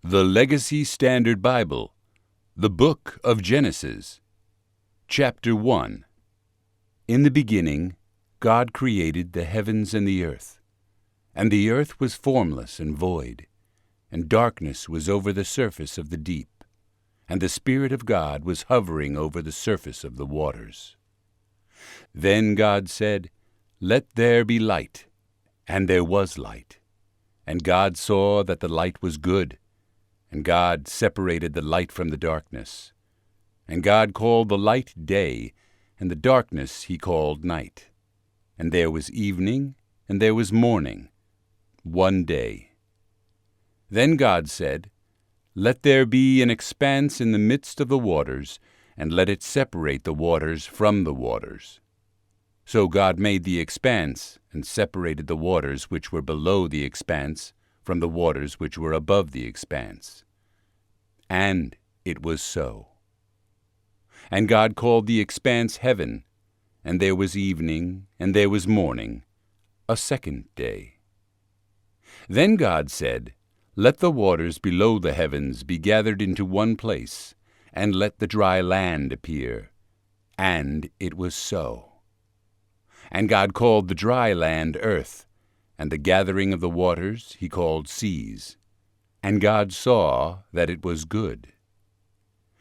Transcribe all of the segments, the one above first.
The Legacy Standard Bible, the Book of Genesis, Chapter 1. In the beginning, God created the heavens and the earth. And the earth was formless and void, and darkness was over the surface of the deep, and the Spirit of God was hovering over the surface of the waters. Then God said, "Let there be light," and there was light. And God saw that the light was good. And God separated the light from the darkness. And God called the light day, and the darkness he called night. And there was evening, and there was morning, one day. Then God said, "Let there be an expanse in the midst of the waters, and let it separate the waters from the waters." So God made the expanse, and separated the waters which were below the expanse from the waters which were above the expanse. And it was so. And God called the expanse heaven, and there was evening, and there was morning, a second day. Then God said, "Let the waters below the heavens be gathered into one place, and let the dry land appear." And it was so. And God called the dry land earth, and the gathering of the waters he called seas. And God saw that it was good.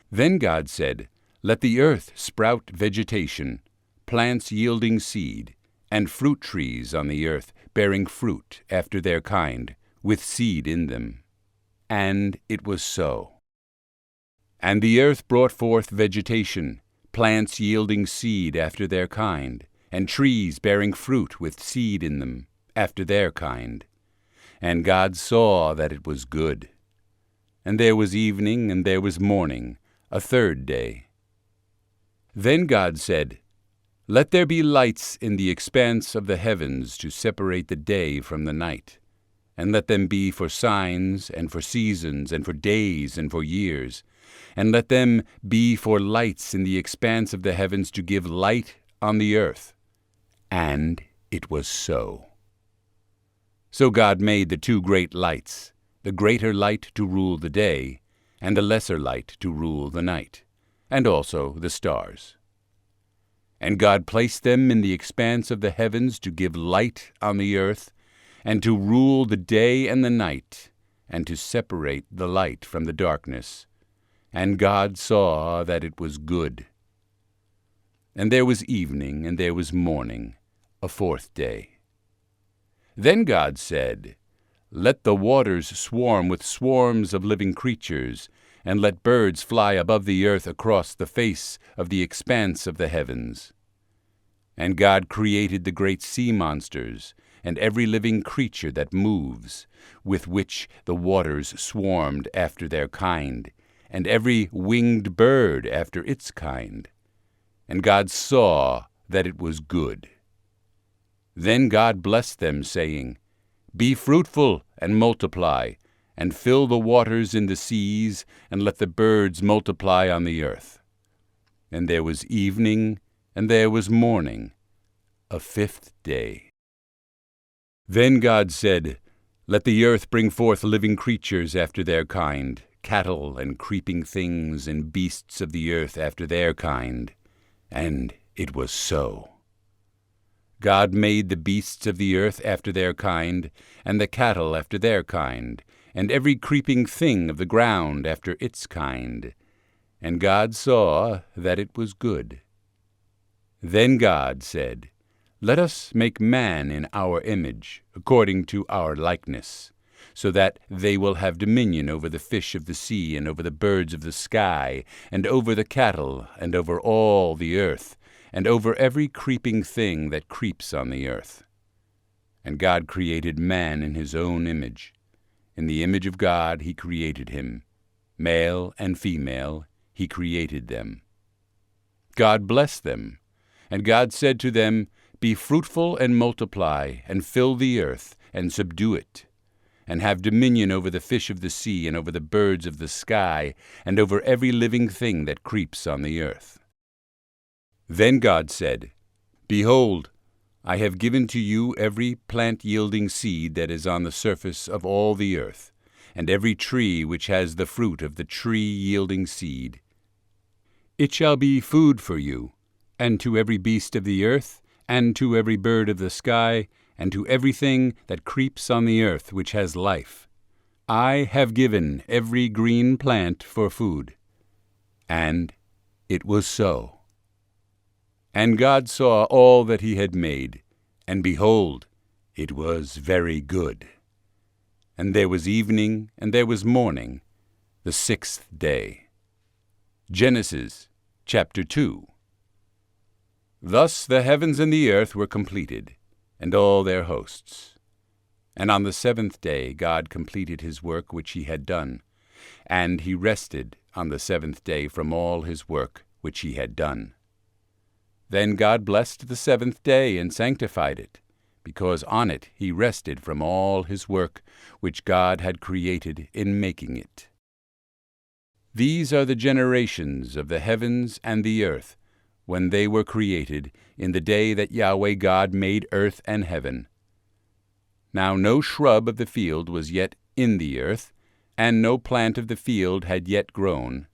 Then God said, "Let the earth sprout vegetation, plants yielding seed, and fruit trees on the earth, bearing fruit after their kind, with seed in them." And it was so. And the earth brought forth vegetation, plants yielding seed after their kind, and trees bearing fruit with seed in them, after their kind. And God saw that it was good. And there was evening, and there was morning, a third day. Then God said, "Let there be lights in the expanse of the heavens to separate the day from the night, and let them be for signs, and for seasons, and for days, and for years, and let them be for lights in the expanse of the heavens to give light on the earth." And it was so. So God made the two great lights, the greater light to rule the day, and the lesser light to rule the night, and also the stars. And God placed them in the expanse of the heavens to give light on the earth, and to rule the day and the night, and to separate the light from the darkness. And God saw that it was good. And there was evening, and there was morning, a fourth day. Then God said, "Let the waters swarm with swarms of living creatures, and let birds fly above the earth across the face of the expanse of the heavens." And God created the great sea monsters, and every living creature that moves, with which the waters swarmed after their kind, and every winged bird after its kind. And God saw that it was good. Then God blessed them, saying, "Be fruitful and multiply, and fill the waters in the seas, and let the birds multiply on the earth." And there was evening, and there was morning, a fifth day. Then God said, "Let the earth bring forth living creatures after their kind, cattle and creeping things, and beasts of the earth after their kind." And it was so. God made the beasts of the earth after their kind, and the cattle after their kind, and every creeping thing of the ground after its kind. And God saw that it was good. Then God said, "Let us make man in our image, according to our likeness, so that they will have dominion over the fish of the sea, and over the birds of the sky, and over the cattle, and over all the earth, and over every creeping thing that creeps on the earth." And God created man in his own image. In the image of God he created him. Male and female he created them. God blessed them, and God said to them, "Be fruitful and multiply, and fill the earth, and subdue it, and have dominion over the fish of the sea, and over the birds of the sky, and over every living thing that creeps on the earth." Then God said, "Behold, I have given to you every plant yielding seed that is on the surface of all the earth, and every tree which has the fruit of the tree yielding seed. It shall be food for you, and to every beast of the earth, and to every bird of the sky, and to everything that creeps on the earth which has life. I have given every green plant for food. And it was so. And God saw all that he had made, and behold, it was very good. And there was evening, and there was morning, the sixth day. Genesis chapter 2. Thus the heavens and the earth were completed, and all their hosts. And on the seventh day God completed his work which he had done, and he rested on the seventh day from all his work which he had done. Then God blessed the seventh day and sanctified it, because on it he rested from all his work which God had created in making it. These are the generations of the heavens and the earth, when they were created, in the day that Yahweh God made earth and heaven. Now no shrub of the field was yet in the earth, and no plant of the field had yet grown.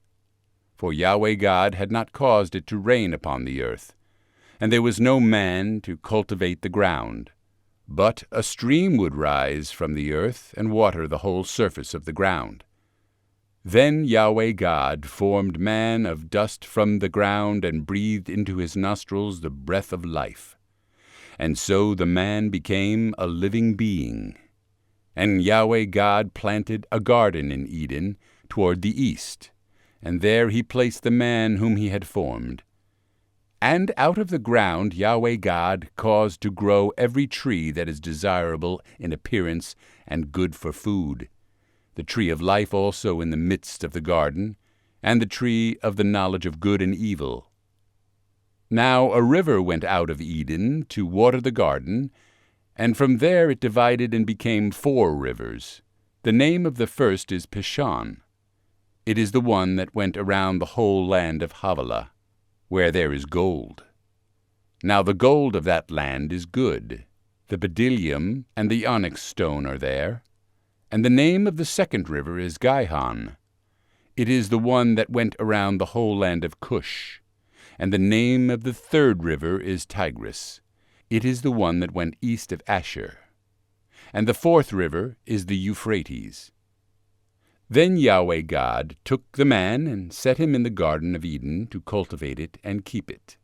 For Yahweh God had not caused it to rain upon the earth, and there was no man to cultivate the ground. But a stream would rise from the earth and water the whole surface of the ground. Then Yahweh God formed man of dust from the ground and breathed into his nostrils the breath of life. And so the man became a living being. And Yahweh God planted a garden in Eden toward the east, and there he placed the man whom he had formed. And out of the ground Yahweh God caused to grow every tree that is desirable in appearance and good for food, the tree of life also in the midst of the garden, and the tree of the knowledge of good and evil. Now a river went out of Eden to water the garden, and from there it divided and became 4 rivers. The name of the first is Pishon. It is the one that went around the whole land of Havilah, where there is gold. Now the gold of that land is good. The bdellium and the onyx stone are there. And the name of the second river is Gihon. It is the one that went around the whole land of Cush. And the name of the third river is Tigris. It is the one that went east of Asher. And the fourth river is the Euphrates. Then Yahweh God took the man and set him in the garden of Eden to cultivate it and keep it.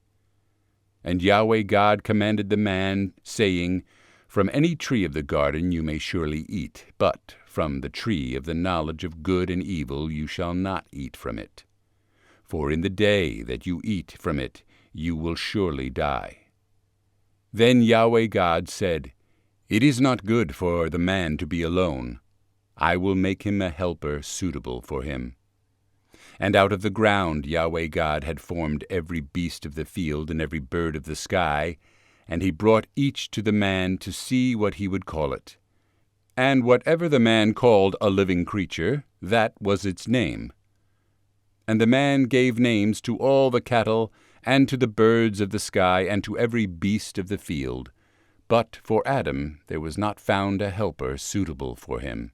And Yahweh God commanded the man, saying, From any tree of the garden you may surely eat, but from the tree of the knowledge of good and evil you shall not eat from it. For in the day that you eat from it you will surely die. Then Yahweh God said, It is not good for the man to be alone. I will make him a helper suitable for him. And out of the ground Yahweh God had formed every beast of the field and every bird of the sky, and he brought each to the man to see what he would call it. And whatever the man called a living creature, that was its name. And the man gave names to all the cattle, and to the birds of the sky, and to every beast of the field. But for Adam there was not found a helper suitable for him.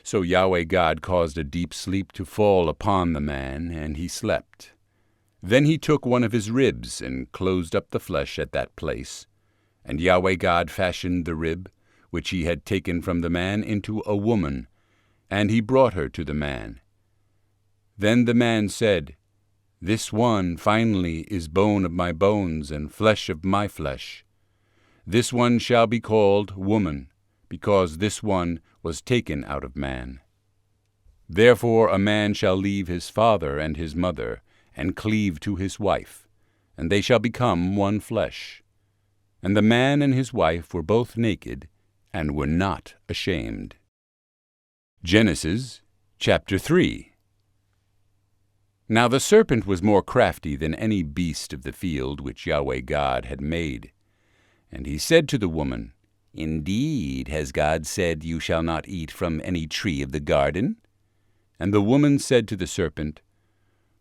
So Yahweh God caused a deep sleep to fall upon the man, and he slept. Then he took one of his ribs, and closed up the flesh at that place. And Yahweh God fashioned the rib, which he had taken from the man, into a woman, and he brought her to the man. Then the man said, This one finally is bone of my bones, and flesh of my flesh. This one shall be called woman, because this one was taken out of man. Therefore a man shall leave his father and his mother, and cleave to his wife, and they shall become one flesh. And the man and his wife were both naked, and were not ashamed. Genesis chapter 3. Now the serpent was more crafty than any beast of the field which Yahweh God had made. And he said to the woman, Indeed, has God said, You shall not eat from any tree of the garden? And the woman said to the serpent,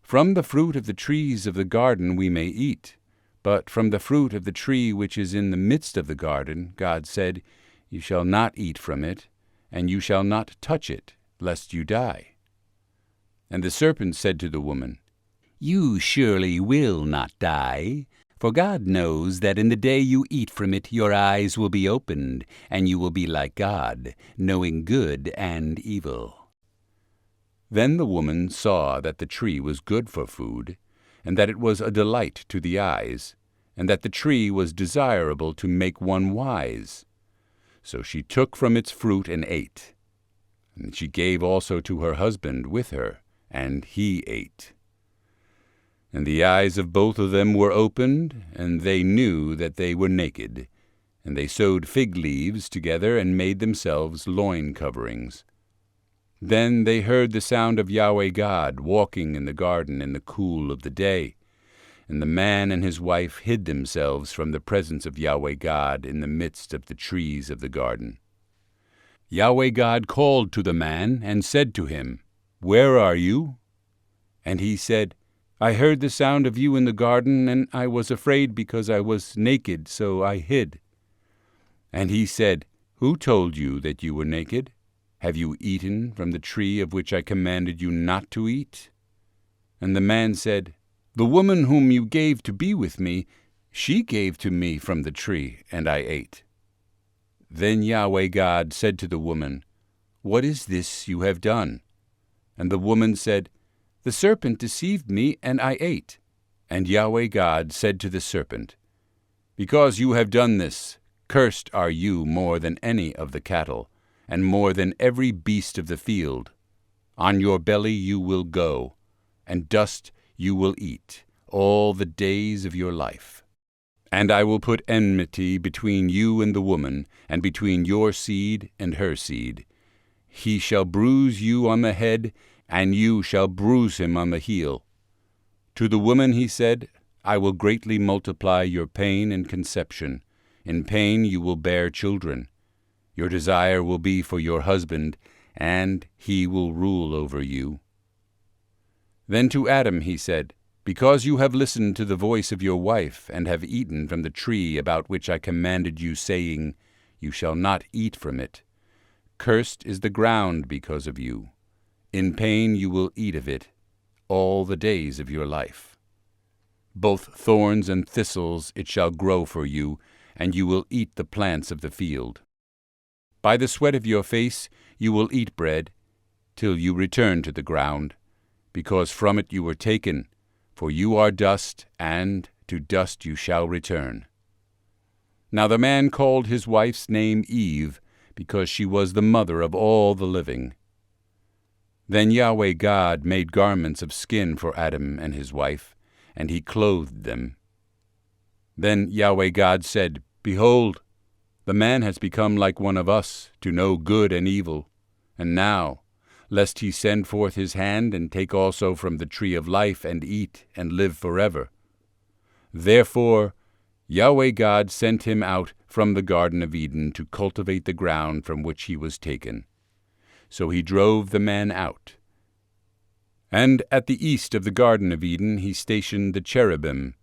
From the fruit of the trees of the garden we may eat, but from the fruit of the tree which is in the midst of the garden, God said, You shall not eat from it, and you shall not touch it, lest you die. And the serpent said to the woman, You surely will not die, for God knows that in the day you eat from it your eyes will be opened, and you will be like God, knowing good and evil. Then the woman saw that the tree was good for food, and that it was a delight to the eyes, and that the tree was desirable to make one wise. So she took from its fruit and ate. And she gave also to her husband with her, and he ate. And the eyes of both of them were opened, and they knew that they were naked. And they sewed fig leaves together and made themselves loin coverings. Then they heard the sound of Yahweh God walking in the garden in the cool of the day. And the man and his wife hid themselves from the presence of Yahweh God in the midst of the trees of the garden. Yahweh God called to the man and said to him, Where are you? And he said, I heard the sound of you in the garden, and I was afraid because I was naked, so I hid. And he said, Who told you that you were naked? Have you eaten from the tree of which I commanded you not to eat? And the man said, The woman whom you gave to be with me, she gave to me from the tree, and I ate. Then Yahweh God said to the woman, What is this you have done? And the woman said, The serpent deceived me, and I ate. And Yahweh God said to the serpent, Because you have done this, cursed are you more than any of the cattle, and more than every beast of the field. On your belly you will go, and dust you will eat all the days of your life. And I will put enmity between you and the woman, and between your seed and her seed. He shall bruise you on the head, and you shall bruise him on the heel. To the woman he said, I will greatly multiply your pain and conception. In pain you will bear children. Your desire will be for your husband, and he will rule over you. Then to Adam he said, Because you have listened to the voice of your wife, and have eaten from the tree about which I commanded you, saying, You shall not eat from it. Cursed is the ground because of you. In pain you will eat of it all the days of your life. Both thorns and thistles it shall grow for you, and you will eat the plants of the field. By the sweat of your face you will eat bread, till you return to the ground, because from it you were taken, for you are dust, and to dust you shall return. Now the man called his wife's name Eve, because she was the mother of all the living. Then Yahweh God made garments of skin for Adam and his wife, and he clothed them. Then Yahweh God said, Behold, the man has become like one of us, to know good and evil. And now, lest he send forth his hand, and take also from the tree of life, and eat, and live forever. Therefore Yahweh God sent him out from the Garden of Eden to cultivate the ground from which he was taken. So he drove the man out. And at the east of the Garden of Eden he stationed the cherubim,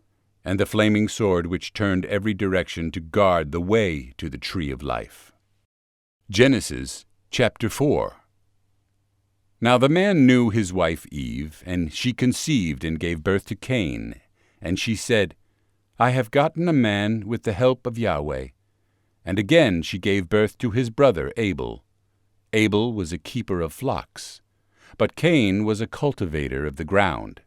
and the flaming sword which turned every direction to guard the way to the tree of life. Genesis chapter 4. Now the man knew his wife Eve, and she conceived and gave birth to Cain. And she said, I have gotten a man with the help of Yahweh. And again she gave birth to his brother Abel. Abel was a keeper of flocks, but Cain was a cultivator of the ground.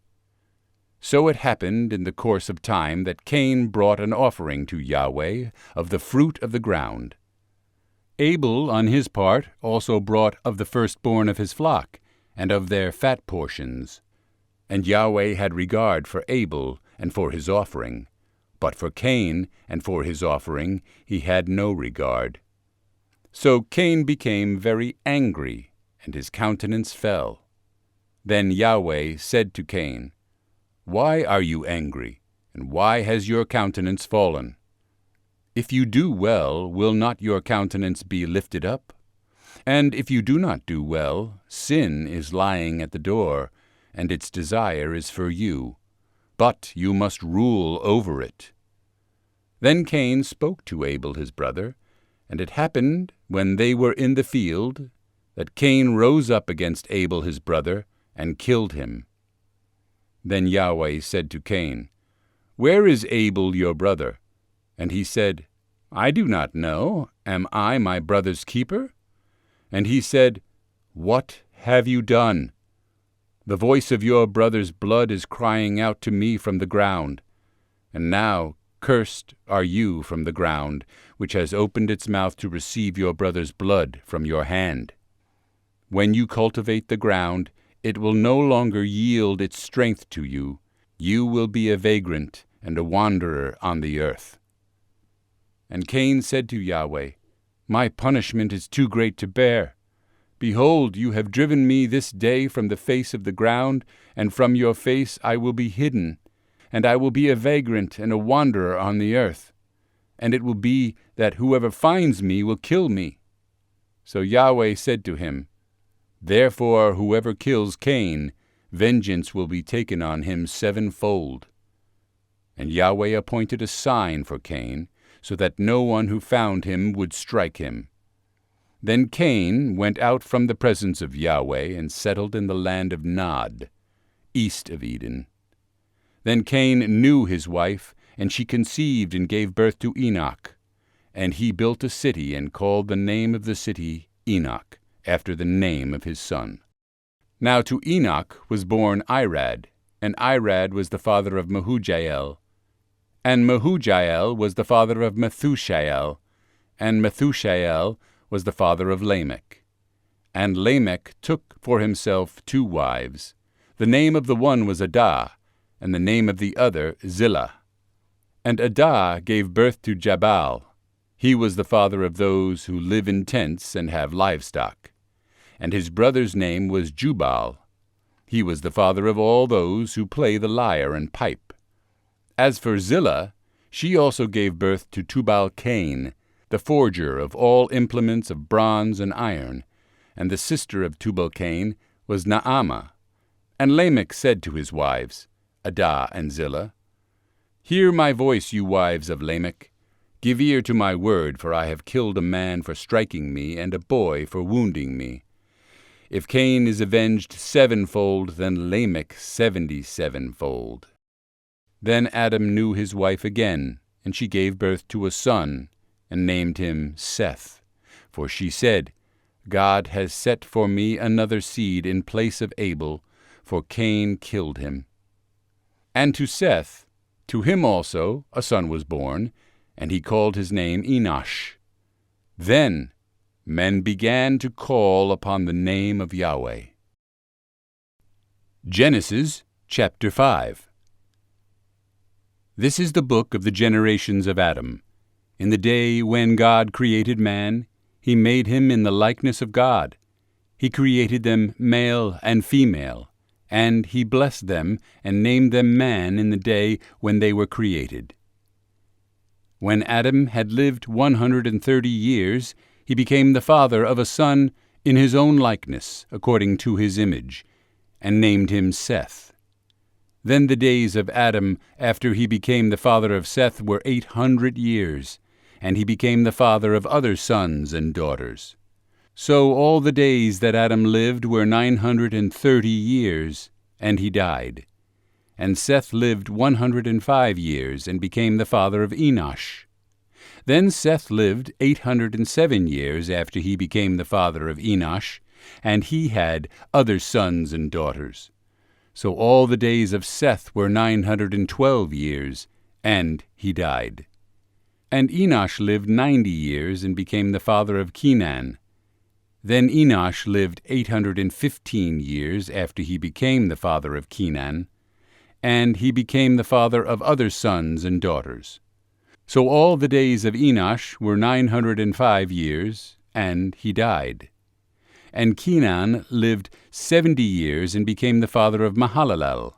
So it happened in the course of time that Cain brought an offering to Yahweh of the fruit of the ground. Abel, on his part, also brought of the firstborn of his flock, and of their fat portions. And Yahweh had regard for Abel and for his offering, but for Cain and for his offering he had no regard. So Cain became very angry, and his countenance fell. Then Yahweh said to Cain, Why are you angry, and why has your countenance fallen? If you do well, will not your countenance be lifted up? And if you do not do well, sin is lying at the door, and its desire is for you, but you must rule over it. Then Cain spoke to Abel his brother, and it happened, when they were in the field, that Cain rose up against Abel his brother, and killed him. Then Yahweh said to Cain, Where is Abel your brother? And he said, I do not know. Am I my brother's keeper? And he said, What have you done? The voice of your brother's blood is crying out to me from the ground. And now cursed are you from the ground, which has opened its mouth to receive your brother's blood from your hand. When you cultivate the ground, it will no longer yield its strength to you. You will be a vagrant and a wanderer on the earth. And Cain said to Yahweh, My punishment is too great to bear. Behold, you have driven me this day from the face of the ground, and from your face I will be hidden, and I will be a vagrant and a wanderer on the earth. And it will be that whoever finds me will kill me. So Yahweh said to him, Therefore whoever kills Cain, vengeance will be taken on him sevenfold. And Yahweh appointed a sign for Cain, so that no one who found him would strike him. Then Cain went out from the presence of Yahweh and settled in the land of Nod, east of Eden. Then Cain knew his wife, and she conceived and gave birth to Enoch. And he built a city and called the name of the city Enoch, after the name of his son. Now to Enoch was born Irad, and Irad was the father of Mehujael. And Mehujael was the father of Methushael, and Methushael was the father of Lamech. And Lamech took for himself 2 wives. The name of the one was Adah, and the name of the other Zillah. And Adah gave birth to Jabal. He was the father of those who live in tents and have livestock. And his brother's name was Jubal. He was the father of all those who play the lyre and pipe. As for Zillah, she also gave birth to Tubal-Cain, the forger of all implements of bronze and iron, and the sister of Tubal-Cain was Naamah. And Lamech said to his wives, Adah and Zillah, Hear my voice, you wives of Lamech. Give ear to my word, for I have killed a man for striking me, and a boy for wounding me. If Cain is avenged sevenfold, then Lamech 77-fold. Then Adam knew his wife again, and she gave birth to a son, and named him Seth. For she said, God has set for me another seed in place of Abel, for Cain killed him. And to Seth, to him also a son was born, and he called his name Enosh. Then men began to call upon the name of Yahweh. Genesis chapter 5. This is the book of the generations of Adam. In the day when God created man, he made him in the likeness of God. He created them male and female, and he blessed them and named them man in the day when they were created. When Adam had lived 130 years, he became the father of a son in his own likeness, according to his image, and named him Seth. Then the days of Adam after he became the father of Seth were 800 years, and he became the father of other sons and daughters. So all the days that Adam lived were 930 years, and he died. And Seth lived 105 years, and became the father of Enosh. Then Seth lived 807 years after he became the father of Enosh, and he had other sons and daughters. So all the days of Seth were 912 years, and he died. And Enosh lived 90 years, and became the father of Kenan. Then Enosh lived 815 years after he became the father of Kenan, and he became the father of other sons and daughters. So all the days of Enosh were 905 years, and he died. And Kenan lived 70 years and became the father of Mahalalel.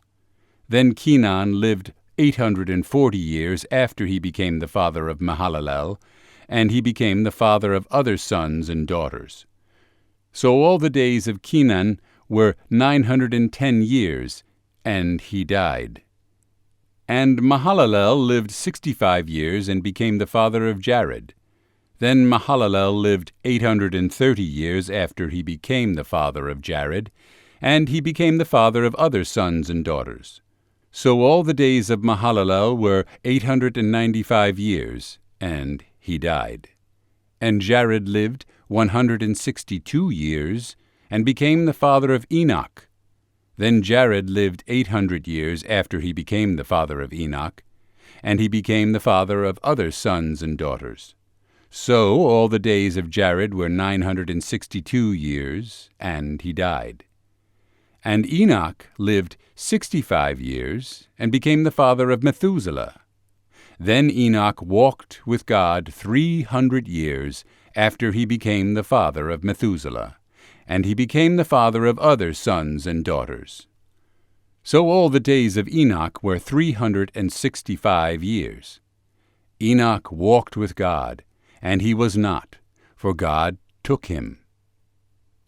Then Kenan lived 840 years after he became the father of Mahalalel, and he became the father of other sons and daughters. So all the days of Kenan were 910 years, and he died. And Mahalalel lived 65 years and became the father of Jared. Then Mahalalel lived 830 years after he became the father of Jared, and he became the father of other sons and daughters. So all the days of Mahalalel were 895 years, and he died. And Jared lived 162 years, and became the father of Enoch. Then Jared lived 800 years after he became the father of Enoch, and he became the father of other sons and daughters. So all the days of Jared were 962 years, and he died. And Enoch lived 65 years, and became the father of Methuselah. Then Enoch walked with God 300 years after he became the father of Methuselah, and he became the father of other sons and daughters. So all the days of Enoch were 365 years. Enoch walked with God, and he was not, for God took him.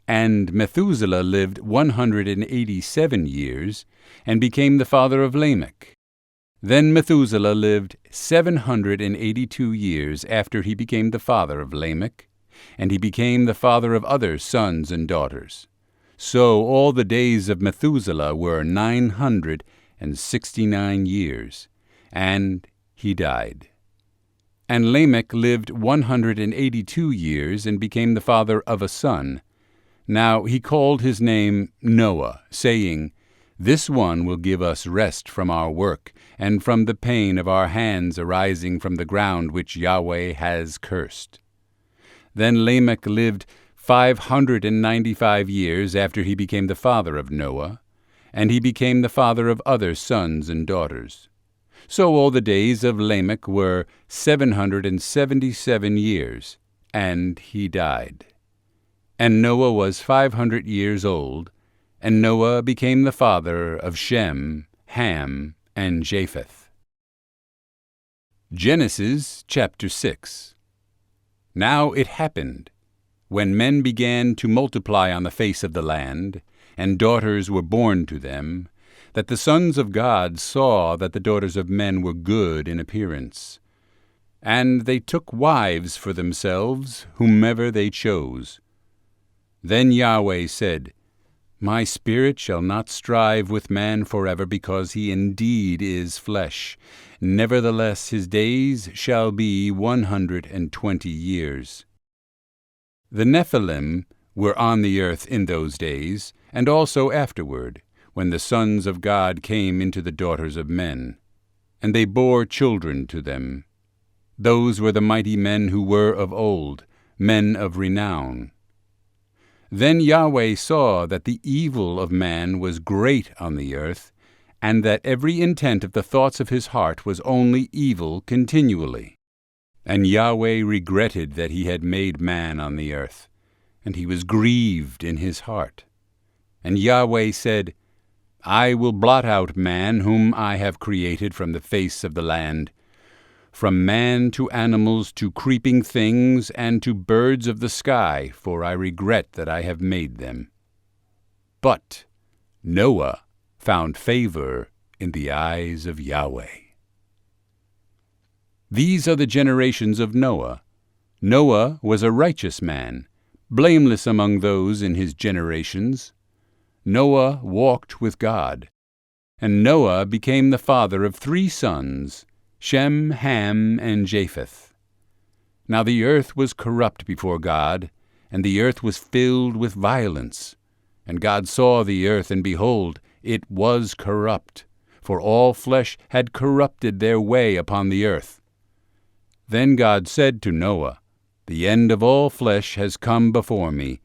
And Methuselah lived 187 years, and became the father of Lamech. Then Methuselah lived 782 years after he became the father of Lamech, and he became the father of other sons and daughters. So all the days of Methuselah were 969 years, and he died. And Lamech lived 182 years, and became the father of a son. Now he called his name Noah, saying, "This one will give us rest from our work, and from the pain of our hands arising from the ground which Yahweh has cursed." Then Lamech lived 595 years after he became the father of Noah, and he became the father of other sons and daughters. So all the days of Lamech were 777 years, and he died. And Noah was 500 years old, and Noah became the father of Shem, Ham, and Japheth. Genesis chapter 6. Now it happened, when men began to multiply on the face of the land, and daughters were born to them, that the sons of God saw that the daughters of men were good in appearance. And they took wives for themselves, whomever they chose. Then Yahweh said, "My spirit shall not strive with man forever, because he indeed is flesh. Nevertheless his days shall be 120 years. The Nephilim were on the earth in those days, and also afterward, when the sons of God came into the daughters of men, and they bore children to them. Those were the mighty men who were of old, men of renown. Then Yahweh saw that the evil of man was great on the earth, and that every intent of the thoughts of his heart was only evil continually. And Yahweh regretted that he had made man on the earth, and he was grieved in his heart. And Yahweh said, I will blot out man whom I have created from the face of the land, from man to animals to creeping things and to birds of the sky, for I regret that I have made them. But Noah found favor in the eyes of Yahweh. These are the generations of Noah. Noah was a righteous man, blameless among those in his generations. Noah walked with God, and Noah became the father of 3 sons, Shem, Ham, and Japheth. Now the earth was corrupt before God, and the earth was filled with violence. And God saw the earth, and behold, it was corrupt, for all flesh had corrupted their way upon the earth. Then God said to Noah, The end of all flesh has come before me,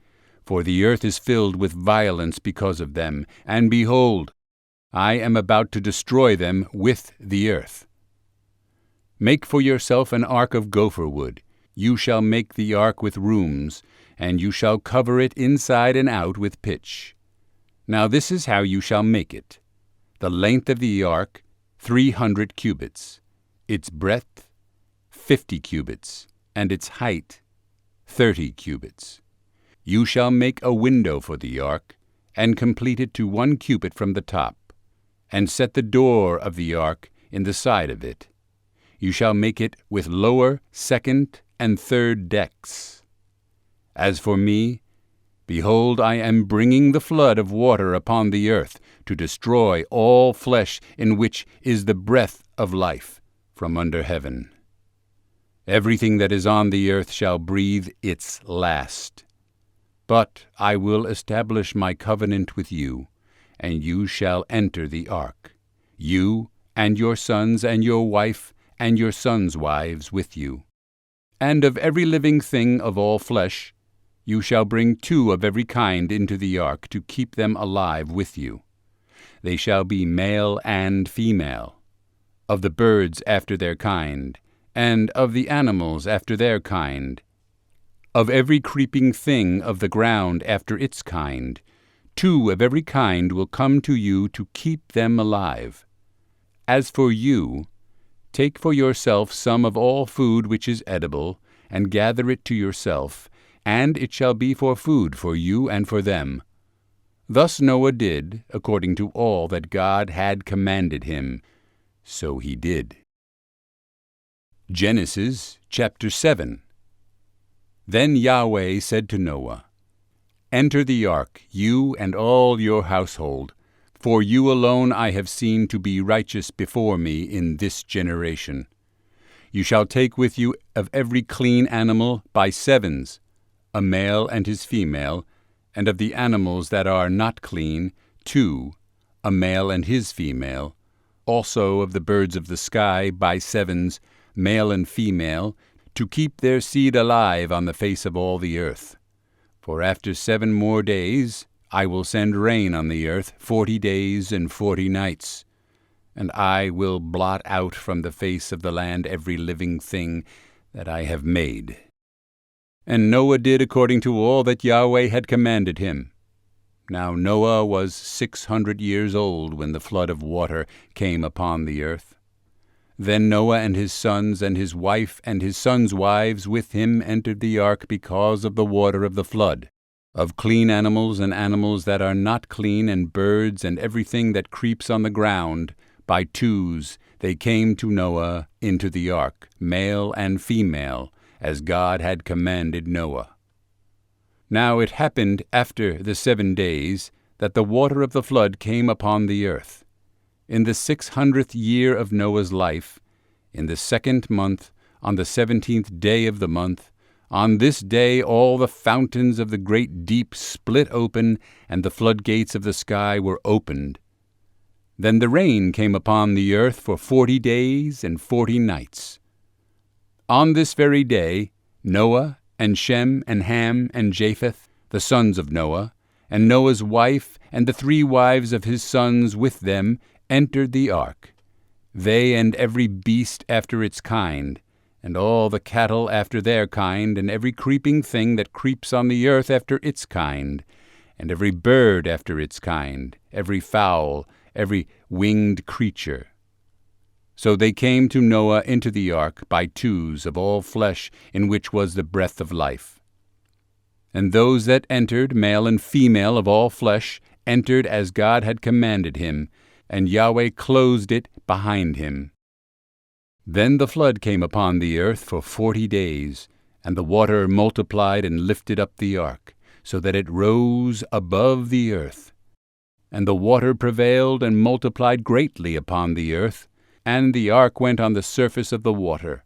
for the earth is filled with violence because of them, and behold, I am about to destroy them with the earth. Make for yourself an ark of gopher wood. You shall make the ark with rooms, and you shall cover it inside and out with pitch. Now this is how you shall make it. The length of the ark, 300 cubits, its breadth, 50 cubits, and its height, 30 cubits. You shall make a window for the ark, and complete it to 1 cubit from the top, and set the door of the ark in the side of it. You shall make it with lower, second, and third decks. As for me, behold, I am bringing the flood of water upon the earth to destroy all flesh in which is the breath of life from under heaven. Everything that is on the earth shall breathe its last. But I will establish my covenant with you, and you shall enter the ark, you and your sons and your wife and your sons' wives with you. And of every living thing of all flesh, you shall bring 2 of every kind into the ark to keep them alive with you. They shall be male and female, of the birds after their kind, and of the animals after their kind, of every creeping thing of the ground after its kind. 2 of every kind will come to you to keep them alive. As for you, take for yourself some of all food which is edible, and gather it to yourself, and it shall be for food for you and for them. Thus Noah did, according to all that God had commanded him. So he did. Genesis chapter 7. Then Yahweh said to Noah, Enter the ark, you and all your household, for you alone I have seen to be righteous before me in this generation. You shall take with you of every clean animal by 7s, a male and his female, and of the animals that are not clean, 2, a male and his female, also of the birds of the sky by 7s, male and female, to keep their seed alive on the face of all the earth. For after 7 more days I will send rain on the earth 40 days and 40 nights, and I will blot out from the face of the land every living thing that I have made. And Noah did according to all that Yahweh had commanded him. Now Noah was 600 years old when the flood of water came upon the earth. Then Noah and his sons and his wife and his sons' wives with him entered the ark because of the water of the flood. Of clean animals and animals that are not clean, and birds and everything that creeps on the ground, by 2s they came to Noah into the ark, male and female, as God had commanded Noah. Now it happened after the 7 days that the water of the flood came upon the earth. In the 600th year of Noah's life, in the 2nd month, on the 17th day of the month, on this day all the fountains of the great deep split open, and the floodgates of the sky were opened. Then the rain came upon the earth for 40 days and 40 nights. On this very day Noah and Shem and Ham and Japheth, the sons of Noah, and Noah's wife and the 3 wives of his sons with them, entered the ark, they and every beast after its kind, and all the cattle after their kind, and every creeping thing that creeps on the earth after its kind, and every bird after its kind, every fowl, every winged creature. So they came to Noah into the ark by 2s of all flesh in which was the breath of life. And those that entered, male and female of all flesh, entered as God had commanded him, and Yahweh closed it behind him. Then the flood came upon the earth for 40 days, and the water multiplied and lifted up the ark, so that it rose above the earth. And the water prevailed and multiplied greatly upon the earth, and the ark went on the surface of the water.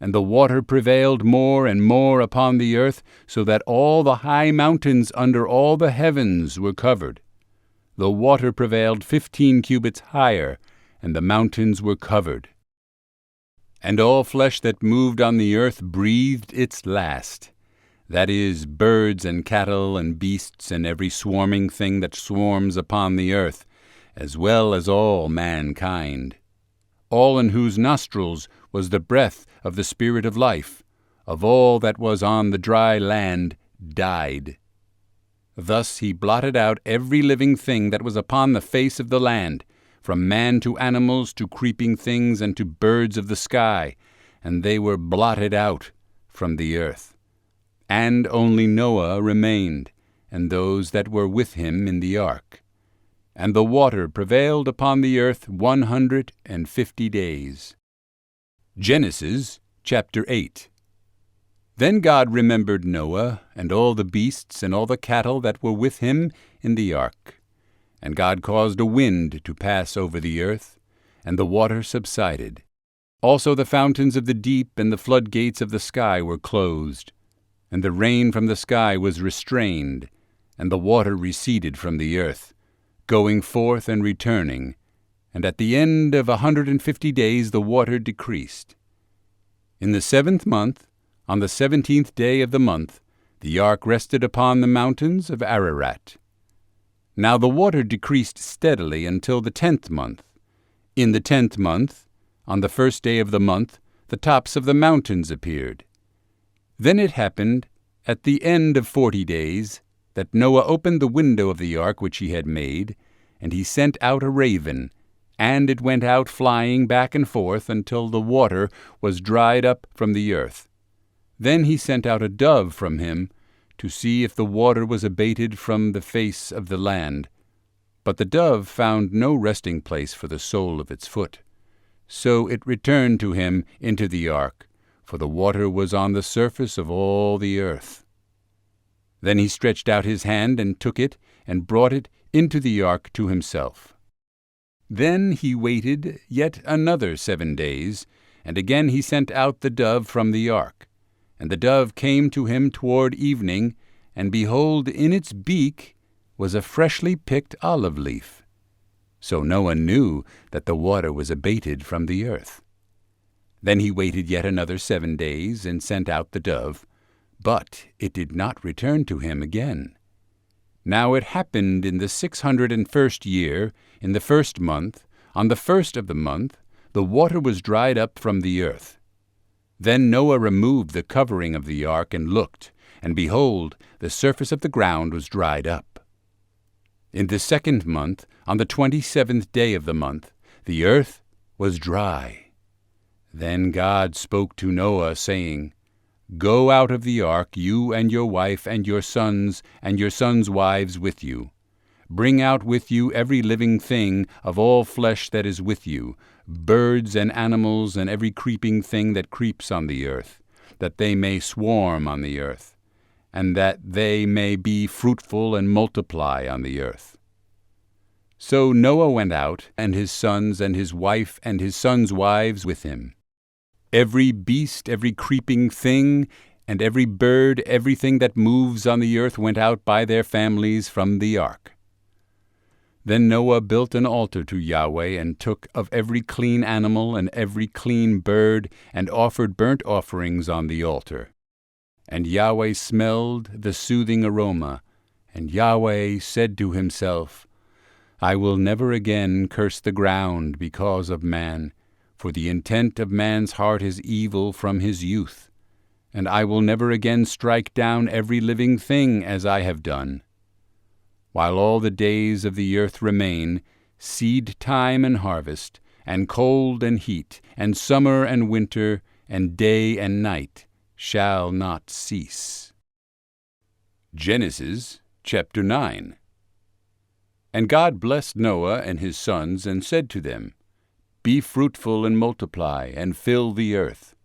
And the water prevailed more and more upon the earth, so that all the high mountains under all the heavens were covered. The water prevailed 15 cubits higher, and the mountains were covered. And all flesh that moved on the earth breathed its last, that is, birds and cattle and beasts and every swarming thing that swarms upon the earth, as well as all mankind, all in whose nostrils was the breath of the Spirit of life, of all that was on the dry land, died. Thus he blotted out every living thing that was upon the face of the land, from man to animals to creeping things and to birds of the sky, and they were blotted out from the earth. And only Noah remained, and those that were with him in the ark. And the water prevailed upon the earth 150 days. Genesis chapter 8. Then God remembered Noah, and all the beasts and all the cattle that were with him in the ark. And God caused a wind to pass over the earth, and the water subsided. Also the fountains of the deep and the floodgates of the sky were closed, and the rain from the sky was restrained, and the water receded from the earth, going forth and returning, and at the end of 150 days the water decreased. In the 7th month, on the 17th day of the month, the ark rested upon the mountains of Ararat. Now the water decreased steadily until the 10th month. In the 10th month, on the 1st day of the month, the tops of the mountains appeared. Then it happened, at the end of 40 days, that Noah opened the window of the ark which he had made, and he sent out a raven, and it went out flying back and forth until the water was dried up from the earth. Then he sent out a dove from him to see if the water was abated from the face of the land. But the dove found no resting place for the sole of its foot. So it returned to him into the ark, for the water was on the surface of all the earth. Then he stretched out his hand and took it, and brought it into the ark to himself. Then he waited yet another 7 days, and again he sent out the dove from the ark. And the dove came to him toward evening, and behold, in its beak was a freshly picked olive leaf. So Noah knew that the water was abated from the earth. Then he waited yet another 7 days, and sent out the dove, but it did not return to him again. Now it happened in the 601st year, in the 1st month, on the 1st of the month, the water was dried up from the earth. Then Noah removed the covering of the ark and looked, and behold, the surface of the ground was dried up. In the 2nd month, on the 27th day of the month, the earth was dry. Then God spoke to Noah, saying, Go out of the ark, you and your wife and your sons wives with you. Bring out with you every living thing of all flesh that is with you, birds and animals and every creeping thing that creeps on the earth, that they may swarm on the earth, and that they may be fruitful and multiply on the earth. So Noah went out, and his sons and his wife and his sons' wives with him. Every beast, every creeping thing, and every bird, everything that moves on the earth went out by their families from the ark. Then Noah built an altar to Yahweh, and took of every clean animal and every clean bird, and offered burnt offerings on the altar. And Yahweh smelled the soothing aroma, and Yahweh said to himself, I will never again curse the ground because of man, for the intent of man's heart is evil from his youth. And I will never again strike down every living thing as I have done. While all the days of the earth remain, seed time and harvest, and cold and heat, and summer and winter, and day and night shall not cease. Genesis chapter 9. And God blessed Noah and his sons, and said to them, Be fruitful and multiply, and fill the earth.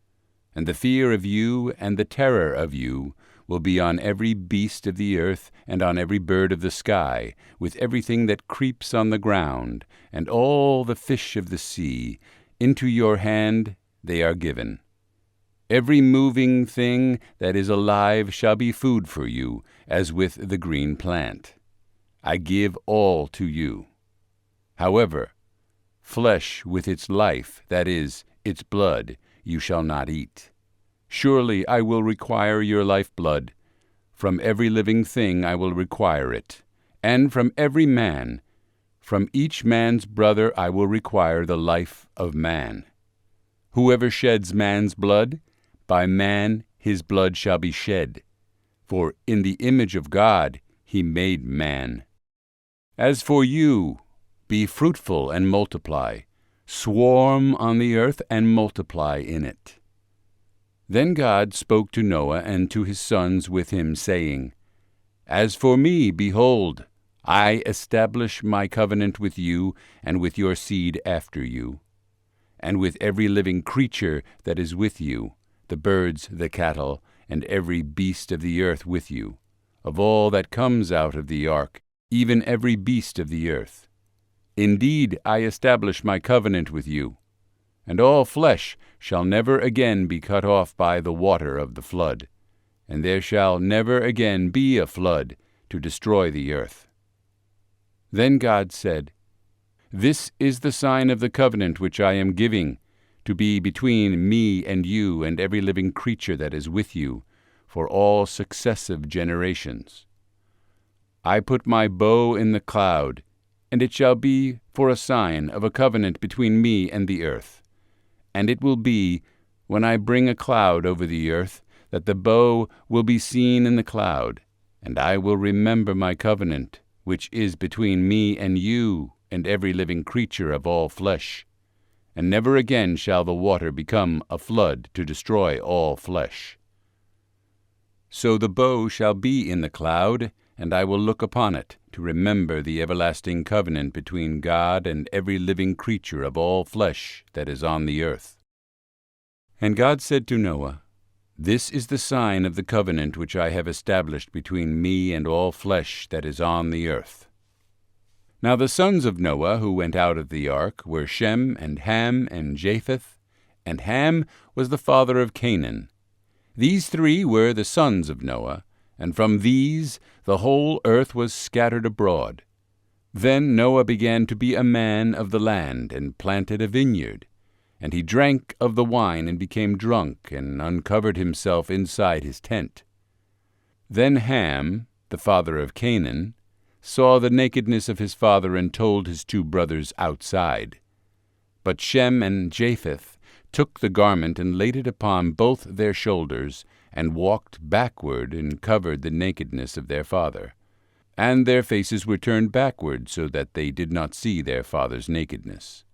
And the fear of you and the terror of you will be on every beast of the earth, and on every bird of the sky, with everything that creeps on the ground, and all the fish of the sea. Into your hand they are given. Every moving thing that is alive shall be food for you, as with the green plant. I give all to you. However, flesh with its life, that is, its blood, you shall not eat. Surely I will require your lifeblood. From every living thing I will require it, and from every man, from each man's brother I will require the life of man. Whoever sheds man's blood, by man his blood shall be shed, for in the image of God he made man. As for you, be fruitful and multiply, swarm on the earth and multiply in it. Then God spoke to Noah and to his sons with him, saying, As for me, behold, I establish my covenant with you and with your seed after you, and with every living creature that is with you, the birds, the cattle, and every beast of the earth with you, of all that comes out of the ark, even every beast of the earth. Indeed, I establish my covenant with you, and all flesh shall never again be cut off by the water of the flood, and there shall never again be a flood to destroy the earth. Then God said, This is the sign of the covenant which I am giving, to be between me and you and every living creature that is with you, for all successive generations. I put my bow in the cloud, and it shall be for a sign of a covenant between me and the earth. And it will be, when I bring a cloud over the earth, that the bow will be seen in the cloud, and I will remember my covenant, which is between me and you and every living creature of all flesh. And never again shall the water become a flood to destroy all flesh. So the bow shall be in the cloud, and I will look upon it, to remember the everlasting covenant between God and every living creature of all flesh that is on the earth. And God said to Noah, This is the sign of the covenant which I have established between me and all flesh that is on the earth. Now the sons of Noah who went out of the ark were Shem and Ham and Japheth, and Ham was the father of Canaan. These three were the sons of Noah, and from these the whole earth was scattered abroad. Then Noah began to be a man of the land, and planted a vineyard. And he drank of the wine, and became drunk, and uncovered himself inside his tent. Then Ham, the father of Canaan, saw the nakedness of his father, and told his two brothers outside. But Shem and Japheth took the garment, and laid it upon both their shoulders, and walked backward, and covered the nakedness of their father. And their faces were turned backward, so that they did not see their father's nakedness.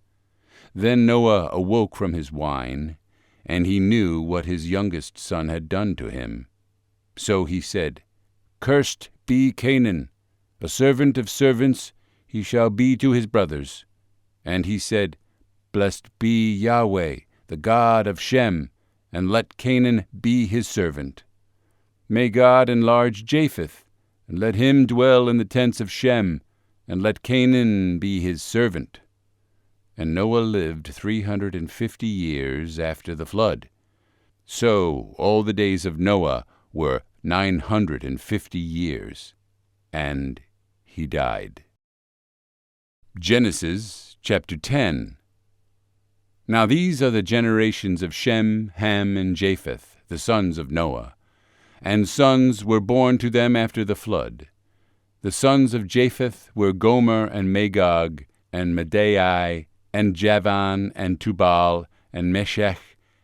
Then Noah awoke from his wine, and he knew what his youngest son had done to him. So he said, Cursed be Canaan, a servant of servants he shall be to his brothers. And he said, Blessed be Yahweh, the God of Shem, and let Canaan be his servant. May God enlarge Japheth, and let him dwell in the tents of Shem, and let Canaan be his servant. And Noah lived 350 years after the flood. So all the days of Noah were 950 years, and he died. Genesis chapter 10. Now these are the generations of Shem, Ham, and Japheth, the sons of Noah. And sons were born to them after the flood. The sons of Japheth were Gomer and Magog, and Madai, and Javan, and Tubal, and Meshech,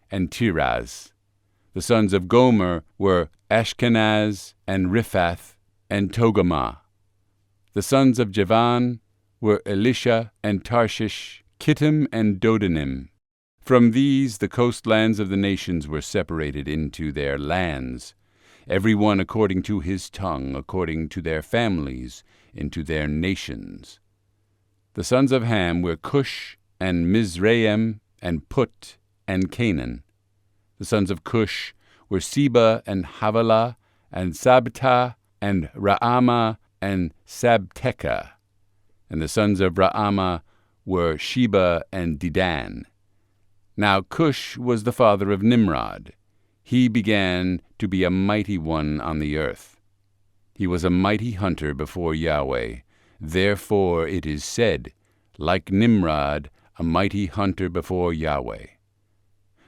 and Tiras. The sons of Gomer were Ashkenaz, and Riphath, and Togarmah. The sons of Javan were Elisha, and Tarshish, Kittim, and Dodanim. From these the coastlands of the nations were separated into their lands, every one according to his tongue, according to their families, into their nations. The sons of Ham were Cush, and Mizraim, and Put, and Canaan. The sons of Cush were Seba, and Havilah, and Sabtah, and Raamah, and Sabteka. And the sons of Raamah were Sheba and Dedan. Now Cush was the father of Nimrod. He began to be a mighty one on the earth. He was a mighty hunter before Yahweh. Therefore it is said, like Nimrod, a mighty hunter before Yahweh.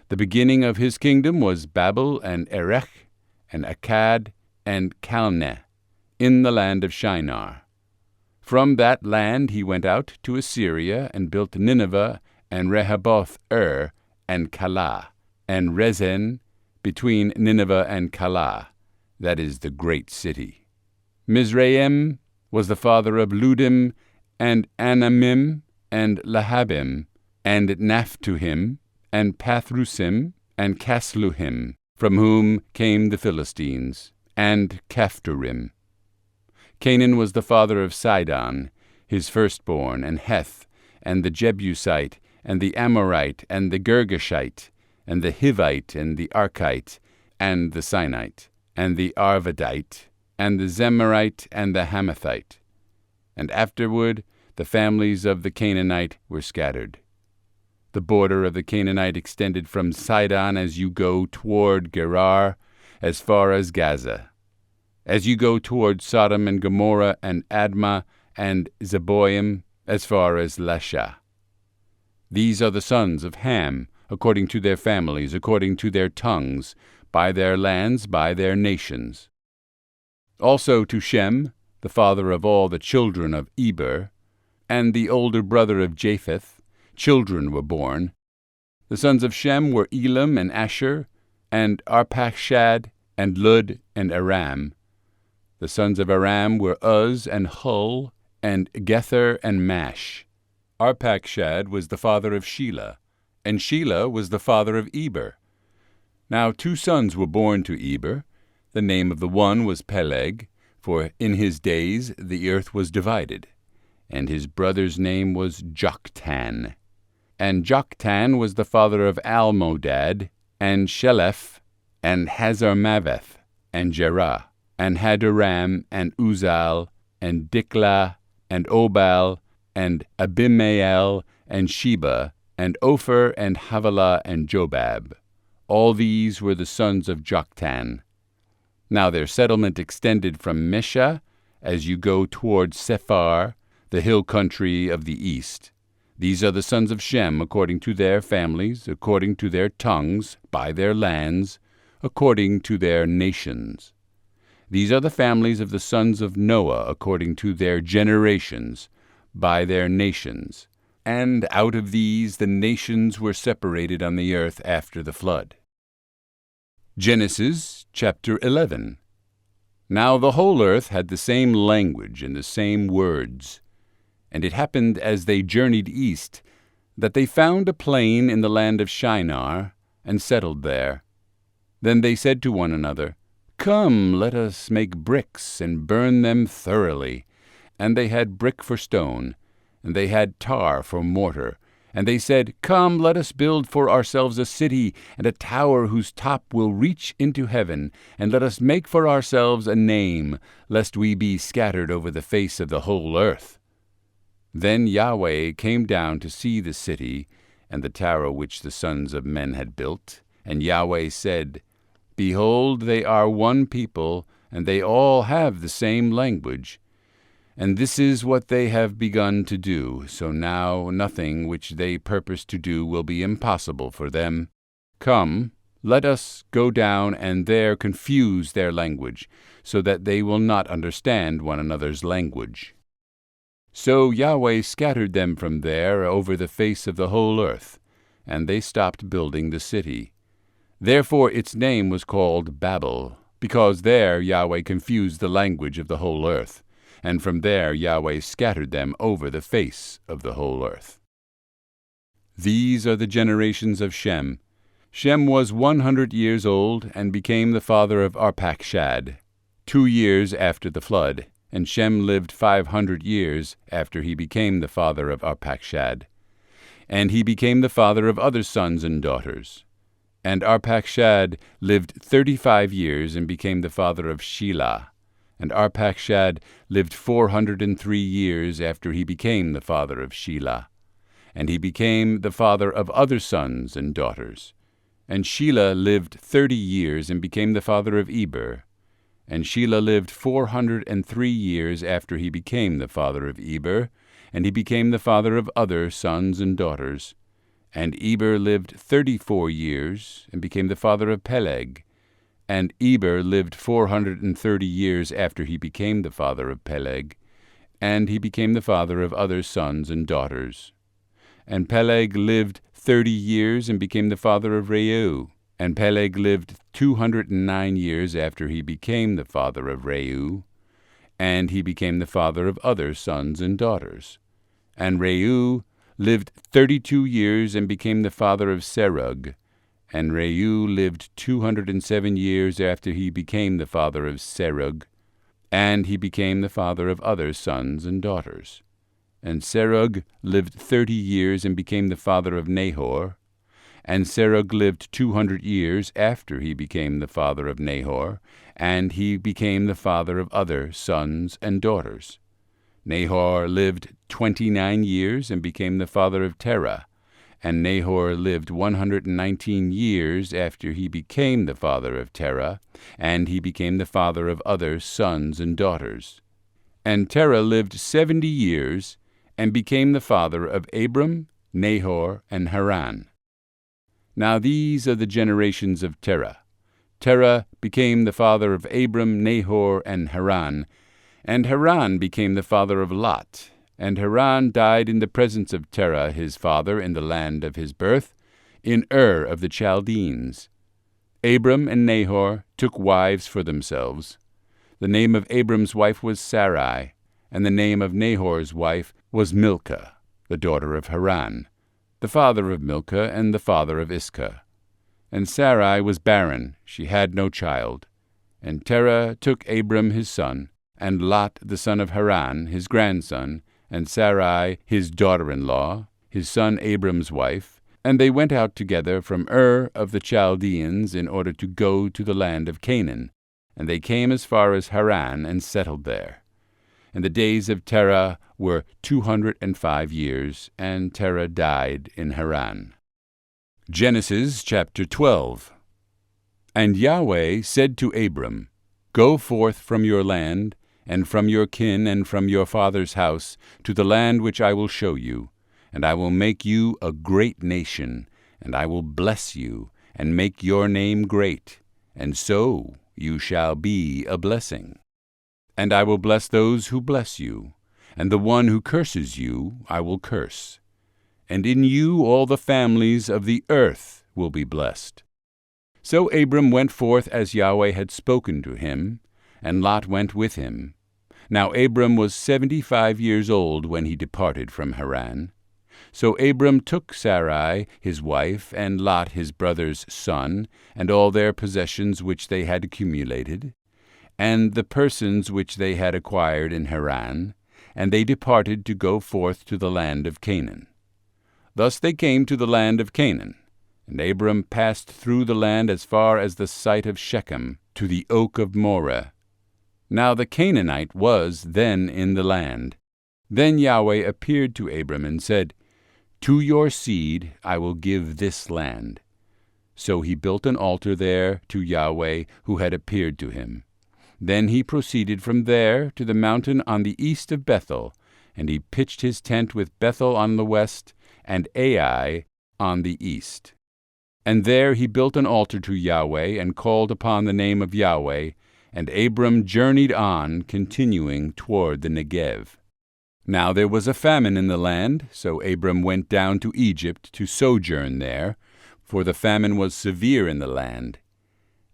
The beginning of his kingdom was Babel and Erech and Akkad and Calneh in the land of Shinar. From that land he went out to Assyria and built Nineveh and Rehoboth-ir and Calah and Rezin between Nineveh and Calah, that is the great city. Mizraim was the father of Ludim and Anamim and Lahabim and Naphtuhim and Pathrusim and Casluhim, from whom came the Philistines, and Caphtorim. Canaan was the father of Sidon, his firstborn, and Heth, and the Jebusite, and the Amorite, and the Girgashite, and the Hivite, and the Archite, and the Sinite, and the Arvadite, and the Zemarite, and the Hamathite. And afterward the families of the Canaanite were scattered. The border of the Canaanite extended from Sidon as you go toward Gerar, as far as Gaza. As you go toward Sodom and Gomorrah and Admah and Zeboim, as far as Lasha. These are the sons of Ham, according to their families, according to their tongues, by their lands, by their nations. Also to Shem, the father of all the children of Eber, and the older brother of Japheth, children were born. The sons of Shem were Elam and Asher, and Arpachshad, and Lud, and Aram. The sons of Aram were Uz, and Hul, and Gether, and Mash. Arpachshad was the father of Shelah, and Shelah was the father of Eber. Now 2 sons were born to Eber. The name of the one was Peleg, for in his days the earth was divided, and his brother's name was Joktan. And Joktan was the father of Almodad, and Sheleph, and Hazarmaveth, and Jerah, and Hadoram, and Uzal, and Diklah, and Obal, and Abimael, and Sheba, and Ophir, and Havilah, and Jobab. All these were the sons of Joktan. Now their settlement extended from Mesha, as you go toward Sephar, the hill country of the east. These are the sons of Shem, according to their families, according to their tongues, by their lands, according to their nations. These are the families of the sons of Noah, according to their generations, by their nations. And out of these the nations were separated on the earth after the flood. Genesis chapter 11. Now the whole earth had the same language and the same words. And it happened as they journeyed east, that they found a plain in the land of Shinar, and settled there. Then they said to one another, Come, let us make bricks, and burn them thoroughly. And they had brick for stone, and they had tar for mortar. And they said, Come, let us build for ourselves a city, and a tower whose top will reach into heaven, and let us make for ourselves a name, lest we be scattered over the face of the whole earth. Then Yahweh came down to see the city, and the tower which the sons of men had built. And Yahweh said, Behold, they are one people, and they all have the same language. And this is what they have begun to do, so now nothing which they purpose to do will be impossible for them. Come, let us go down and there confuse their language, so that they will not understand one another's language. So Yahweh scattered them from there over the face of the whole earth, and they stopped building the city. Therefore its name was called Babel, because there Yahweh confused the language of the whole earth. And from there Yahweh scattered them over the face of the whole earth. These are the generations of Shem. Shem was 100 years old, and became the father of Arpachshad, 2 years after the flood, and Shem lived 500 years after he became the father of Arpachshad. And he became the father of other sons and daughters. And Arpachshad lived 35 years, and became the father of Shelah. And Arpachshad lived 403 years after he became the father of Shelah. And he became the father of other sons and daughters. And Shelah lived 30 years, and became the father of Eber. And Shelah lived 403 years after he became the father of Eber. And he became the father of other sons and daughters. And Eber lived 34 years, and became the father of Peleg. And Eber lived 430 years after he became the father of Peleg, and he became the father of other sons and daughters. And Peleg lived 30 years, and became the father of Reu. And Peleg lived 209 years after he became the father of Reu, and he became the father of other sons and daughters. And Reu lived 32 years, and became the father of Serug. And Reu lived 207 years after he became the father of Serug, and he became the father of other sons and daughters. And Serug lived 30 years, and became the father of Nahor. And Serug lived 200 years after he became the father of Nahor, and he became the father of other sons and daughters. Nahor lived 29 years and became the father of Terah, and Nahor lived 119 years after he became the father of Terah, and he became the father of other sons and daughters. And Terah lived 70 years and became the father of Abram, Nahor, and Haran. Now these are the generations of Terah. Terah became the father of Abram, Nahor, and Haran became the father of Lot. And Haran died in the presence of Terah his father in the land of his birth, in Ur of the Chaldeans. Abram and Nahor took wives for themselves. The name of Abram's wife was Sarai, and the name of Nahor's wife was Milcah, the daughter of Haran, the father of Milcah and the father of Iscah. And Sarai was barren, she had no child. And Terah took Abram his son, and Lot the son of Haran his grandson, and Sarai his daughter-in-law, his son Abram's wife, and they went out together from Ur of the Chaldeans in order to go to the land of Canaan. And they came as far as Haran and settled there. And the days of Terah were 205 years, and Terah died in Haran. Genesis chapter 12. And Yahweh said to Abram, Go forth from your land, and from your kin, and from your father's house, to the land which I will show you, and I will make you a great nation, and I will bless you, and make your name great, and so you shall be a blessing. And I will bless those who bless you, and the one who curses you I will curse. And in you all the families of the earth will be blessed. So Abram went forth as Yahweh had spoken to him, and Lot went with him. Now Abram was 75 years old when he departed from Haran. So Abram took Sarai his wife, and Lot his brother's son, and all their possessions which they had accumulated, and the persons which they had acquired in Haran, and they departed to go forth to the land of Canaan. Thus they came to the land of Canaan, and Abram passed through the land as far as the site of Shechem, to the oak of Moreh. Now the Canaanite was then in the land. Then Yahweh appeared to Abram and said, To your seed I will give this land. So he built an altar there to Yahweh who had appeared to him. Then he proceeded from there to the mountain on the east of Bethel, and he pitched his tent with Bethel on the west, and Ai on the east. And there he built an altar to Yahweh, and called upon the name of Yahweh, and Abram journeyed on, continuing toward the Negev. Now there was a famine in the land, so Abram went down to Egypt to sojourn there, for the famine was severe in the land.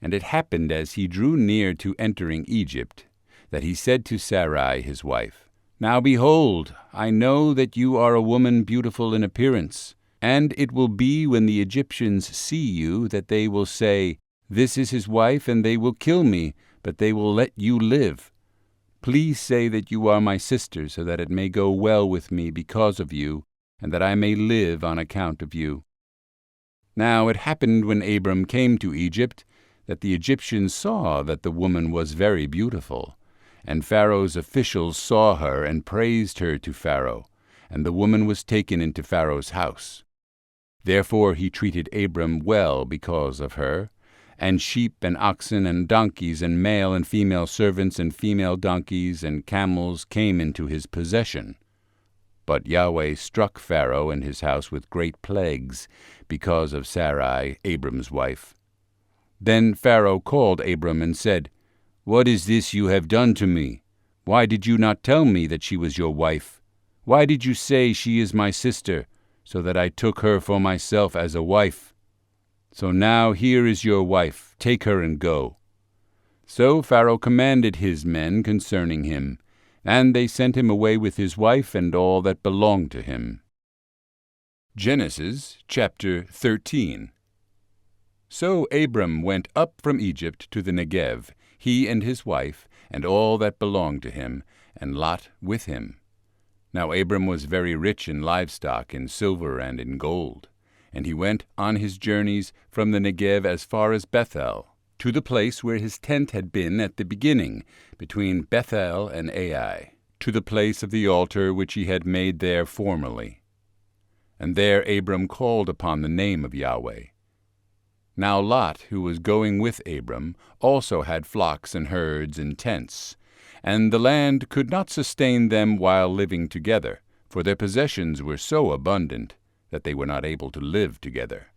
And it happened as he drew near to entering Egypt, that he said to Sarai his wife, Now behold, I know that you are a woman beautiful in appearance, and it will be when the Egyptians see you that they will say, This is his wife, and they will kill me, but they will let you live. Please say that you are my sister, so that it may go well with me because of you, and that I may live on account of you. Now it happened when Abram came to Egypt, that the Egyptians saw that the woman was very beautiful. And Pharaoh's officials saw her and praised her to Pharaoh, and the woman was taken into Pharaoh's house. Therefore he treated Abram well because of her, and sheep and oxen and donkeys and male and female servants and female donkeys and camels came into his possession. But Yahweh struck Pharaoh and his house with great plagues because of Sarai, Abram's wife. Then Pharaoh called Abram and said, What is this you have done to me? Why did you not tell me that she was your wife? Why did you say she is my sister, so that I took her for myself as a wife? So now here is your wife, take her and go. So Pharaoh commanded his men concerning him, and they sent him away with his wife and all that belonged to him. Genesis chapter 13. So Abram went up from Egypt to the Negev, he and his wife, and all that belonged to him, and Lot with him. Now Abram was very rich in livestock, in silver and in gold. And he went on his journeys from the Negev as far as Bethel, to the place where his tent had been at the beginning, between Bethel and Ai, to the place of the altar which he had made there formerly. And there Abram called upon the name of Yahweh. Now Lot, who was going with Abram, also had flocks and herds and tents, and the land could not sustain them while living together, for their possessions were so abundant that they were not able to live together.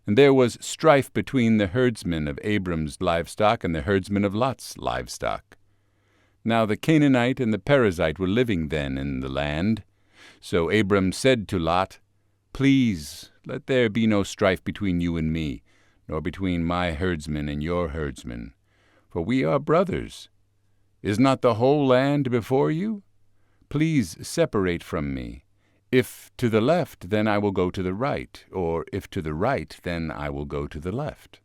And there was strife between the herdsmen of Abram's livestock and the herdsmen of Lot's livestock. Now the Canaanite and the Perizzite were living then in the land. So Abram said to Lot, Please, let there be no strife between you and me, nor between my herdsmen and your herdsmen, for we are brothers. Is not the whole land before you? Please separate from me. If to the left, then I will go to the right, or if to the right, then I will go to the left.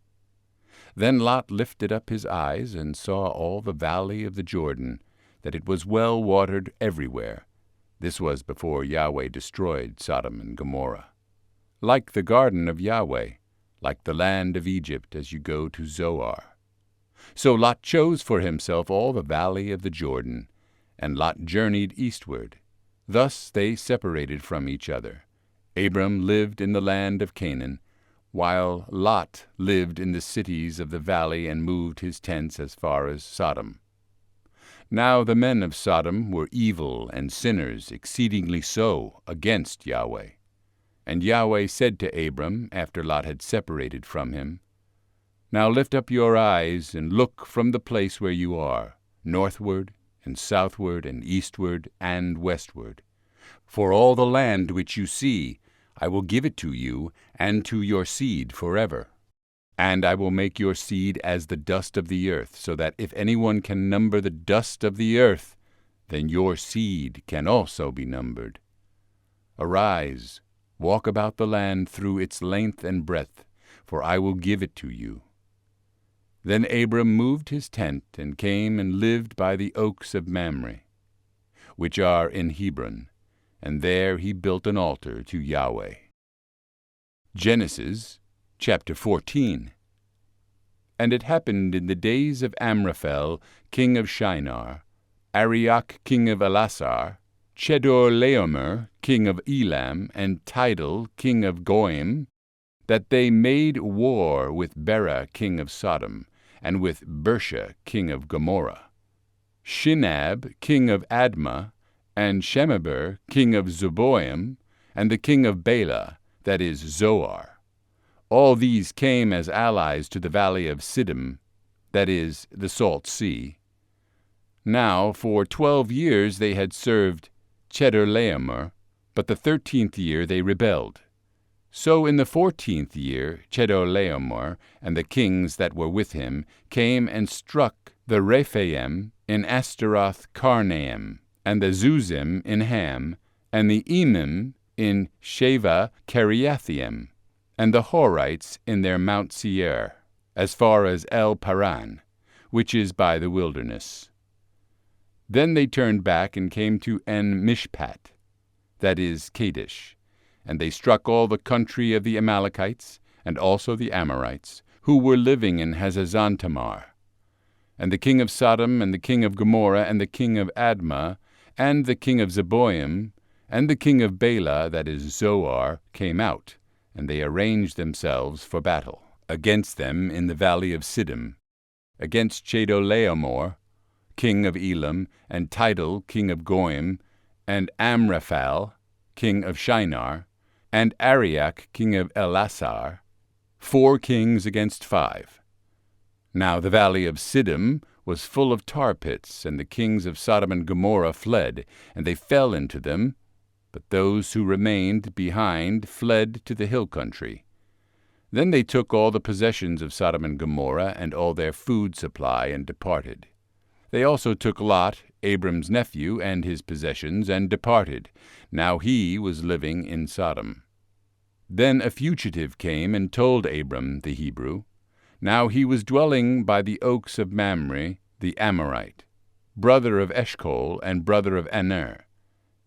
Then Lot lifted up his eyes and saw all the valley of the Jordan, that it was well watered everywhere. This was before Yahweh destroyed Sodom and Gomorrah. Like the garden of Yahweh, like the land of Egypt as you go to Zoar. So Lot chose for himself all the valley of the Jordan, and Lot journeyed eastward. Thus they separated from each other. Abram lived in the land of Canaan, while Lot lived in the cities of the valley and moved his tents as far as Sodom. Now the men of Sodom were evil and sinners, exceedingly so, against Yahweh. And Yahweh said to Abram, after Lot had separated from him, Now lift up your eyes and look from the place where you are, northward and southward and eastward and westward. For all the land which you see, I will give it to you and to your seed forever. And I will make your seed as the dust of the earth, so that if anyone can number the dust of the earth, then your seed can also be numbered. Arise, walk about the land through its length and breadth, for I will give it to you. Then Abram moved his tent and came and lived by the oaks of Mamre, which are in Hebron, and there he built an altar to Yahweh. Genesis chapter 14. And it happened in the days of Amraphel, king of Shinar, Arioch, king of Elasar, Chedorlaomer, king of Elam, and Tidal, king of Goim, that they made war with Bera, king of Sodom, and with Bersha, king of Gomorrah, Shinab, king of Admah, and Shemeber, king of Zeboim, and the king of Bela, that is Zoar. All these came as allies to the valley of Siddim, that is, the Salt Sea. Now for 12 years they had served Chedorlaomer, but the 13th year they rebelled. So in the 14th year Chedorlaomer and the kings that were with him came and struck the Rephaim in Astaroth Karnaim, and the Zuzim in Ham, and the Emim in Sheva Kiriathaim, and the Horites in their Mount Seir, as far as El Paran, which is by the wilderness. Then they turned back and came to En Mishpat, that is Kadesh, and they struck all the country of the Amalekites, and also the Amorites, who were living in Hazazontamar. And the king of Sodom, and the king of Gomorrah, and the king of Admah, and the king of Zeboim, and the king of Bela, that is Zoar, came out, and they arranged themselves for battle against them in the valley of Siddim, against Chedorlaomer, king of Elam, and Tidal, king of Goim, and Amraphel, king of Shinar, and Arioch, king of Elasar, 4 kings against 5. Now the valley of Siddim was full of tar pits, and the kings of Sodom and Gomorrah fled, and they fell into them. But those who remained behind fled to the hill country. Then they took all the possessions of Sodom and Gomorrah, and all their food supply, and departed. They also took Lot, Abram's nephew, and his possessions, and departed. Now he was living in Sodom. Then a fugitive came and told Abram the Hebrew. Now he was dwelling by the oaks of Mamre, the Amorite, brother of Eshcol and brother of Aner.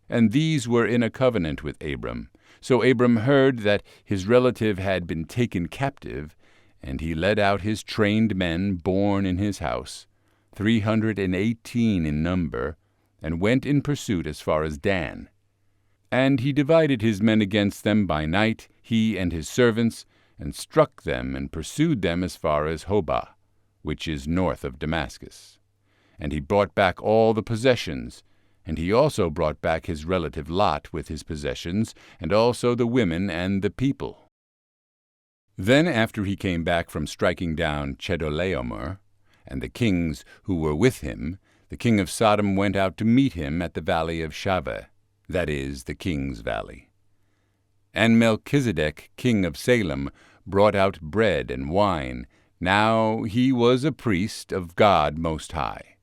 And these were in a covenant with Abram, So Abram heard that his relative had been taken captive, and he led out his trained men born in his house, 318 in number, and went in pursuit as far as Dan. And he divided his men against them by night, he and his servants, and struck them and pursued them as far as Hobah, which is north of Damascus. And he brought back all the possessions, and he also brought back his relative Lot with his possessions, and also the women and the people. Then after he came back from striking down Chedorlaomer, and the kings who were with him, the king of Sodom went out to meet him at the valley of Shaveh, that is, the king's valley. And Melchizedek, king of Salem, brought out bread and wine. Now he was a priest of God Most High.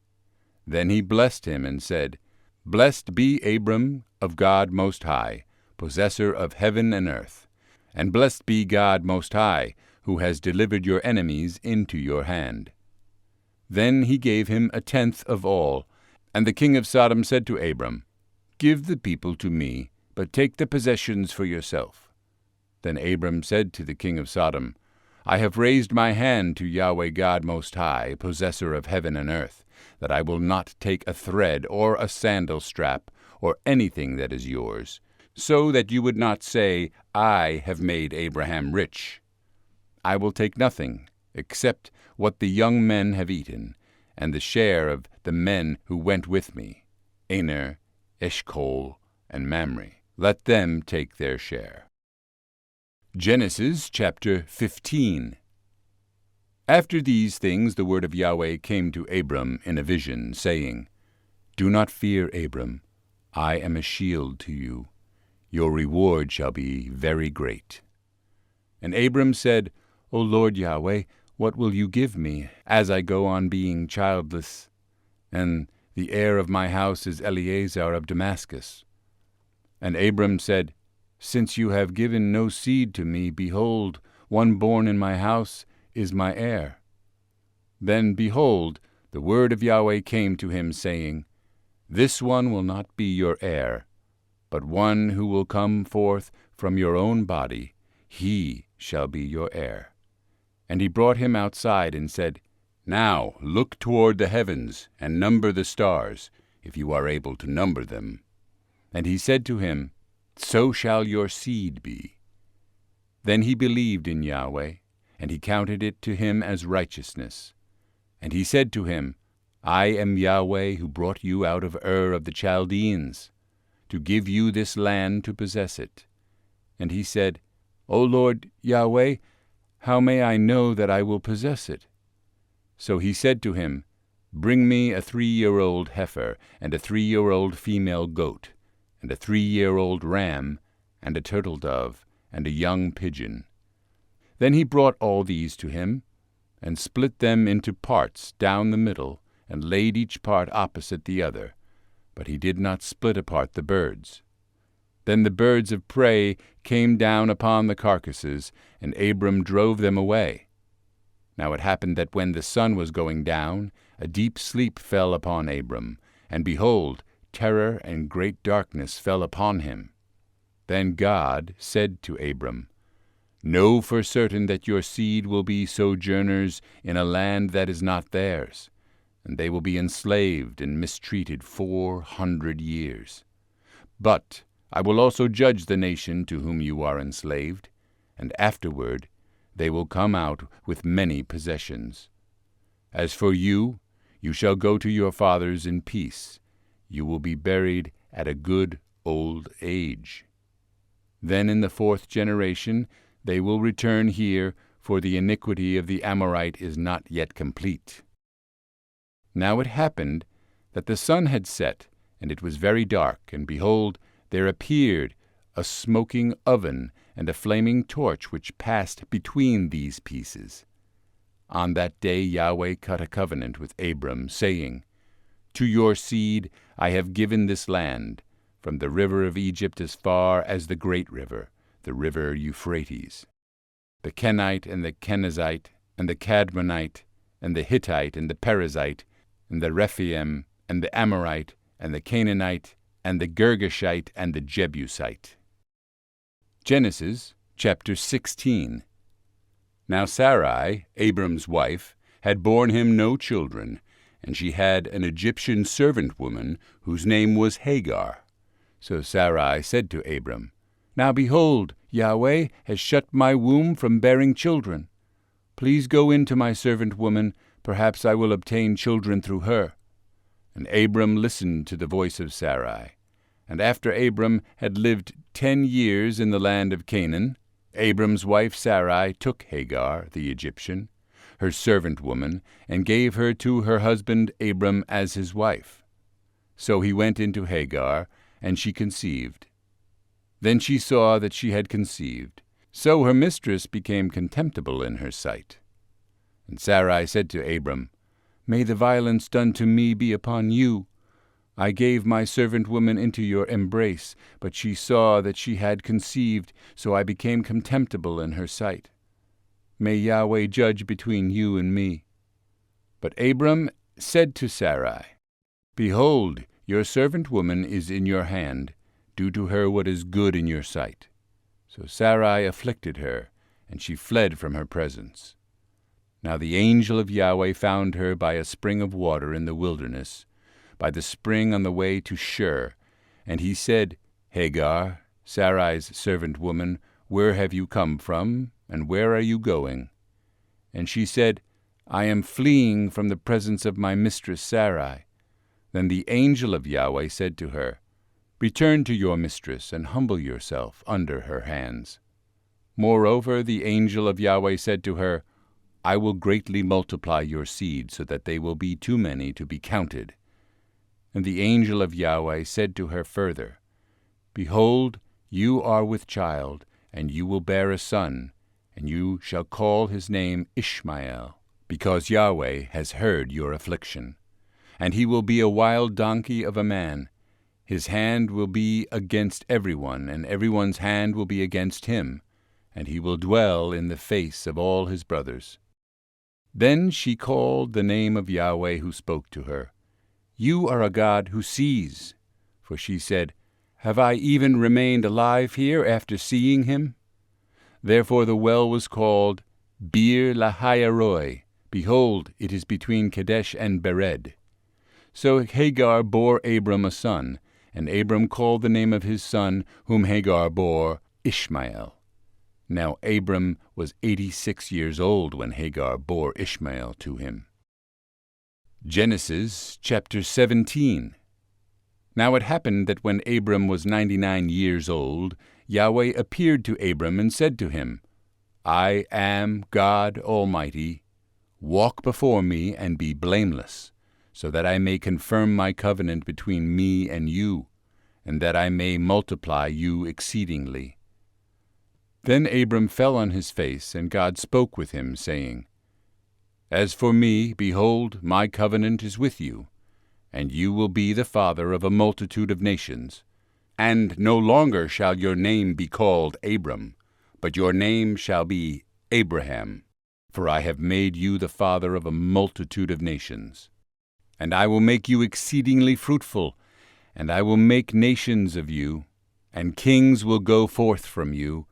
Then he blessed him and said, Blessed be Abram of God Most High, possessor of heaven and earth. And blessed be God Most High, who has delivered your enemies into your hand. Then he gave him 1/10 of all. And the king of Sodom said to Abram, Give the people to me, but take the possessions for yourself. Then Abram said to the king of Sodom, I have raised my hand to Yahweh God Most High, possessor of heaven and earth, that I will not take a thread or a sandal strap or anything that is yours, so that you would not say, I have made Abraham rich. I will take nothing except what the young men have eaten, and the share of the men who went with me, Aner, Eshcol, and Mamre. Let them take their share. Genesis chapter 15. After these things the word of Yahweh came to Abram in a vision, saying, Do not fear, Abram. I am a shield to you. Your reward shall be very great. And Abram said, O Lord Yahweh, what will you give me, as I go on being childless? And the heir of my house is Eleazar of Damascus. And Abram said, Since you have given no seed to me, behold, one born in my house is my heir. Then, behold, the word of Yahweh came to him, saying, This one will not be your heir, but one who will come forth from your own body, he shall be your heir. And he brought him outside and said, Now look toward the heavens, and number the stars, if you are able to number them. And he said to him, So shall your seed be. Then he believed in Yahweh, and he counted it to him as righteousness. And he said to him, I am Yahweh who brought you out of Ur of the Chaldeans, to give you this land to possess it. And he said, O Lord Yahweh, how may I know that I will possess it? So he said to him, Bring me a 3-year-old heifer, and a 3-year-old female goat, and a 3-year-old ram, and a turtle dove, and a young pigeon. Then he brought all these to him, and split them into parts down the middle, and laid each part opposite the other. But he did not split apart the birds. Then the birds of prey came down upon the carcasses, and Abram drove them away. Now it happened that when the sun was going down, a deep sleep fell upon Abram, and behold, terror and great darkness fell upon him. Then God said to Abram, Know for certain that your seed will be sojourners in a land that is not theirs, and they will be enslaved and mistreated 400 years. But I will also judge the nation to whom you are enslaved, and afterward they will come out with many possessions. As for you, you shall go to your fathers in peace. You will be buried at a good old age. Then in the 4th generation they will return here, for the iniquity of the Amorite is not yet complete. Now it happened that the sun had set, and it was very dark, and behold, there appeared a smoking oven and a flaming torch which passed between these pieces. On that day Yahweh cut a covenant with Abram, saying, To your seed I have given this land, from the river of Egypt as far as the great river, the river Euphrates. The Kenite and the Kenizzite, and the Cadmonite, and the Hittite, and the Perizzite, and the Rephaim, and the Amorite, and the Canaanite, and the Girgashite, and the Jebusite. Genesis chapter 16. Now Sarai, Abram's wife, had borne him no children, and she had an Egyptian servant woman whose name was Hagar. So Sarai said to Abram, Now behold, Yahweh has shut my womb from bearing children. Please go in to my servant woman, perhaps I will obtain children through her. And Abram listened to the voice of Sarai. And after Abram had lived 10 years in the land of Canaan, Abram's wife Sarai took Hagar, the Egyptian, her servant woman, and gave her to her husband Abram as his wife. So he went into Hagar, and she conceived. Then she saw that she had conceived. So her mistress became contemptible in her sight. And Sarai said to Abram, May the violence done to me be upon you. I gave my servant woman into your embrace, but she saw that she had conceived, so I became contemptible in her sight. May Yahweh judge between you and me. But Abram said to Sarai, Behold, your servant woman is in your hand. Do to her what is good in your sight. So Sarai afflicted her, and she fled from her presence. Now the angel of Yahweh found her by a spring of water in the wilderness, by the spring on the way to Shur. And he said, Hagar, Sarai's servant woman, where have you come from, and where are you going? And she said, I am fleeing from the presence of my mistress Sarai. Then the angel of Yahweh said to her, Return to your mistress, and humble yourself under her hands. Moreover, the angel of Yahweh said to her, I will greatly multiply your seed, so that they will be too many to be counted. And the angel of Yahweh said to her further, Behold, you are with child, and you will bear a son, and you shall call his name Ishmael, because Yahweh has heard your affliction. And he will be a wild donkey of a man. His hand will be against everyone, and everyone's hand will be against him, and he will dwell in the face of all his brothers. Then she called the name of Yahweh who spoke to her. You are a God who sees. For she said, Have I even remained alive here after seeing him? Therefore the well was called Bir Lahairoi. Behold, it is between Kadesh and Bered. So Hagar bore Abram a son, and Abram called the name of his son, whom Hagar bore, Ishmael. Now Abram was 86 years old when Hagar bore Ishmael to him. Genesis chapter 17. Now it happened that when Abram was 99 years old, Yahweh appeared to Abram and said to him, I am God Almighty. Walk before me and be blameless, so that I may confirm my covenant between me and you, and that I may multiply you exceedingly. Then Abram fell on his face, and God spoke with him, saying, As for me, behold, my covenant is with you, and you will be the father of a multitude of nations. And no longer shall your name be called Abram, but your name shall be Abraham, for I have made you the father of a multitude of nations. And I will make you exceedingly fruitful, and I will make nations of you, and kings will go forth from you,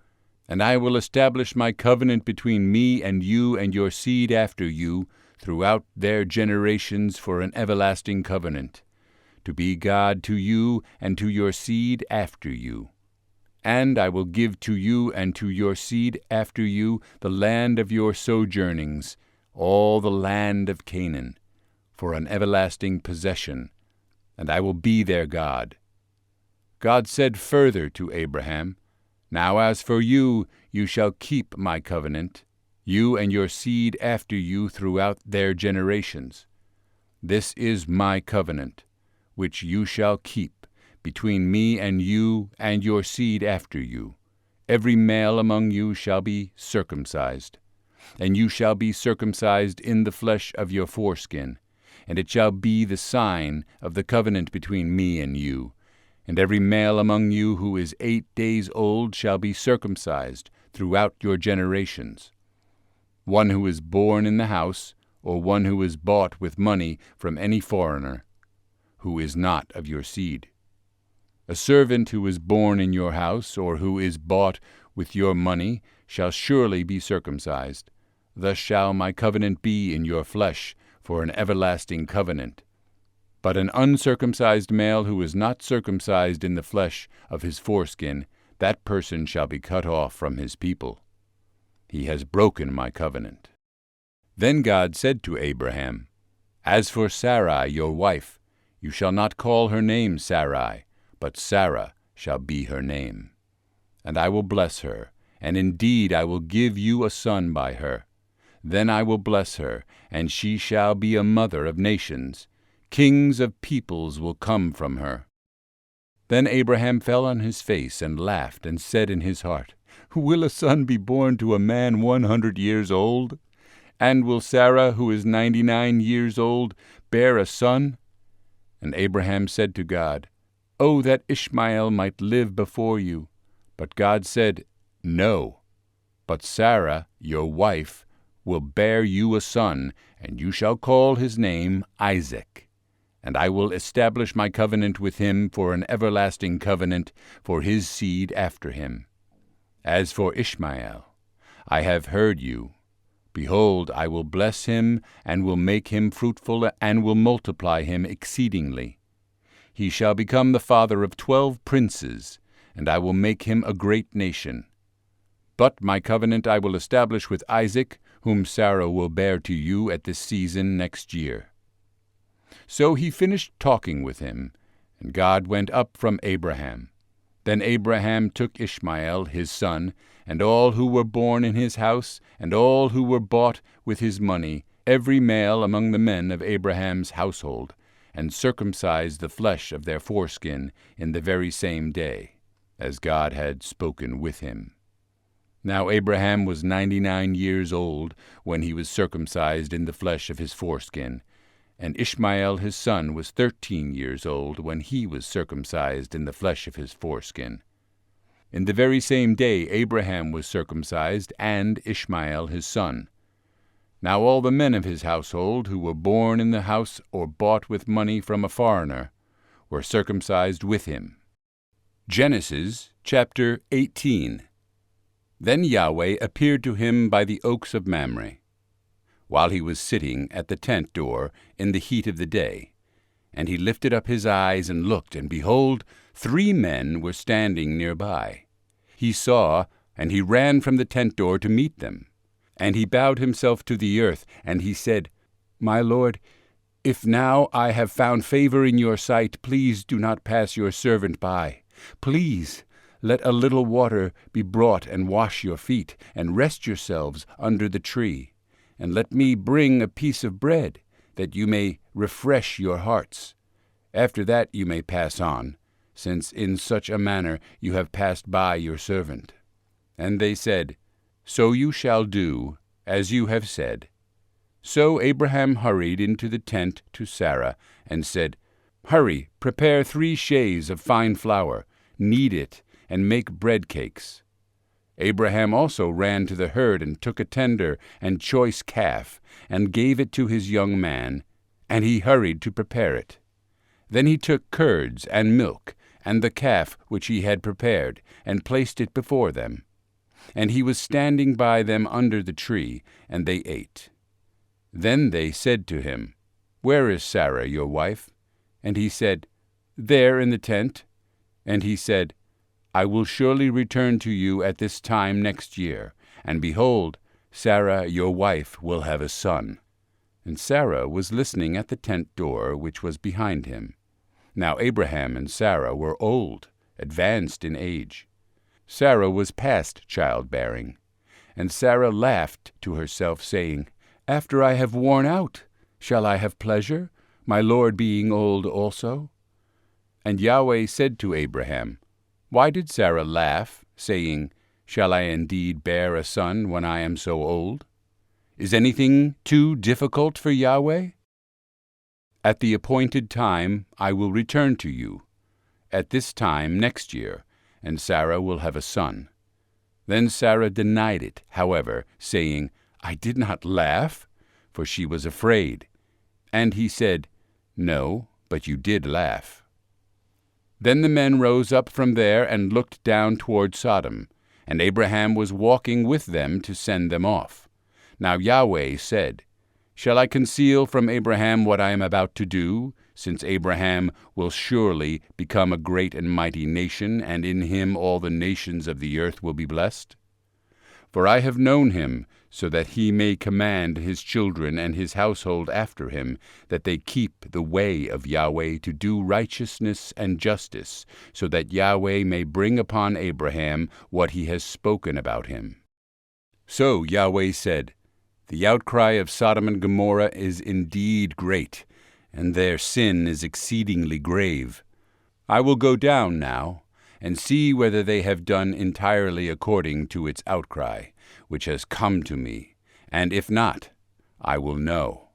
and I will establish my covenant between me and you and your seed after you throughout their generations for an everlasting covenant, to be God to you and to your seed after you. And I will give to you and to your seed after you the land of your sojournings, all the land of Canaan, for an everlasting possession, and I will be their God. God said further to Abraham, Now as for you, you shall keep my covenant, you and your seed after you throughout their generations. This is my covenant, which you shall keep, between me and you and your seed after you. Every male among you shall be circumcised, and you shall be circumcised in the flesh of your foreskin, and it shall be the sign of the covenant between me and you. And every male among you who is 8 days old shall be circumcised throughout your generations. One who is born in the house, or one who is bought with money from any foreigner, who is not of your seed. A servant who is born in your house, or who is bought with your money, shall surely be circumcised. Thus shall my covenant be in your flesh, for an everlasting covenant. But an uncircumcised male who is not circumcised in the flesh of his foreskin, that person shall be cut off from his people. He has broken my covenant. Then God said to Abraham, As for Sarai your wife, you shall not call her name Sarai, but Sarah shall be her name. And I will bless her, and indeed I will give you a son by her. Then I will bless her, and she shall be a mother of nations. Kings of peoples will come from her. Then Abraham fell on his face and laughed, and said in his heart, Will a son be born to a man 100 years old? And will Sarah, who is 99 years old, bear a son? And Abraham said to God, Oh, that Ishmael might live before you. But God said, No, but Sarah, your wife, will bear you a son, and you shall call his name Isaac. And I will establish my covenant with him for an everlasting covenant for his seed after him. As for Ishmael, I have heard you. Behold, I will bless him, and will make him fruitful, and will multiply him exceedingly. He shall become the father of 12 princes, and I will make him a great nation. But my covenant I will establish with Isaac, whom Sarah will bear to you at this season next year. So he finished talking with him, and God went up from Abraham. Then Abraham took Ishmael his son, and all who were born in his house, and all who were bought with his money, every male among the men of Abraham's household, and circumcised the flesh of their foreskin in the very same day, as God had spoken with him. Now Abraham was 99 years old when he was circumcised in the flesh of his foreskin, and Ishmael his son was 13 years old when he was circumcised in the flesh of his foreskin. In the very same day Abraham was circumcised, and Ishmael his son. Now all the men of his household who were born in the house or bought with money from a foreigner were circumcised with him. Genesis chapter 18. Then Yahweh appeared to him by the oaks of Mamre, while he was sitting at the tent door in the heat of the day. And he lifted up his eyes and looked, and behold, 3 men were standing nearby. He saw, and he ran from the tent door to meet them. And he bowed himself to the earth, and he said, My Lord, if now I have found favor in your sight, please do not pass your servant by. Please let a little water be brought, and wash your feet, and rest yourselves under the tree. And let me bring a piece of bread, that you may refresh your hearts. After that you may pass on, since in such a manner you have passed by your servant. And they said, So you shall do, as you have said. So Abraham hurried into the tent to Sarah, and said, Hurry, prepare 3 shayes of fine flour, knead it, and make bread cakes. Abraham also ran to the herd, and took a tender and choice calf, and gave it to his young man, and he hurried to prepare it. Then he took curds and milk, and the calf which he had prepared, and placed it before them. And he was standing by them under the tree, and they ate. Then they said to him, Where is Sarah your wife? And he said, There in the tent. And he said, I will surely return to you at this time next year, and behold, Sarah your wife will have a son. And Sarah was listening at the tent door which was behind him. Now Abraham and Sarah were old, advanced in age. Sarah was past childbearing. And Sarah laughed to herself, saying, After I have worn out, shall I have pleasure, my Lord being old also? And Yahweh said to Abraham, Why did Sarah laugh, saying, Shall I indeed bear a son when I am so old? Is anything too difficult for Yahweh? At the appointed time I will return to you, at this time next year, and Sarah will have a son. Then Sarah denied it, however, saying, I did not laugh, for she was afraid. And he said, No, but you did laugh. Then the men rose up from there and looked down toward Sodom, and Abraham was walking with them to send them off. Now Yahweh said, Shall I conceal from Abraham what I am about to do, since Abraham will surely become a great and mighty nation, and in him all the nations of the earth will be blessed? For I have known him, so that he may command his children and his household after him, that they keep the way of Yahweh to do righteousness and justice, so that Yahweh may bring upon Abraham what he has spoken about him. So Yahweh said, The outcry of Sodom and Gomorrah is indeed great, and their sin is exceedingly grave. I will go down now, and see whether they have done entirely according to its outcry, which has come to me, and if not, I will know.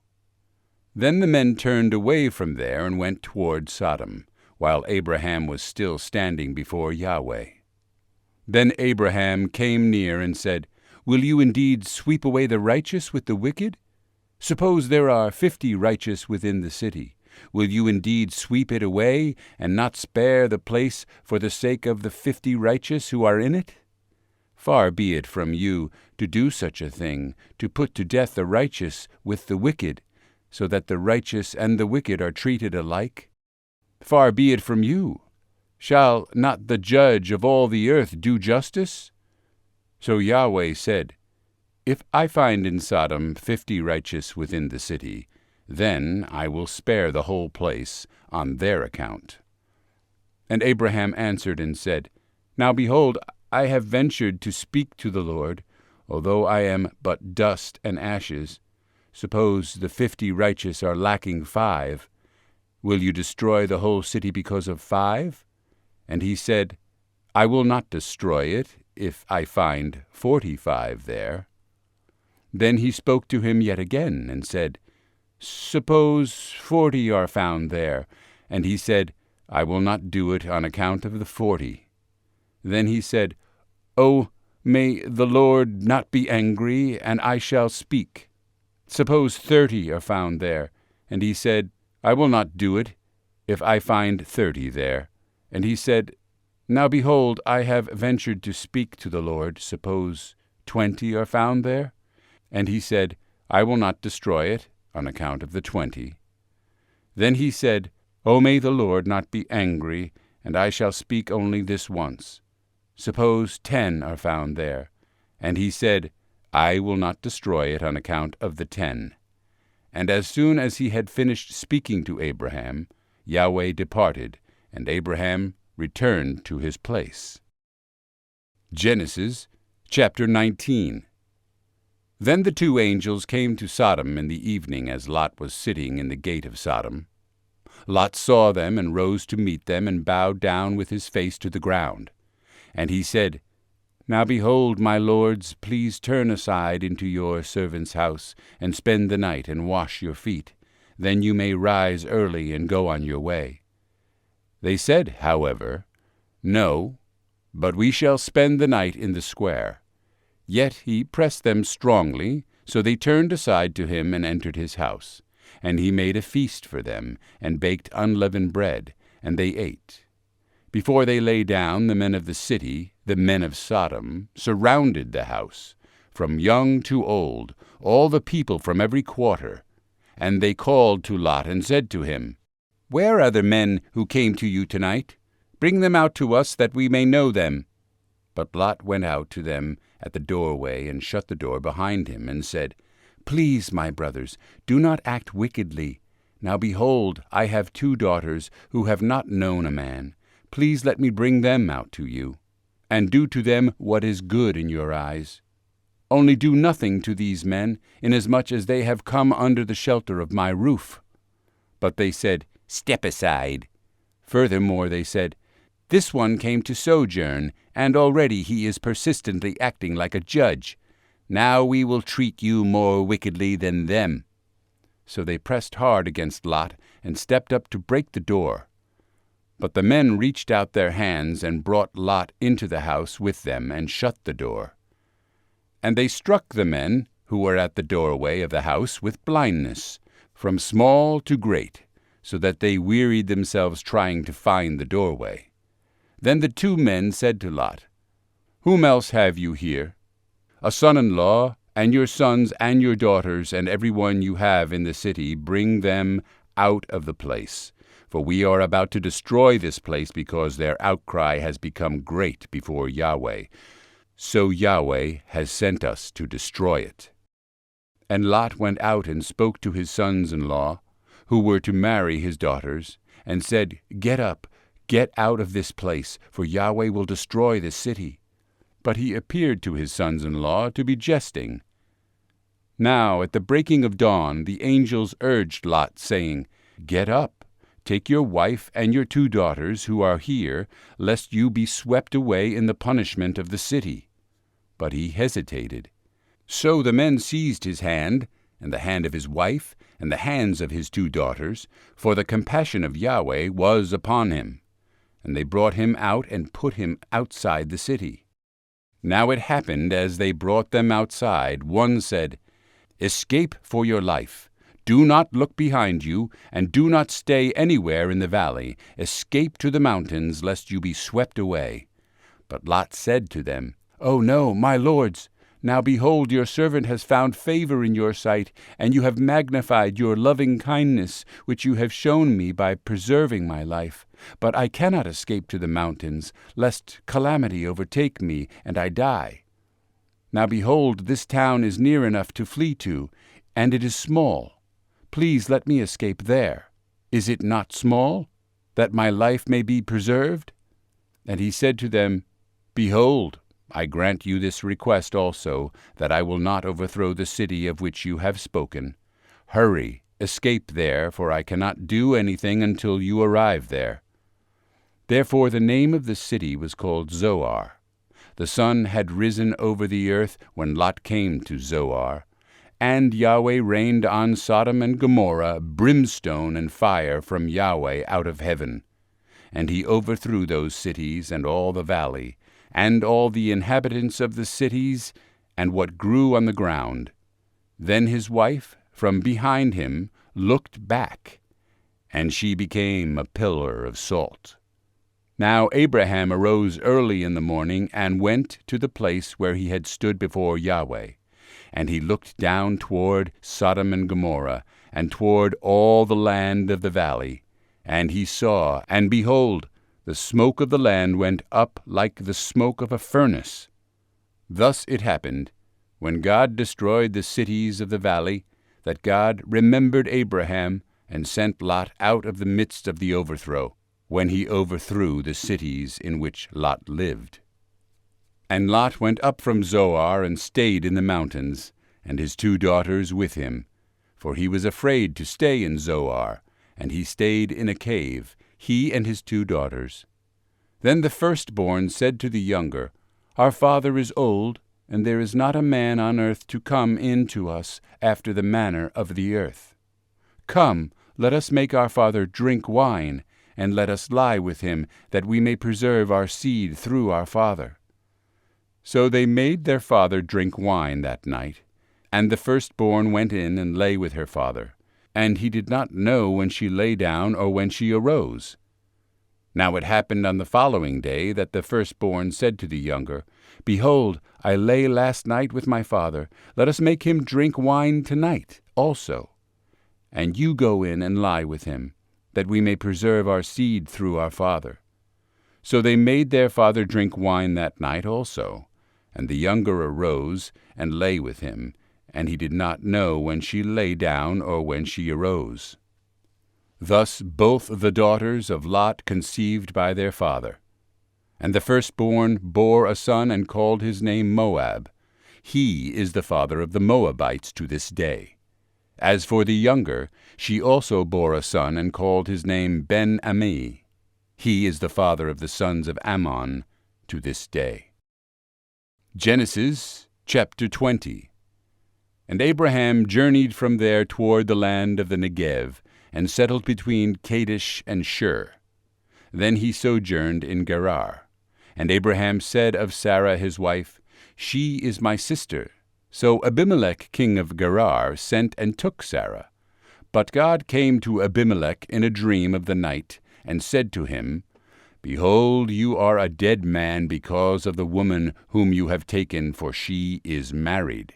Then the men turned away from there and went toward Sodom, while Abraham was still standing before Yahweh. Then Abraham came near and said, Will you indeed sweep away the righteous with the wicked? Suppose there are 50 righteous within the city. Will you indeed sweep it away, and not spare the place for the sake of the 50 righteous who are in it? Far be it from you to do such a thing, to put to death the righteous with the wicked, so that the righteous and the wicked are treated alike. Far be it from you. Shall not the judge of all the earth do justice? So Yahweh said, If I find in Sodom 50 righteous within the city, then I will spare the whole place on their account. And Abraham answered and said, Now behold, I have ventured to speak to the Lord, although I am but dust and ashes. Suppose the 50 righteous are lacking 5. Will you destroy the whole city because of 5? And he said, I will not destroy it, if I find 45 there. Then he spoke to him yet again, and said, Suppose 40 are found there. And he said, I will not do it on account of the 40. Then he said, Oh, may the Lord not be angry, and I shall speak. Suppose 30 are found there. And he said, I will not do it, if I find 30 there. And he said, Now behold, I have ventured to speak to the Lord. Suppose 20 are found there? And he said, I will not destroy it on account of the 20. Then he said, O may the Lord not be angry, and I shall speak only this once. Suppose 10 are found there. And he said, I will not destroy it on account of the 10. And as soon as he had finished speaking to Abraham, Yahweh departed, and Abraham returned to his place. Genesis chapter 19. Then the 2 angels came to Sodom in the evening as Lot was sitting in the gate of Sodom. Lot saw them and rose to meet them and bowed down with his face to the ground. And he said, Now behold, my lords, please turn aside into your servant's house, and spend the night, and wash your feet. Then you may rise early and go on your way. They said, however, No, but we shall spend the night in the square. Yet he pressed them strongly, so they turned aside to him and entered his house. And he made a feast for them, and baked unleavened bread, and they ate. Before they lay down, the men of the city, the men of Sodom, surrounded the house, from young to old, all the people from every quarter. And they called to Lot and said to him, Where are the men who came to you tonight? Bring them out to us, that we may know them. But Lot went out to them at the doorway and shut the door behind him, and said, Please, my brothers, do not act wickedly. Now behold, I have 2 daughters who have not known a man. Please let me bring them out to you, and do to them what is good in your eyes. Only do nothing to these men, inasmuch as they have come under the shelter of my roof. But they said, Step aside. Furthermore they said, This one came to sojourn, and already he is persistently acting like a judge. Now we will treat you more wickedly than them. So they pressed hard against Lot, and stepped up to break the door. But the men reached out their hands, and brought Lot into the house with them, and shut the door. And they struck the men who were at the doorway of the house with blindness, from small to great, so that they wearied themselves trying to find the doorway. Then the 2 men said to Lot, "Whom else have you here? A son-in-law, and your sons and your daughters and everyone you have in the city, bring them out of the place. For we are about to destroy this place because their outcry has become great before Yahweh. So Yahweh has sent us to destroy it." And Lot went out and spoke to his sons-in-law, who were to marry his daughters, and said, "Get up, get out of this place, for Yahweh will destroy this city." But he appeared to his sons-in-law to be jesting. Now at the breaking of dawn the angels urged Lot, saying, "Get up, take your wife and your 2 daughters who are here, lest you be swept away in the punishment of the city." But he hesitated. So the men seized his hand, and the hand of his wife, and the hands of his 2 daughters, for the compassion of Yahweh was upon him. And they brought him out and put him outside the city. Now it happened, as they brought them outside, one said, "Escape for your life. Do not look behind you, and do not stay anywhere in the valley. Escape to the mountains, lest you be swept away." But Lot said to them, "Oh no, my lords! Now behold, your servant has found favor in your sight, and you have magnified your loving kindness, which you have shown me by preserving my life. But I cannot escape to the mountains, lest calamity overtake me, and I die. Now behold, this town is near enough to flee to, and it is small. Please let me escape there. Is it not small, that my life may be preserved?" And he said to them, "Behold, I grant you this request also, that I will not overthrow the city of which you have spoken. Hurry, escape there, for I cannot do anything until you arrive there." Therefore the name of the city was called Zoar. The sun had risen over the earth when Lot came to Zoar. And Yahweh rained on Sodom and Gomorrah brimstone and fire from Yahweh out of heaven. And he overthrew those cities and all the valley, and all the inhabitants of the cities, and what grew on the ground. Then his wife, from behind him, looked back, and she became a pillar of salt. Now Abraham arose early in the morning, and went to the place where he had stood before Yahweh. And he looked down toward Sodom and Gomorrah, and toward all the land of the valley. And he saw, and behold, the smoke of the land went up like the smoke of a furnace. Thus it happened, when God destroyed the cities of the valley, that God remembered Abraham, and sent Lot out of the midst of the overthrow, when he overthrew the cities in which Lot lived. And Lot went up from Zoar, and stayed in the mountains, and his 2 daughters with him, for he was afraid to stay in Zoar, and he stayed in a cave, he and his 2 daughters. Then the firstborn said to the younger, "Our father is old, and there is not a man on earth to come in to us after the manner of the earth. Come, let us make our father drink wine, and let us lie with him, that we may preserve our seed through our father." So they made their father drink wine that night, and the firstborn went in and lay with her father, and he did not know when she lay down or when she arose. Now it happened on the following day that the firstborn said to the younger, "Behold, I lay last night with my father. Let us make him drink wine tonight also. And you go in and lie with him, that we may preserve our seed through our father." So they made their father drink wine that night also. And the younger arose and lay with him, and he did not know when she lay down or when she arose. Thus both the daughters of Lot conceived by their father. And the firstborn bore a son, and called his name Moab. He is the father of the Moabites to this day. As for the younger, she also bore a son, and called his name Ben-Ammi. He is the father of the sons of Ammon to this day. Genesis chapter 20. And Abraham journeyed from there toward the land of the Negev, and settled between Kadesh and Shur. Then he sojourned in Gerar. And Abraham said of Sarah his wife, "She is my sister." So Abimelech king of Gerar sent and took Sarah. But God came to Abimelech in a dream of the night, and said to him, Behold, you are a dead man because of the woman whom you have taken, for she is married.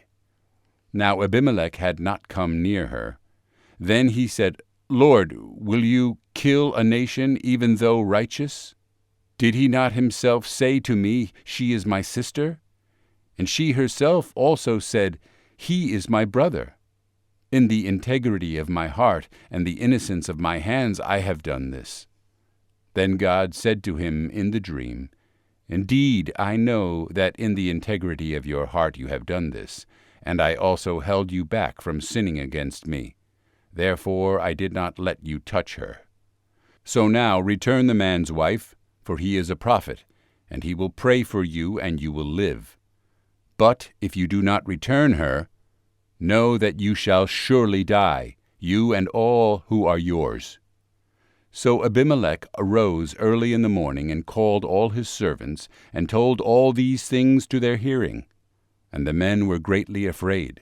Now Abimelech had not come near her. Then he said, Lord, will you kill a nation even though righteous? Did he not himself say to me, She is my sister? And she herself also said, He is my brother. In the integrity of my heart and the innocence of my hands I have done this. Then God said to him in the dream, Indeed, I know that in the integrity of your heart you have done this, and I also held you back from sinning against me. Therefore I did not let you touch her. So now return the man's wife, for he is a prophet, and he will pray for you, and you will live. But if you do not return her, know that you shall surely die, you and all who are yours. So Abimelech arose early in the morning and called all his servants, and told all these things to their hearing. And the men were greatly afraid.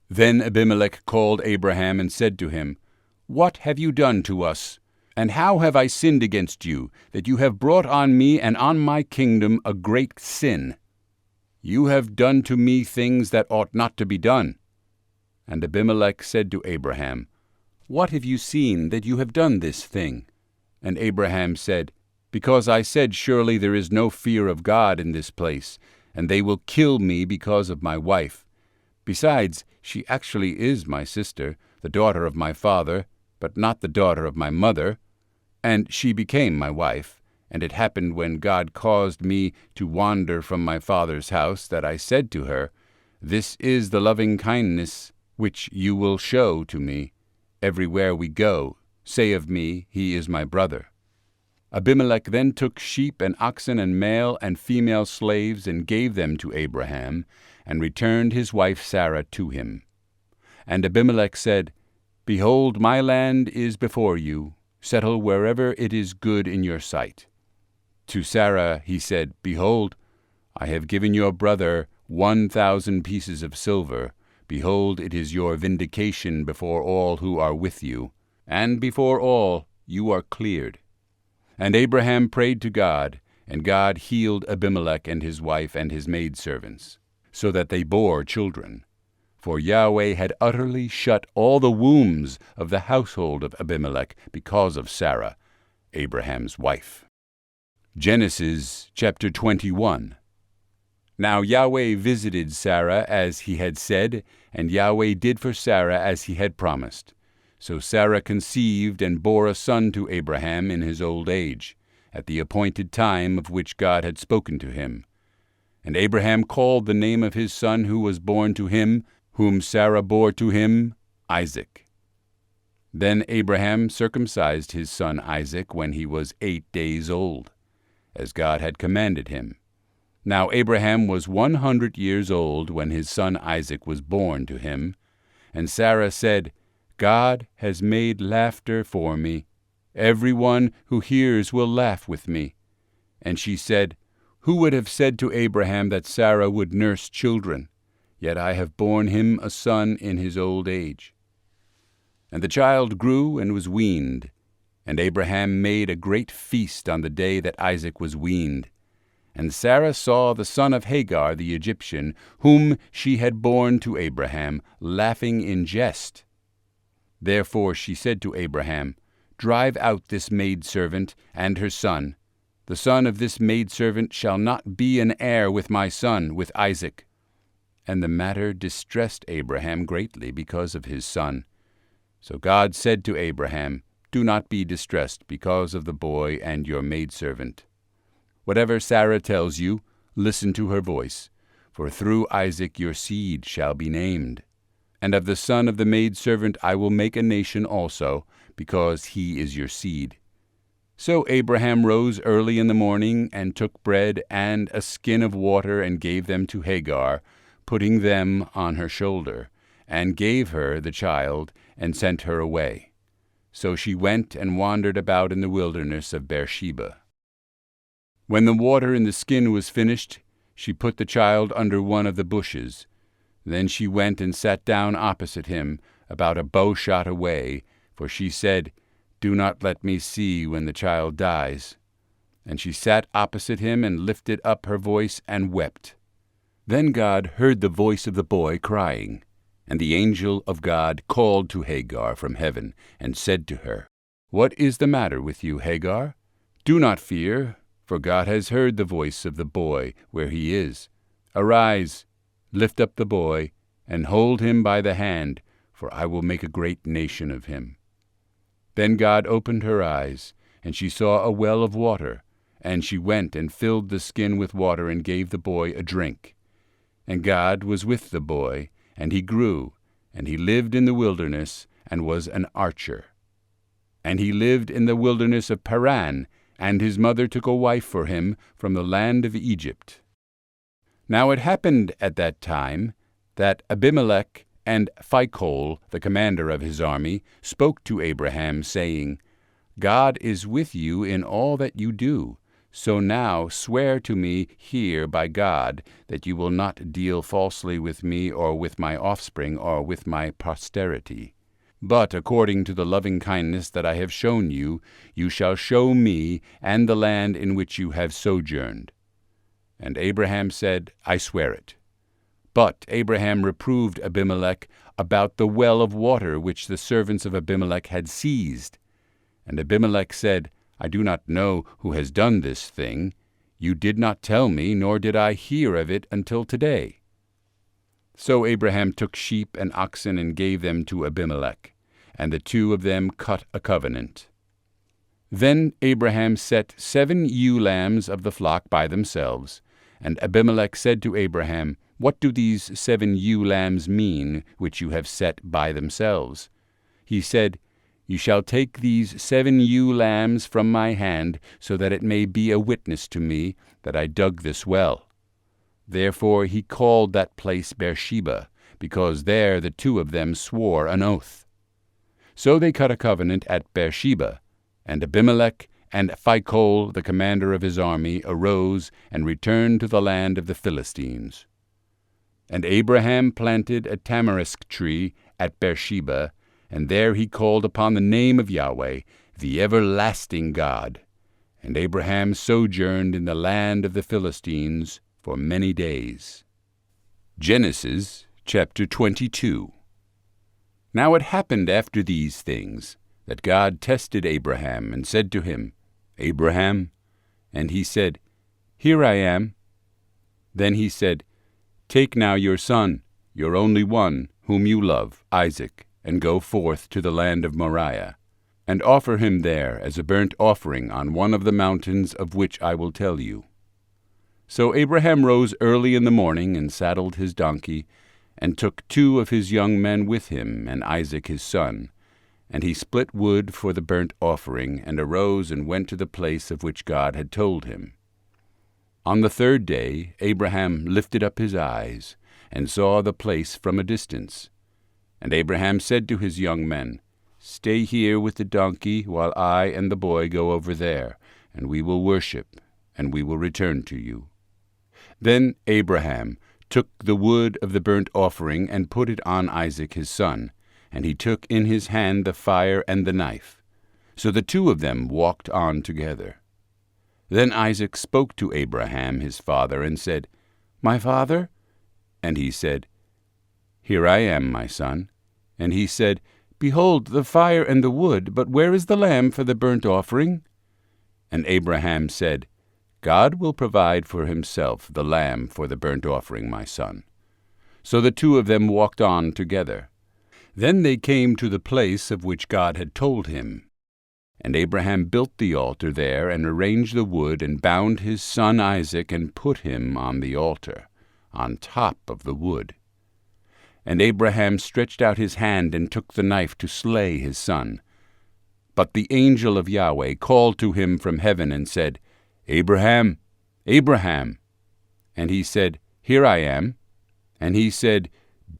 Then Abimelech called Abraham and said to him, What have you done to us? And how have I sinned against you, that you have brought on me and on my kingdom a great sin? You have done to me things that ought not to be done. And Abimelech said to Abraham, What have you seen that you have done this thing? And Abraham said, Because I said, Surely there is no fear of God in this place, and they will kill me because of my wife. Besides, she actually is my sister, the daughter of my father, but not the daughter of my mother. And she became my wife. And it happened when God caused me to wander from my father's house that I said to her, This is the loving kindness which you will show to me. Everywhere we go, say of me, He is my brother. Abimelech then took sheep and oxen and male and female slaves and gave them to Abraham, and returned his wife Sarah to him. And Abimelech said, Behold, my land is before you. Settle wherever it is good in your sight. To Sarah he said, Behold, I have given your brother 1,000 pieces of silver. Behold, it is your vindication before all who are with you, and before all you are cleared. And Abraham prayed to God, and God healed Abimelech and his wife and his maidservants, so that they bore children. For Yahweh had utterly shut all the wombs of the household of Abimelech because of Sarah, Abraham's wife. Genesis chapter 21. Now Yahweh visited Sarah as he had said, and Yahweh did for Sarah as he had promised. So Sarah conceived and bore a son to Abraham in his old age, at the appointed time of which God had spoken to him. And Abraham called the name of his son who was born to him, whom Sarah bore to him, Isaac. Then Abraham circumcised his son Isaac when he was 8 days old, as God had commanded him. Now Abraham was 100 years old when his son Isaac was born to him. And Sarah said, God has made laughter for me. Everyone who hears will laugh with me. And she said, Who would have said to Abraham that Sarah would nurse children? Yet I have borne him a son in his old age. And the child grew and was weaned. And Abraham made a great feast on the day that Isaac was weaned. And Sarah saw the son of Hagar the Egyptian, whom she had borne to Abraham, laughing in jest. Therefore she said to Abraham, Drive out this maidservant and her son. The son of this maidservant shall not be an heir with my son, with Isaac. And the matter distressed Abraham greatly because of his son. So God said to Abraham, Do not be distressed because of the boy and your maidservant. Whatever Sarah tells you, listen to her voice, for through Isaac your seed shall be named. And of the son of the maidservant I will make a nation also, because he is your seed. So Abraham rose early in the morning, and took bread and a skin of water, and gave them to Hagar, putting them on her shoulder, and gave her the child, and sent her away. So she went and wandered about in the wilderness of Beersheba. When the water in the skin was finished, she put the child under one of the bushes. Then she went and sat down opposite him, about a bow shot away, for she said, "Do not let me see when the child dies." And she sat opposite him and lifted up her voice and wept. Then God heard the voice of the boy crying, and the angel of God called to Hagar from heaven and said to her, "What is the matter with you, Hagar? Do not fear, for God has heard the voice of the boy where he is. Arise, lift up the boy, and hold him by the hand, for I will make a great nation of him." Then God opened her eyes, and she saw a well of water, and she went and filled the skin with water and gave the boy a drink. And God was with the boy, and he grew, and he lived in the wilderness, and was an archer. And he lived in the wilderness of Paran, and his mother took a wife for him from the land of Egypt. Now it happened at that time that Abimelech and Phicol, the commander of his army, spoke to Abraham, saying, "God is with you in all that you do. So now swear to me here by God that you will not deal falsely with me or with my offspring or with my posterity. But according to the loving kindness that I have shown you, you shall show me and the land in which you have sojourned." And Abraham said, "I swear it." But Abraham reproved Abimelech about the well of water which the servants of Abimelech had seized. And Abimelech said, "I do not know who has done this thing. You did not tell me, nor did I hear of it until today." So Abraham took sheep and oxen and gave them to Abimelech, and the two of them cut a covenant. Then Abraham set 7 ewe lambs of the flock by themselves, and Abimelech said to Abraham, "What do these 7 ewe lambs mean, which you have set by themselves?" He said, "You shall take these 7 ewe lambs from my hand, so that it may be a witness to me that I dug this well." Therefore he called that place Beersheba, because there the two of them swore an oath. So they cut a covenant at Beersheba, and Abimelech and Phicol, the commander of his army, arose and returned to the land of the Philistines. And Abraham planted a tamarisk tree at Beersheba, and there he called upon the name of Yahweh, the everlasting God. And Abraham sojourned in the land of the Philistines for many days. Genesis chapter 22. Now it happened after these things, that God tested Abraham, and said to him, "Abraham?" And he said, "Here I am." Then he said, "Take now your son, your only one, whom you love, Isaac, and go forth to the land of Moriah, and offer him there as a burnt offering on one of the mountains of which I will tell you." So Abraham rose early in the morning, and saddled his donkey, and took 2 of his young men with him, and Isaac his son. And he split wood for the burnt offering, and arose and went to the place of which God had told him. On the 3rd day Abraham lifted up his eyes, and saw the place from a distance. And Abraham said to his young men, "Stay here with the donkey, while I and the boy go over there, and we will worship, and we will return to you." Then Abraham took the wood of the burnt offering, and put it on Isaac his son, and he took in his hand the fire and the knife. So the 2 of them walked on together. Then Isaac spoke to Abraham his father, and said, "My father?" And he said, "Here I am, my son." And he said, "Behold the fire and the wood, but where is the lamb for the burnt offering?" And Abraham said, "God will provide for himself the lamb for the burnt offering, my son." So the 2 of them walked on together. Then they came to the place of which God had told him. And Abraham built the altar there, and arranged the wood, and bound his son Isaac, and put him on the altar, on top of the wood. And Abraham stretched out his hand, and took the knife to slay his son. But the angel of Yahweh called to him from heaven, and said, "Abraham, Abraham." And he said, "Here I am." And he said,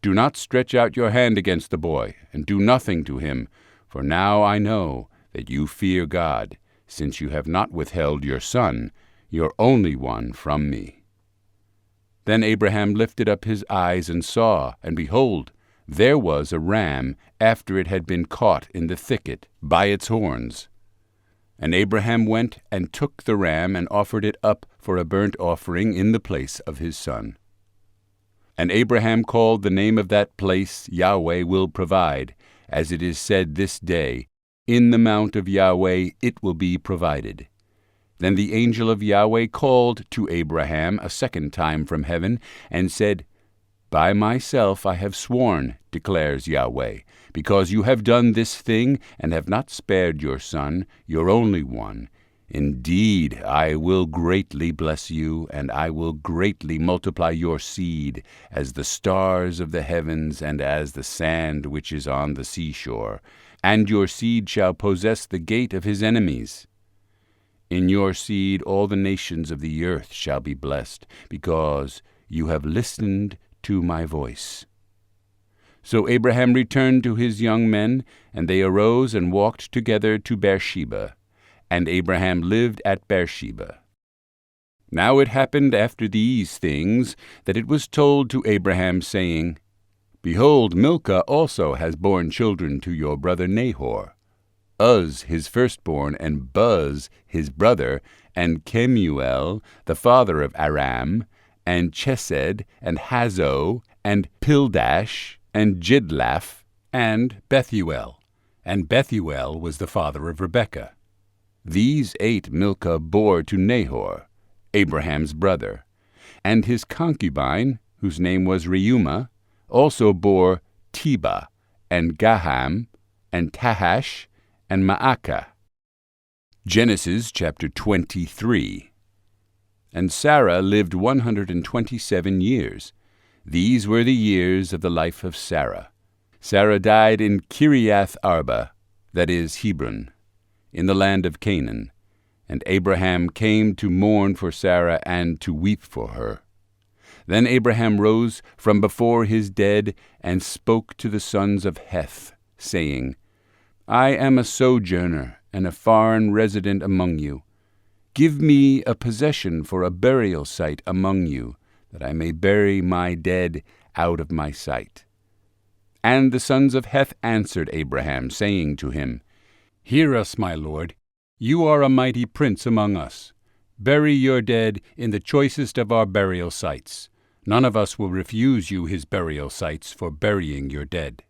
"Do not stretch out your hand against the boy, and do nothing to him, for now I know that you fear God, since you have not withheld your son, your only one, from me." Then Abraham lifted up his eyes and saw, and behold, there was a ram after it had been caught in the thicket by its horns. And Abraham went and took the ram and offered it up for a burnt offering in the place of his son. And Abraham called the name of that place, Yahweh will provide, as it is said this day, in the mount of Yahweh it will be provided. Then the angel of Yahweh called to Abraham a second time from heaven, and said, By myself I have sworn, declares Yahweh, because you have done this thing, and have not spared your son, your only one. Indeed, I will greatly bless you, and I will greatly multiply your seed, as the stars of the heavens, and as the sand which is on the seashore. And your seed shall possess the gate of his enemies. In your seed all the nations of the earth shall be blessed, because you have listened to my voice. So Abraham returned to his young men, and they arose and walked together to Beersheba. And Abraham lived at Beersheba. Now it happened after these things, that it was told to Abraham, saying, Behold, Milcah also has borne children to your brother Nahor, Uz his firstborn, and Buz his brother, and Kemuel the father of Aram, and Chesed, and Hazo, and Pildash, and Jidlaph, and Bethuel. And Bethuel was the father of Rebekah. These 8 Milcah bore to Nahor, Abraham's brother, and his concubine, whose name was Reumah, also bore Tebah, and Gaham, and Tahash, and Maacah. Genesis chapter 23. And Sarah lived 127 years. These were the years of the life of Sarah. Sarah died in Kiriath Arba, that is Hebron, in the land of Canaan. And Abraham came to mourn for Sarah and to weep for her. Then Abraham rose from before his dead and spoke to the sons of Heth, saying, I am a sojourner and a foreign resident among you. Give me a possession for a burial site among you, that I may bury my dead out of my sight. And the sons of Heth answered Abraham, saying to him, Hear us, my lord. You are a mighty prince among us. Bury your dead in the choicest of our burial sites. None of us will refuse you his burial sites for burying your dead.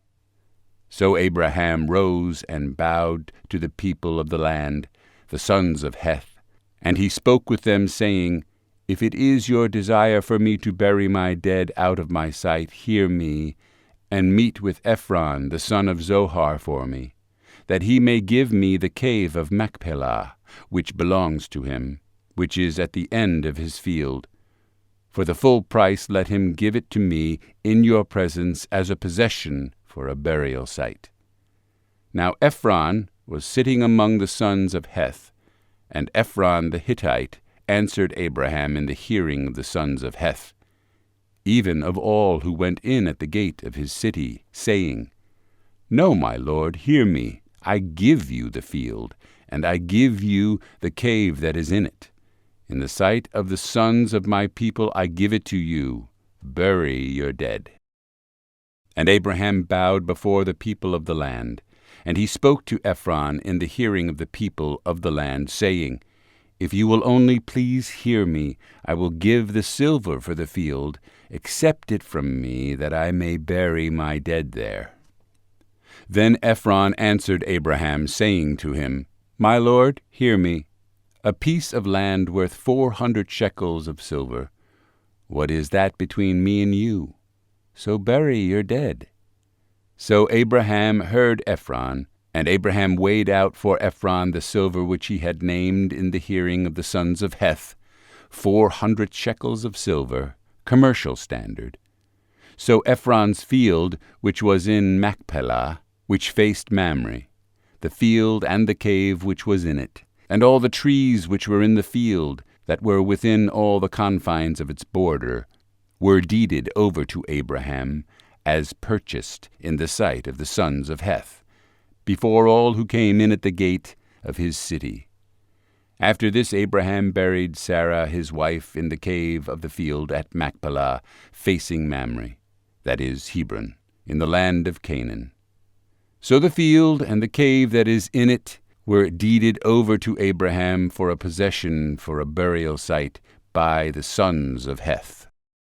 So Abraham rose and bowed to the people of the land, the sons of Heth, and he spoke with them, saying, If it is your desire for me to bury my dead out of my sight, hear me, and meet with Ephron the son of Zohar for me, that he may give me the cave of Machpelah, which belongs to him, which is at the end of his field. For the full price let him give it to me in your presence as a possession for a burial site. Now Ephron was sitting among the sons of Heth, and Ephron the Hittite answered Abraham in the hearing of the sons of Heth, even of all who went in at the gate of his city, saying, No, my lord, hear me. I give you the field, and I give you the cave that is in it. In the sight of the sons of my people I give it to you. Bury your dead. And Abraham bowed before the people of the land, and he spoke to Ephron in the hearing of the people of the land, saying, If you will only please hear me, I will give the silver for the field. Accept it from me, that I may bury my dead there. Then Ephron answered Abraham, saying to him, My lord, hear me. A piece of land worth 400 shekels of silver. What is that between me and you? So bury your dead. So Abraham heard Ephron, and Abraham weighed out for Ephron the silver which he had named in the hearing of the sons of Heth, 400 shekels of silver, commercial standard. So Ephron's field, which was in Machpelah, which faced Mamre, the field and the cave which was in it, and all the trees which were in the field, that were within all the confines of its border, were deeded over to Abraham, as purchased in the sight of the sons of Heth, before all who came in at the gate of his city. After this Abraham buried Sarah his wife in the cave of the field at Machpelah, facing Mamre, that is Hebron. in the land of Canaan. So the field and the cave that is in it were deeded over to Abraham for a possession, for a burial site, by the sons of Heth.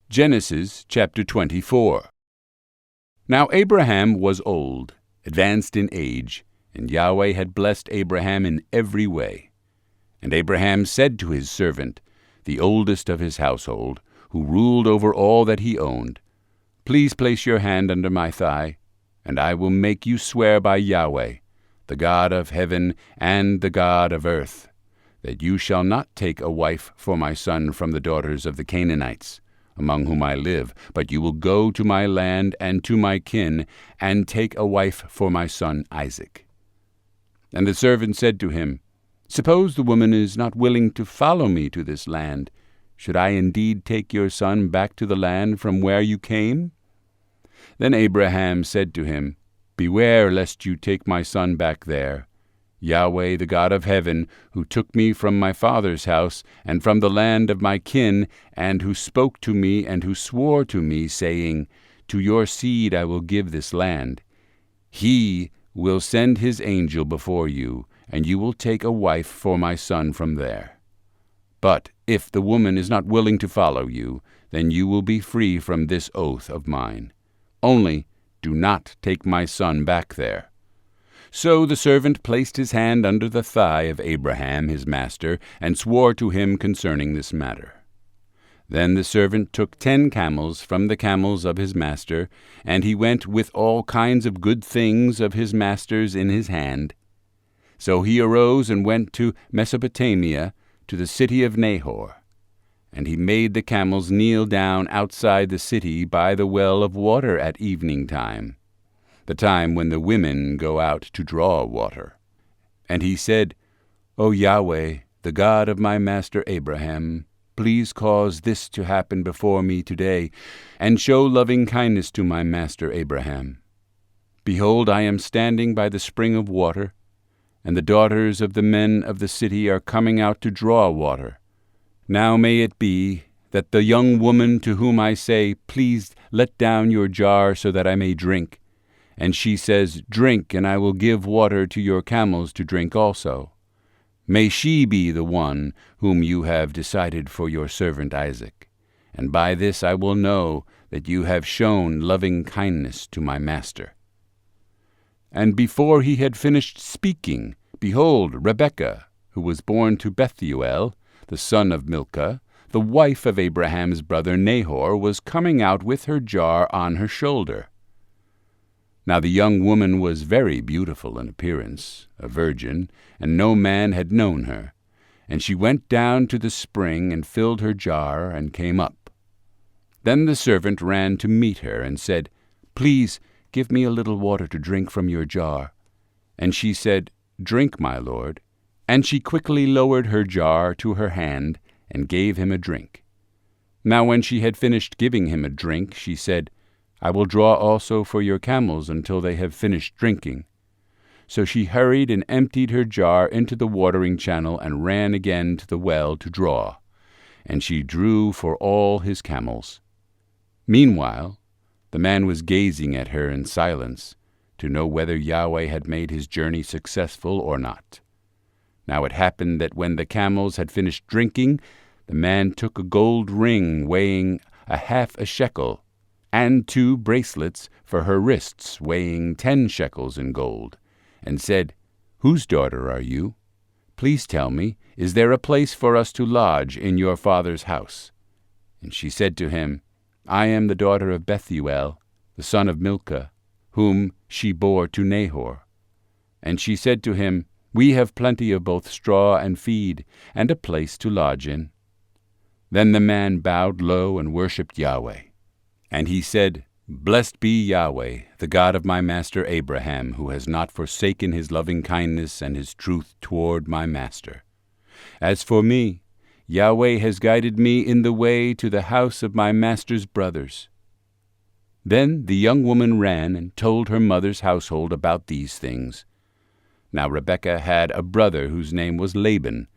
Genesis chapter 24. Now Abraham was old, advanced in age, and Yahweh had blessed Abraham in every way. And Abraham said to his servant, the oldest of his household, who ruled over all that he owned, Please place your hand under my thigh, and I will make you swear by Yahweh, the God of heaven and the God of earth, that you shall not take a wife for my son from the daughters of the Canaanites, among whom I live, but you will go to my land and to my kin, and take a wife for my son Isaac. And the servant said to him, Suppose the woman is not willing to follow me to this land. Should I indeed take your son back to the land from where you came? Then Abraham said to him, Beware lest you take my son back there. Yahweh, the God of heaven, who took me from my father's house and from the land of my kin, and who spoke to me and who swore to me, saying, To your seed I will give this land. He will send his angel before you, and you will take a wife for my son from there. But if the woman is not willing to follow you, then you will be free from this oath of mine. Only do not take my son back there. So the servant placed his hand under the thigh of Abraham his master, and swore to him concerning this matter. Then the servant took 10 camels from the camels of his master, and he went with all kinds of good things of his master's in his hand. So he arose and went to Mesopotamia, to the city of Nahor. And he made the camels kneel down outside the city by the well of water at evening time, the time when the women go out to draw water. And he said, O Yahweh, the God of my master Abraham, please cause this to happen before me today, and show loving kindness to my master Abraham. Behold, I am standing by the spring of water, and the daughters of the men of the city are coming out to draw water. Now may it be that the young woman to whom I say, Please let down your jar so that I may drink, and she says, Drink, and I will give water to your camels to drink also. May she be the one whom you have decided for your servant Isaac, and by this I will know that you have shown loving kindness to my master. And before he had finished speaking, behold, Rebekah, who was born to Bethuel, the son of Milcah, the wife of Abraham's brother Nahor, was coming out with her jar on her shoulder. Now the young woman was very beautiful in appearance, a virgin, and no man had known her. And she went down to the spring and filled her jar and came up. Then the servant ran to meet her and said, Please give me a little water to drink from your jar. And she said, Drink, my lord. And she quickly lowered her jar to her hand and gave him a drink. Now when she had finished giving him a drink, she said, I will draw also for your camels until they have finished drinking. So she hurried and emptied her jar into the watering channel and ran again to the well to draw. And she drew for all his camels. Meanwhile, the man was gazing at her in silence, to know whether Yahweh had made his journey successful or not. Now it happened that when the camels had finished drinking, the man took a gold ring weighing half a shekel, and 2 bracelets for her wrists weighing 10 shekels in gold, and said, Whose daughter are you? Please tell me, is there a place for us to lodge in your father's house? And she said to him, I am the daughter of Bethuel, the son of Milcah, whom she bore to Nahor. And she said to him, We have plenty of both straw and feed, and a place to lodge in. Then the man bowed low and worshipped Yahweh. And he said, Blessed be Yahweh, the God of my master Abraham, who has not forsaken his loving kindness and his truth toward my master. As for me, Yahweh has guided me in the way to the house of my master's brothers. Then the young woman ran and told her mother's household about these things. Now Rebekah had a brother whose name was Laban,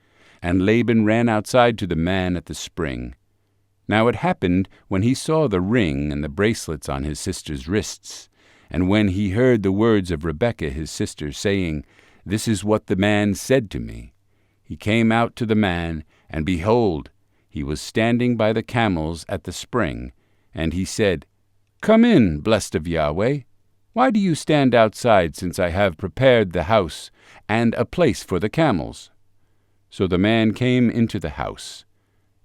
and Laban ran outside to the man at the spring. Now it happened, when he saw the ring and the bracelets on his sister's wrists, And when he heard the words of Rebekah his sister, saying, "This is what the man said to me," he came out to the man, and behold, he was standing by the camels at the spring. And he said, "Come in, blessed of Yahweh. Why do you stand outside, since I have prepared the house and a place for the camels?" So the man came into the house.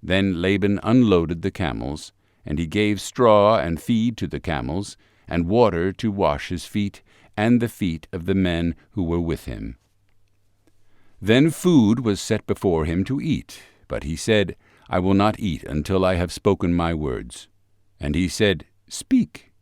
Then Laban unloaded the camels, and he gave straw and feed to the camels, and water to wash his feet and the feet of the men who were with him. Then food was set before him to eat, but he said, "I will not eat until I have spoken my words." And he said, "Speak."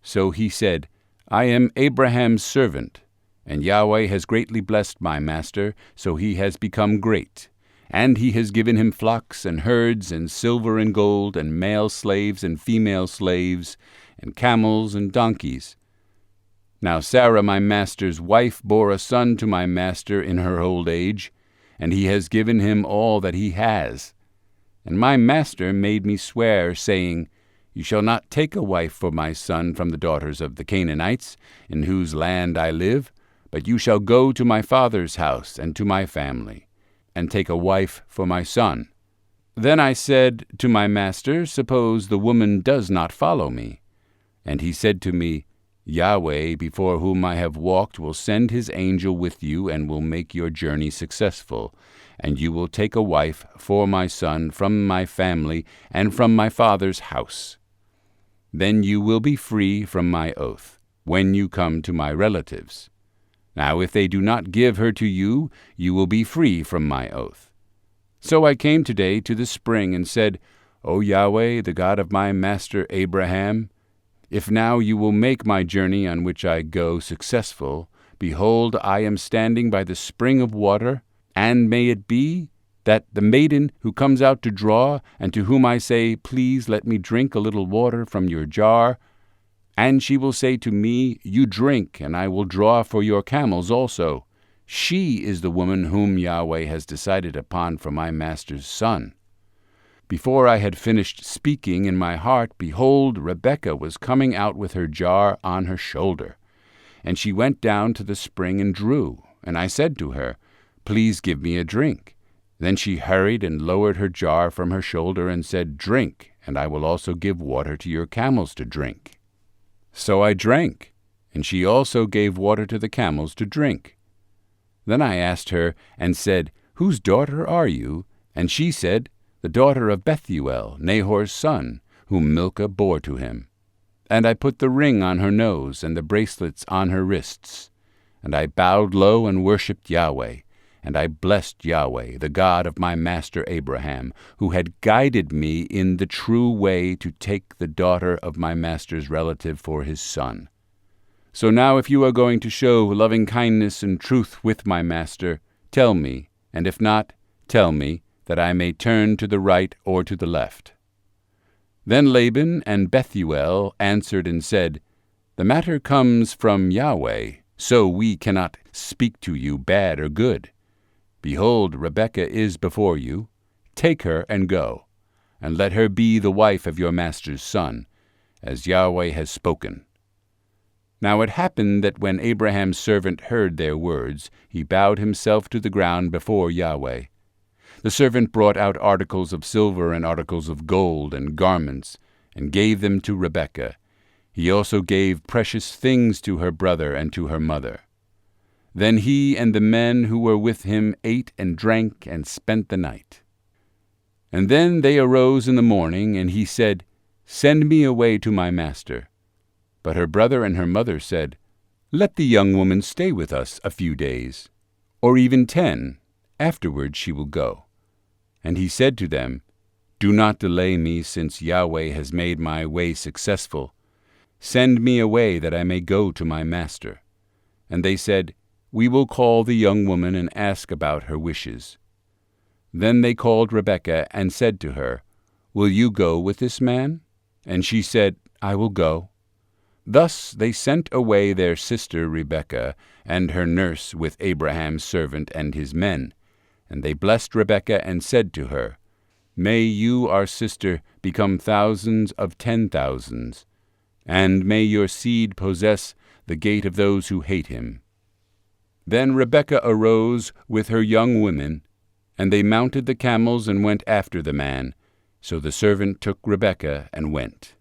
So he said, "I am Abraham's servant, and Yahweh has greatly blessed my master, so he has become great. And he has given him flocks and herds and silver and gold and male slaves and female slaves and camels and donkeys. Now Sarah my master's wife bore a son to my master in her old age, and he has given him all that he has. And my master made me swear, saying, You shall not take a wife for my son from the daughters of the Canaanites, in whose land I live, but you shall go to my father's house and to my family, and take a wife for my son." Then I said to my master, "Suppose the woman does not follow me?" And he said to me, "Yahweh, before whom I have walked, will send his angel with you and will make your journey successful, and you will take a wife for my son from my family and from my father's house. Then you will be free from my oath when you come to my relatives. Now if they do not give her to you, you will be free from my oath." So I came today to the spring and said, "O Yahweh, the God of my master Abraham, if now you will make my journey on which I go successful, behold, I am standing by the spring of water, and may it be that the maiden who comes out to draw, and to whom I say, 'Please let me drink a little water from your jar,' and she will say to me, 'You drink, and I will draw for your camels also,' she is the woman whom Yahweh has decided upon for my master's son." Before I had finished speaking in my heart, behold, Rebekah was coming out with her jar on her shoulder. And she went down to the spring and drew. And I said to her, "Please give me a drink." Then she hurried and lowered her jar from her shoulder and said, "Drink, and I will also give water to your camels to drink." So I drank, and she also gave water to the camels to drink. Then I asked her and said, "Whose daughter are you?" And she said, "The daughter of Bethuel, Nahor's son, whom Milcah bore to him." And I put the ring on her nose and the bracelets on her wrists. And I bowed low and worshipped Yahweh. And I blessed Yahweh, the God of my master Abraham, who had guided me in the true way to take the daughter of my master's relative for his son. So now if you are going to show loving kindness and truth with my master, tell me, and if not, tell me, that I may turn to the right or to the left." Then Laban and Bethuel answered and said, "The matter comes from Yahweh, so we cannot speak to you bad or good. Behold, Rebekah is before you. Take her and go, and let her be the wife of your master's son, as Yahweh has spoken." Now it happened that when Abraham's servant heard their words, he bowed himself to the ground before Yahweh. The servant brought out articles of silver and articles of gold and garments, and gave them to Rebekah. He also gave precious things to her brother and to her mother. Then he and the men who were with him ate and drank and spent the night. And then they arose in the morning, and he said, "Send me away to my master." But her brother and her mother said, "Let the young woman stay with us a few days, or even 10. Afterward she will go." And he said to them, "Do not delay me, since Yahweh has made my way successful. Send me away that I may go to my master." And they said, "We will call the young woman and ask about her wishes." Then they called Rebekah and said to her, "Will you go with this man?" And she said, "I will go." Thus they sent away their sister Rebekah and her nurse with Abraham's servant and his men. And they blessed Rebekah and said to her, "May you, our sister, become thousands of 10,000s. and may your seed possess the gate of those who hate him." Then Rebekah arose with her young women, and they mounted the camels and went after the man. So the servant took Rebekah and went.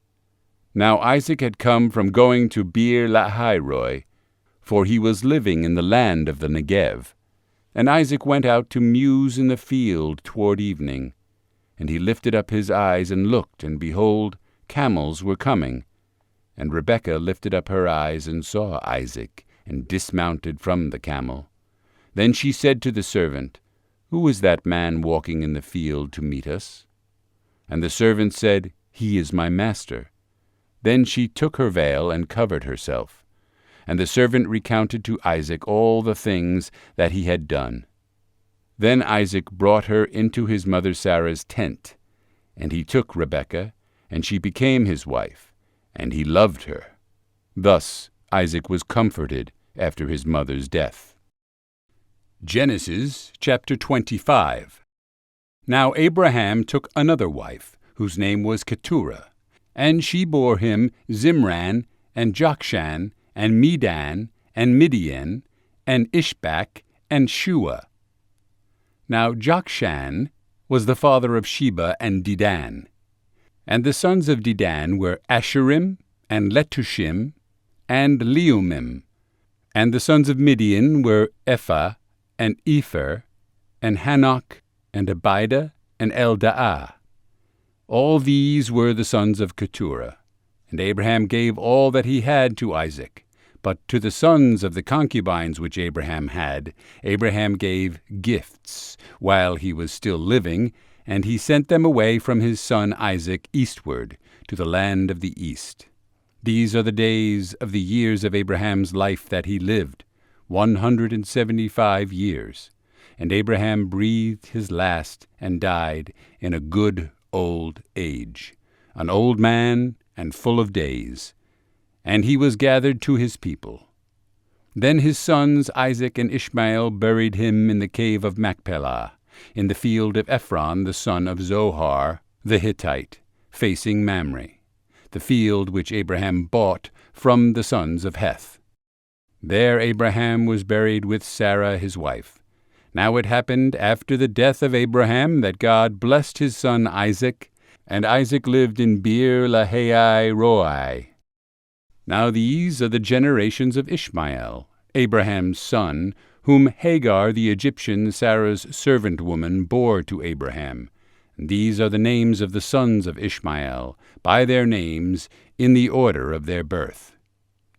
Now Isaac had come from going to Beer Lahairoi, for he was living in the land of the Negev. And Isaac went out to muse in the field toward evening. And he lifted up his eyes and looked, and behold, camels were coming. And Rebekah lifted up her eyes and saw Isaac, and dismounted from the camel. Then she said to the servant, "Who is that man walking in the field to meet us?" And the servant said, "He is my master." Then she took her veil and covered herself. And the servant recounted to Isaac all the things that he had done. Then Isaac brought her into his mother Sarah's tent, and he took Rebekah, and she became his wife, and he loved her. Thus Isaac was comforted after his mother's death. Genesis chapter 25. Now Abraham took another wife, whose name was Keturah, and she bore him Zimran, and Jokshan, and Medan, and Midian, and Ishbak, and Shua. Now Jokshan was the father of Sheba and Dedan. And the sons of Dedan were Asherim, and Letushim, and Leumim. And the sons of Midian were Ephah, and Epher, and Hanok, and Abida, and Eldaah. All these were the sons of Keturah. And Abraham gave all that he had to Isaac. But to the sons of the concubines which Abraham had, Abraham gave gifts while he was still living, and he sent them away from his son Isaac eastward, to the land of the east. These are the days of the years of Abraham's life that he lived, 175 years. And Abraham breathed his last and died in a good old age, an old man and full of days. And he was gathered to his people. Then his sons Isaac and Ishmael buried him in the cave of Machpelah, in the field of Ephron the son of Zohar the Hittite, facing Mamre, the field which Abraham bought from the sons of Heth. There Abraham was buried with Sarah his wife. Now it happened after the death of Abraham that God blessed his son Isaac, and Isaac lived in Beer Lahairoi. Now these are the generations of Ishmael, Abraham's son, whom Hagar the Egyptian, Sarah's servant woman, bore to Abraham. And these are the names of the sons of Ishmael, by their names, in the order of their birth: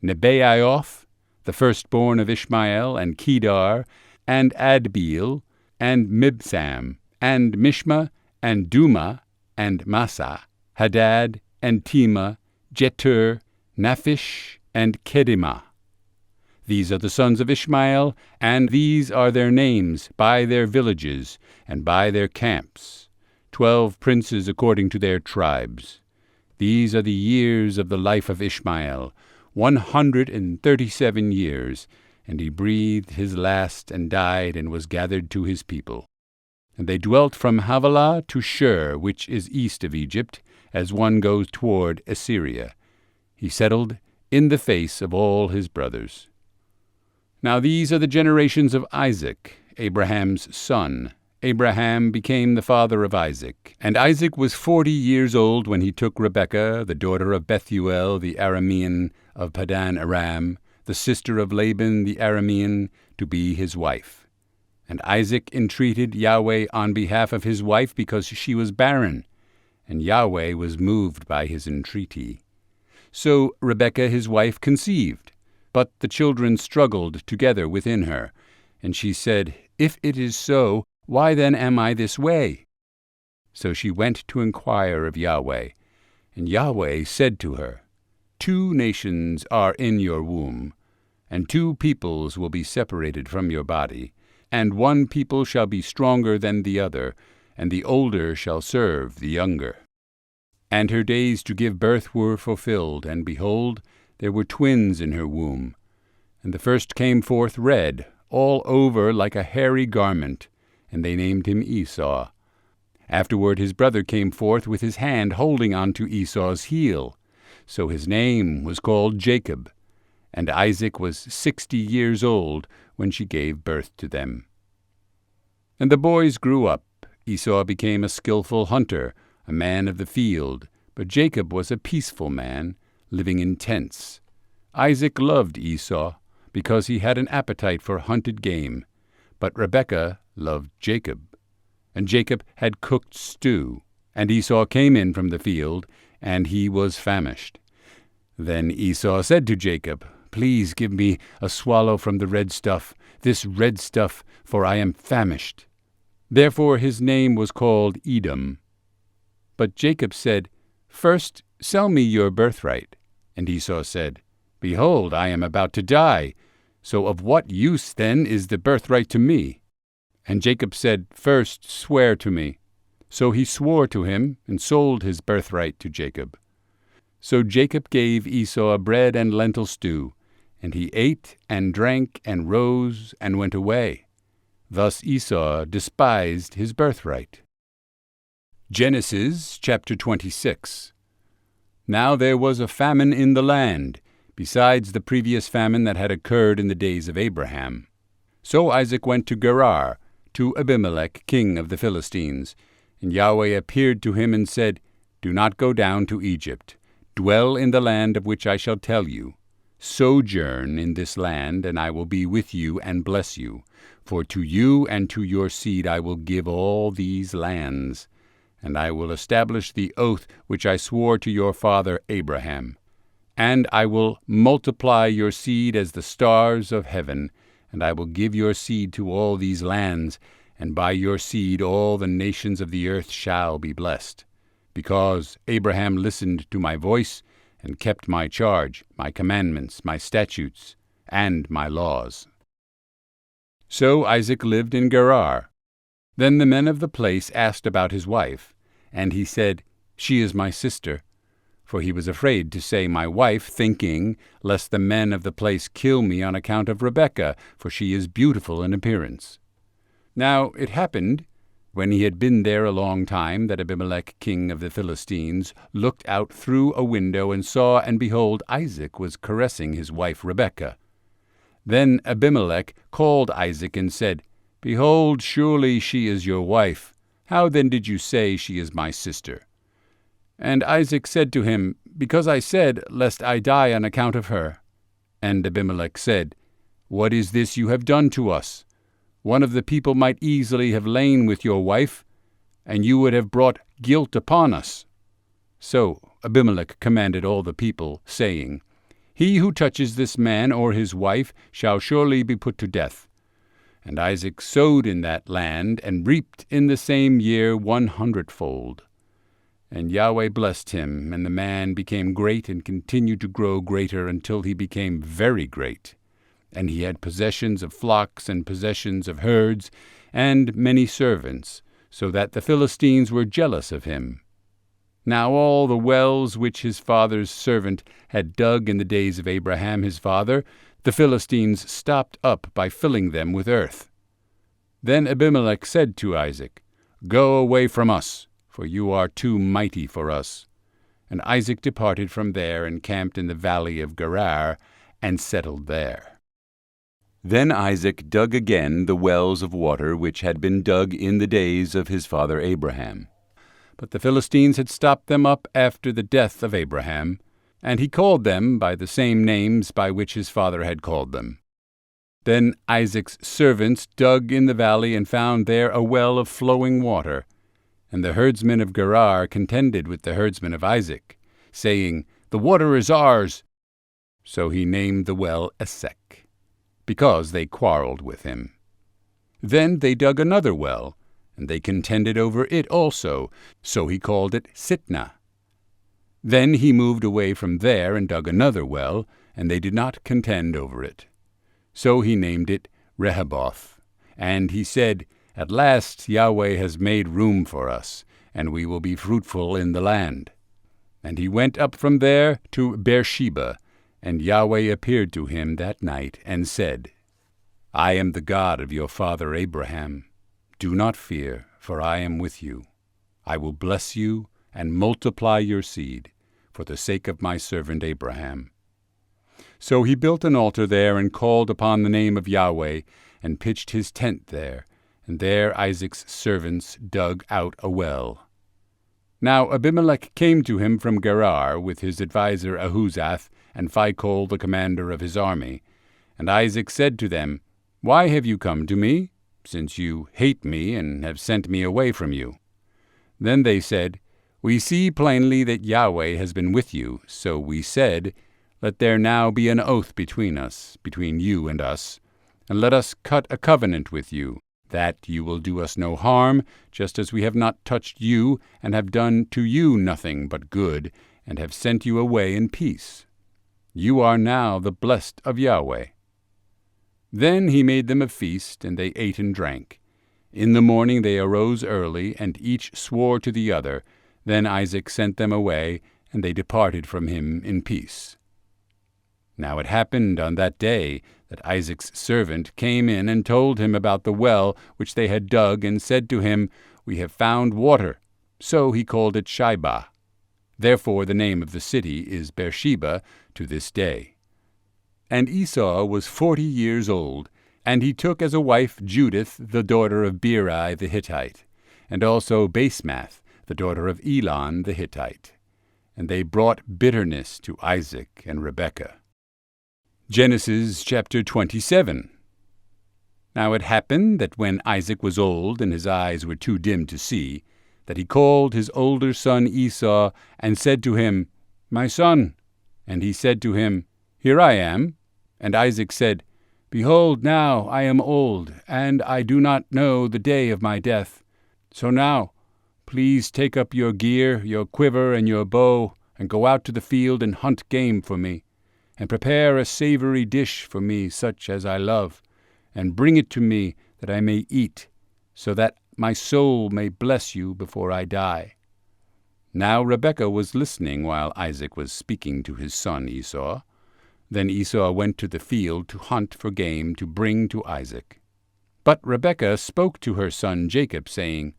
Nebaioth, the firstborn of Ishmael, and Kedar, and Adbeel, and Mibsam, and Mishma, and Duma, and Massa, Hadad, and Tema, Jetur, Naphish, and Kedemah. These are the sons of Ishmael, and these are their names, by their villages, and by their camps, 12 princes according to their tribes. These are the years of the life of Ishmael, 137 years, and he breathed his last and died and was gathered to his people. And they dwelt from Havilah to Shur, which is east of Egypt, as one goes toward Assyria. He settled in the face of all his brothers. Now these are the generations of Isaac, Abraham's son. Abraham became the father of Isaac. And Isaac was 40 years old when he took Rebekah, the daughter of Bethuel the Aramean of Padan Aram, the sister of Laban the Aramean, to be his wife. And Isaac entreated Yahweh on behalf of his wife because she was barren, and Yahweh was moved by his entreaty. So Rebekah his wife conceived, but the children struggled together within her. And she said, "If it is so, why then am I this way?" So she went to inquire of Yahweh. And Yahweh said to her, "2 nations are in your womb, and 2 peoples will be separated from your body, and one people shall be stronger than the other, and the older shall serve the younger." And her days to give birth were fulfilled, and behold, there were twins in her womb. And the first came forth red, all over like a hairy garment, and they named him Esau. Afterward his brother came forth with his hand holding on to Esau's heel. so his name was called Jacob. And Isaac was 60 years old when she gave birth to them. And the boys grew up. Esau became a skillful hunter, a man of the field, but Jacob was a peaceful man, living in tents. Isaac loved Esau because he had an appetite for hunted game, but Rebekah loved Jacob. And Jacob had cooked stew, and Esau came in from the field, and he was famished. Then Esau said to Jacob, "Please give me a swallow from the red stuff, this red stuff, for I am famished." Therefore his name was called Edom. But Jacob said, "First sell me your birthright." And Esau said, "Behold, I am about to die. So of what use then is the birthright to me?" And Jacob said, "First swear to me." So he swore to him, and sold his birthright to Jacob. So Jacob gave Esau bread and lentil stew, and he ate and drank and rose and went away. Thus Esau despised his birthright. Genesis chapter 26. Now there was a famine in the land, besides the previous famine that had occurred in the days of Abraham. So Isaac went to Gerar, to Abimelech, king of the Philistines. And Yahweh appeared to him and said, "Do not go down to Egypt. Dwell in the land of which I shall tell you. Sojourn in this land, and I will be with you and bless you. For to you and to your seed I will give all these lands. And I will establish the oath which I swore to your father Abraham. And I will multiply your seed as the stars of heaven, and I will give your seed to all these lands, and by your seed all the nations of the earth shall be blessed. Because Abraham listened to my voice, and kept my charge, my commandments, my statutes, and my laws." So Isaac lived in Gerar. Then the men of the place asked about his wife, and he said, "She is my sister." For he was afraid to say my wife, thinking, lest the men of the place kill me on account of Rebekah, for she is beautiful in appearance. Now it happened, when he had been there a long time, that Abimelech king of the Philistines looked out through a window and saw, and behold, Isaac was caressing his wife Rebekah. Then Abimelech called Isaac and said, "Behold, surely she is your wife. How then did you say, she is my sister?" And Isaac said to him, "Because I said, lest I die on account of her." And Abimelech said, "What is this you have done to us? One of the people might easily have lain with your wife, and you would have brought guilt upon us." So Abimelech commanded all the people, saying, "He who touches this man or his wife shall surely be put to death." And Isaac sowed in that land, and reaped in the same year 100-fold. And Yahweh blessed him, and the man became great and continued to grow greater until he became very great. And he had possessions of flocks and possessions of herds, and many servants, so that the Philistines were jealous of him. Now all the wells which his father's servant had dug in the days of Abraham his father, the Philistines stopped up by filling them with earth. Then Abimelech said to Isaac, "Go away from us, for you are too mighty for us." And Isaac departed from there and camped in the valley of Gerar, and settled there. Then Isaac dug again the wells of water which had been dug in the days of his father Abraham. But the Philistines had stopped them up after the death of Abraham, and he called them by the same names by which his father had called them. Then Isaac's servants dug in the valley and found there a well of flowing water. And the herdsmen of Gerar contended with the herdsmen of Isaac, saying, "The water is ours." So he named the well Esek, because they quarreled with him. Then they dug another well, and they contended over it also, so he called it Sitnah. Then he moved away from there and dug another well, and they did not contend over it. So he named it Rehoboth. And he said, "At last Yahweh has made room for us, and we will be fruitful in the land." And he went up from there to Beersheba, and Yahweh appeared to him that night, and said, "I am the God of your father Abraham. Do not fear, for I am with you. I will bless you and multiply your seed, for the sake of my servant Abraham." So he built an altar there and called upon the name of Yahweh, and pitched his tent there, and there Isaac's servants dug out a well. Now Abimelech came to him from Gerar with his adviser Ahuzath and Phicol the commander of his army. And Isaac said to them, "Why have you come to me, since you hate me and have sent me away from you?" Then they said, "We see plainly that Yahweh has been with you, so we said, Let there now be an oath between us, between you and us, and let us cut a covenant with you, that you will do us no harm, just as we have not touched you, and have done to you nothing but good, and have sent you away in peace. You are now the blessed of Yahweh." Then he made them a feast, and they ate and drank. In the morning they arose early, and each swore to the other. Then Isaac sent them away, and they departed from him in peace. Now it happened on that day that Isaac's servant came in and told him about the well which they had dug, and said to him, "We have found water." So he called it Shibah. Therefore the name of the city is Beersheba to this day. And Esau was 40 years old, and he took as a wife Judith the daughter of Beeri the Hittite, and also Basemath the daughter of Elon the Hittite. And they brought bitterness to Isaac and Rebekah. Genesis chapter 27. Now it happened that when Isaac was old, and his eyes were too dim to see, that he called his older son Esau, and said to him, "My son." And he said to him, "Here I am." And Isaac said, "Behold, now I am old, and I do not know the day of my death. So now, please take up your gear, your quiver, and your bow, and go out to the field and hunt game for me, and prepare a savory dish for me such as I love, and bring it to me that I may eat, so that my soul may bless you before I die." Now Rebekah was listening while Isaac was speaking to his son Esau. Then Esau went to the field to hunt for game to bring to Isaac. But Rebekah spoke to her son Jacob, saying,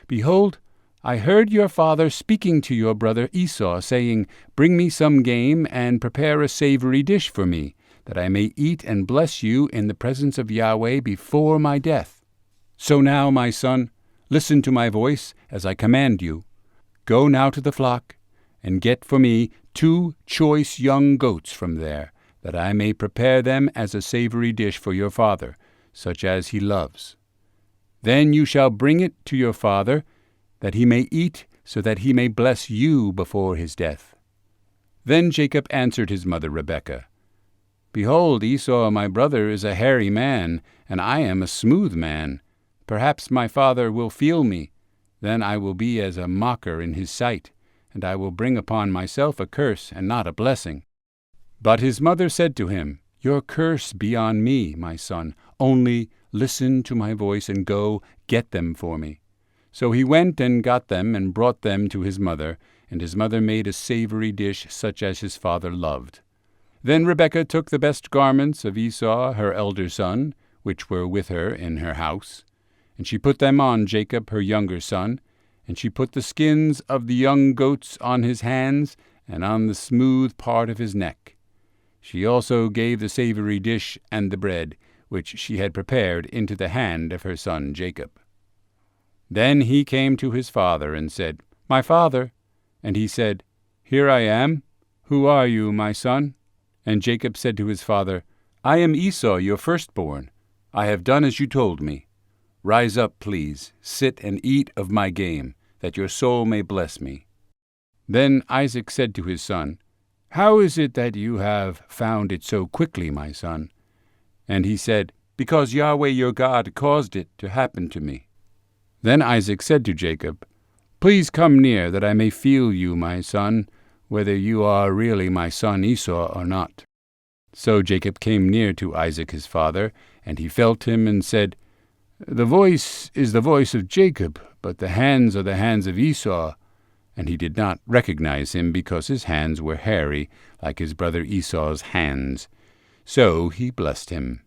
"Behold, I heard your father speaking to your brother Esau, saying, Bring me some game, and prepare a savory dish for me, that I may eat and bless you in the presence of Yahweh before my death. So now, my son, listen to my voice as I command you. Go now to the flock, and get for me 2 choice young goats from there, that I may prepare them as a savory dish for your father, such as he loves. Then you shall bring it to your father, that he may eat, so that he may bless you before his death." Then Jacob answered his mother Rebekah, "Behold, Esau my brother is a hairy man, and I am a smooth man. Perhaps my father will feel me. Then I will be as a mocker in his sight, and I will bring upon myself a curse and not a blessing." But his mother said to him, "Your curse be on me, my son. Only listen to my voice, and go get them for me." So he went and got them, and brought them to his mother, and his mother made a savory dish such as his father loved. Then Rebekah took the best garments of Esau her elder son, which were with her in her house, and she put them on Jacob her younger son, and she put the skins of the young goats on his hands, and on the smooth part of his neck. She also gave the savory dish and the bread, which she had prepared, into the hand of her son Jacob. Then he came to his father and said, "My father." And he said, "Here I am. Who are you, my son?" And Jacob said to his father, "I am Esau, your firstborn. I have done as you told me. Rise up, please, sit and eat of my game, that your soul may bless me." Then Isaac said to his son, "How is it that you have found it so quickly, my son?" And he said, "Because Yahweh your God caused it to happen to me." Then Isaac said to Jacob, "Please come near, that I may feel you, my son, whether you are really my son Esau or not." So Jacob came near to Isaac his father, and he felt him and said, "The voice is the voice of Jacob, but the hands are the hands of Esau." And he did not recognize him, because his hands were hairy, like his brother Esau's hands. So he blessed him.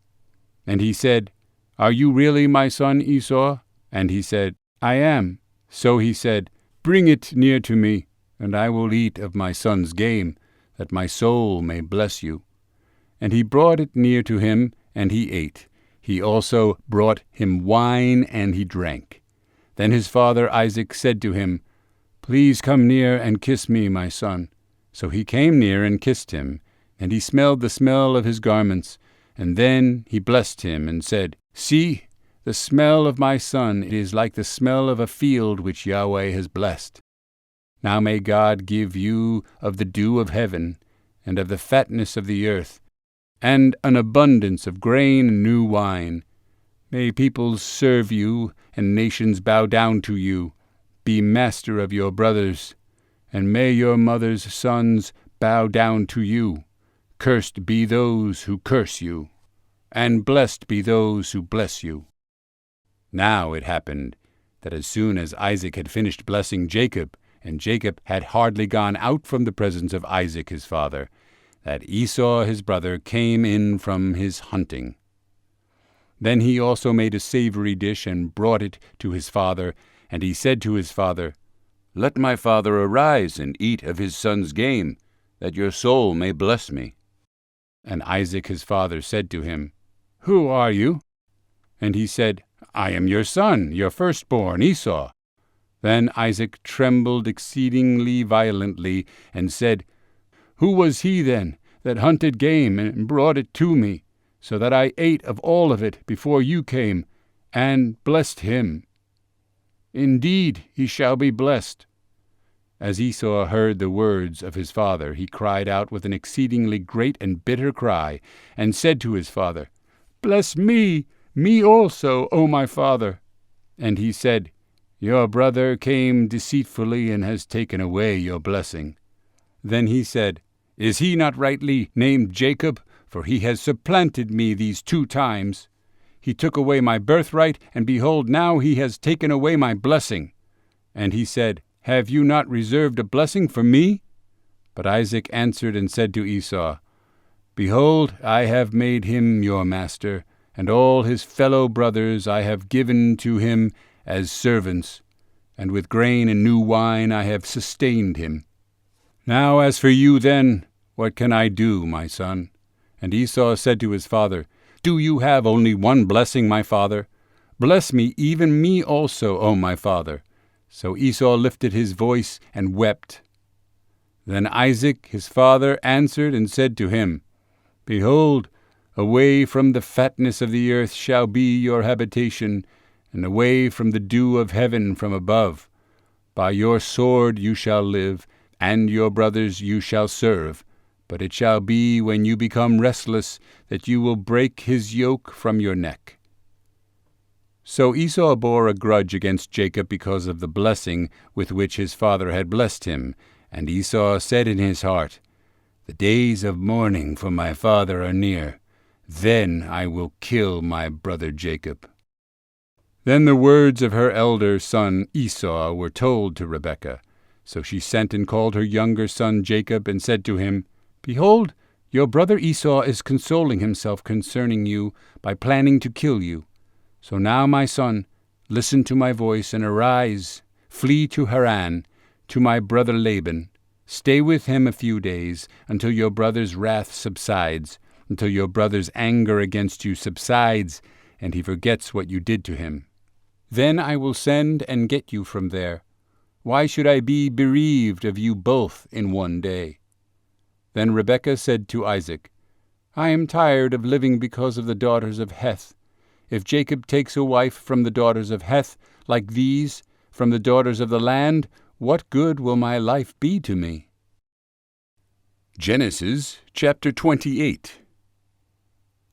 And he said, "Are you really my son Esau?" And he said, "I am." So he said, "Bring it near to me, and I will eat of my son's game, that my soul may bless you. And he brought it near to him, and he ate. He also brought him wine, and he drank. Then his father Isaac said to him, Please come near and kiss me, my son. So he came near and kissed him, and he smelled the smell of his garments. And then he blessed him and said, See, the smell of my son is like the smell of a field which Yahweh has blessed. Now may God give you of the dew of heaven, and of the fatness of the earth, and an abundance of grain and new wine. May peoples serve you, and nations bow down to you. Be master of your brothers, and may your mother's sons bow down to you. Cursed be those who curse you, and blessed be those who bless you. Now it happened that as soon as Isaac had finished blessing Jacob, and Jacob had hardly gone out from the presence of Isaac his father, that Esau his brother came in from his hunting. Then he also made a savory dish and brought it to his father, and he said to his father, Let my father arise and eat of his son's game, that your soul may bless me. And Isaac his father said to him, Who are you? And he said, I am your son, your firstborn, Esau. Then Isaac trembled exceedingly violently, and said, Who was he then that hunted game and brought it to me, so that I ate of all of it before you came, and blessed him? Indeed, he shall be blessed. As Esau heard the words of his father, he cried out with an exceedingly great and bitter cry, and said to his father, Bless me also, O my father. And he said, Your brother came deceitfully and has taken away your blessing. Then he said, Is he not rightly named Jacob? For he has supplanted me these 2 times. He took away my birthright, and behold, now he has taken away my blessing. And he said, Have you not reserved a blessing for me? But Isaac answered and said to Esau, Behold, I have made him your master, and all his fellow brothers I have given to him as servants, and with grain and new wine I have sustained him. Now as for you then, what can I do, my son? And Esau said to his father, Do you have only one blessing, my father? Bless me, even me also, O my father. So Esau lifted his voice and wept. Then Isaac his father answered and said to him, Behold, away from the fatness of the earth shall be your habitation, and away from the dew of heaven from above. By your sword you shall live, and your brothers you shall serve. But it shall be when you become restless that you will break his yoke from your neck. So Esau bore a grudge against Jacob because of the blessing with which his father had blessed him. And Esau said in his heart, The days of mourning for my father are near. Then I will kill my brother Jacob. Then the words of her elder son Esau were told to Rebekah. So she sent and called her younger son Jacob, and said to him, Behold, your brother Esau is consoling himself concerning you by planning to kill you. So now, my son, listen to my voice, and arise, flee to Haran, to my brother Laban. Stay with him a few days, until your brother's wrath subsides, until your brother's anger against you subsides, and he forgets what you did to him. Then I will send and get you from there. Why should I be bereaved of you both in one day? Then Rebekah said to Isaac, I am tired of living because of the daughters of Heth. If Jacob takes a wife from the daughters of Heth, like these, from the daughters of the land, what good will my life be to me? Genesis chapter 28.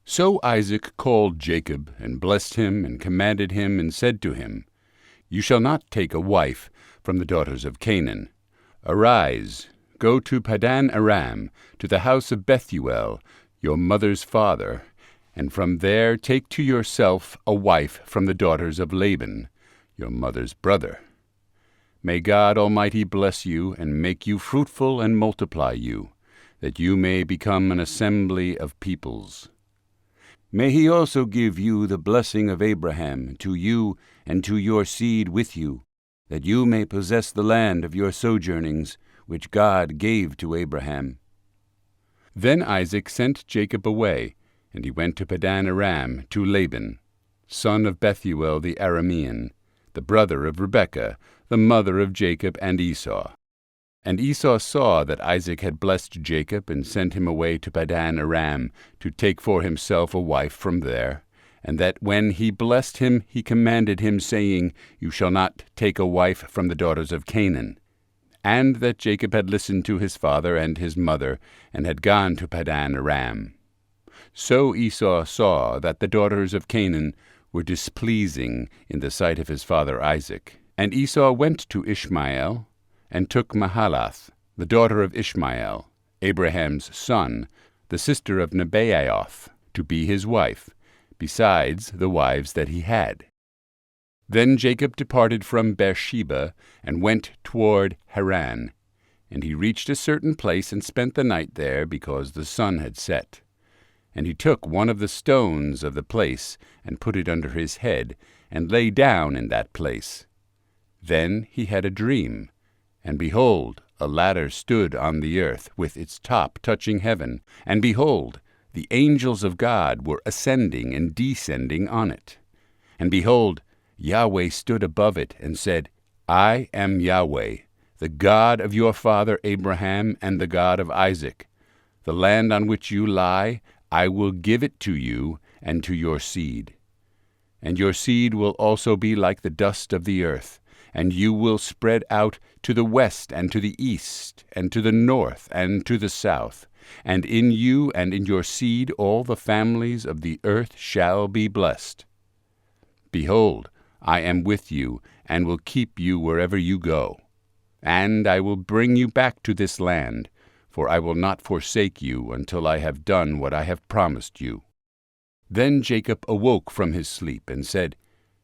So Isaac called Jacob, and blessed him, and commanded him, and said to him, You shall not take a wife from the daughters of Canaan. Arise, go to Paddan Aram, to the house of Bethuel, your mother's father, and from there take to yourself a wife from the daughters of Laban, your mother's brother. May God Almighty bless you, and make you fruitful, and multiply you, that you may become an assembly of peoples. May he also give you the blessing of Abraham to you and to your seed with you, that you may possess the land of your sojournings, which God gave to Abraham. Then Isaac sent Jacob away, and he went to Padan Aram to Laban, son of Bethuel the Aramean, the brother of Rebekah, the mother of Jacob and Esau. And Esau saw that Isaac had blessed Jacob, and sent him away to Padan Aram to take for himself a wife from there, and that when he blessed him he commanded him, saying, You shall not take a wife from the daughters of Canaan. And that Jacob had listened to his father and his mother, and had gone to Padan Aram. So Esau saw that the daughters of Canaan were displeasing in the sight of his father Isaac. And Esau went to Ishmael, and took Mahalath, the daughter of Ishmael, Abraham's son, the sister of Nebaioth, to be his wife, besides the wives that he had. Then Jacob departed from Beersheba, and went toward Haran. And he reached a certain place, and spent the night there, because the sun had set. And he took one of the stones of the place, and put it under his head, and lay down in that place. Then he had a dream, and behold, a ladder stood on the earth, with its top touching heaven, and behold, the angels of God were ascending and descending on it. And behold, Yahweh stood above it, and said, I am Yahweh, the God of your father Abraham, and the God of Isaac. The land on which you lie, I will give it to you and to your seed. And your seed will also be like the dust of the earth, and you will spread out to the west and to the east, and to the north and to the south. And in you and in your seed all the families of the earth shall be blessed. Behold, I am with you, and will keep you wherever you go. And I will bring you back to this land, for I will not forsake you until I have done what I have promised you. Then Jacob awoke from his sleep, and said,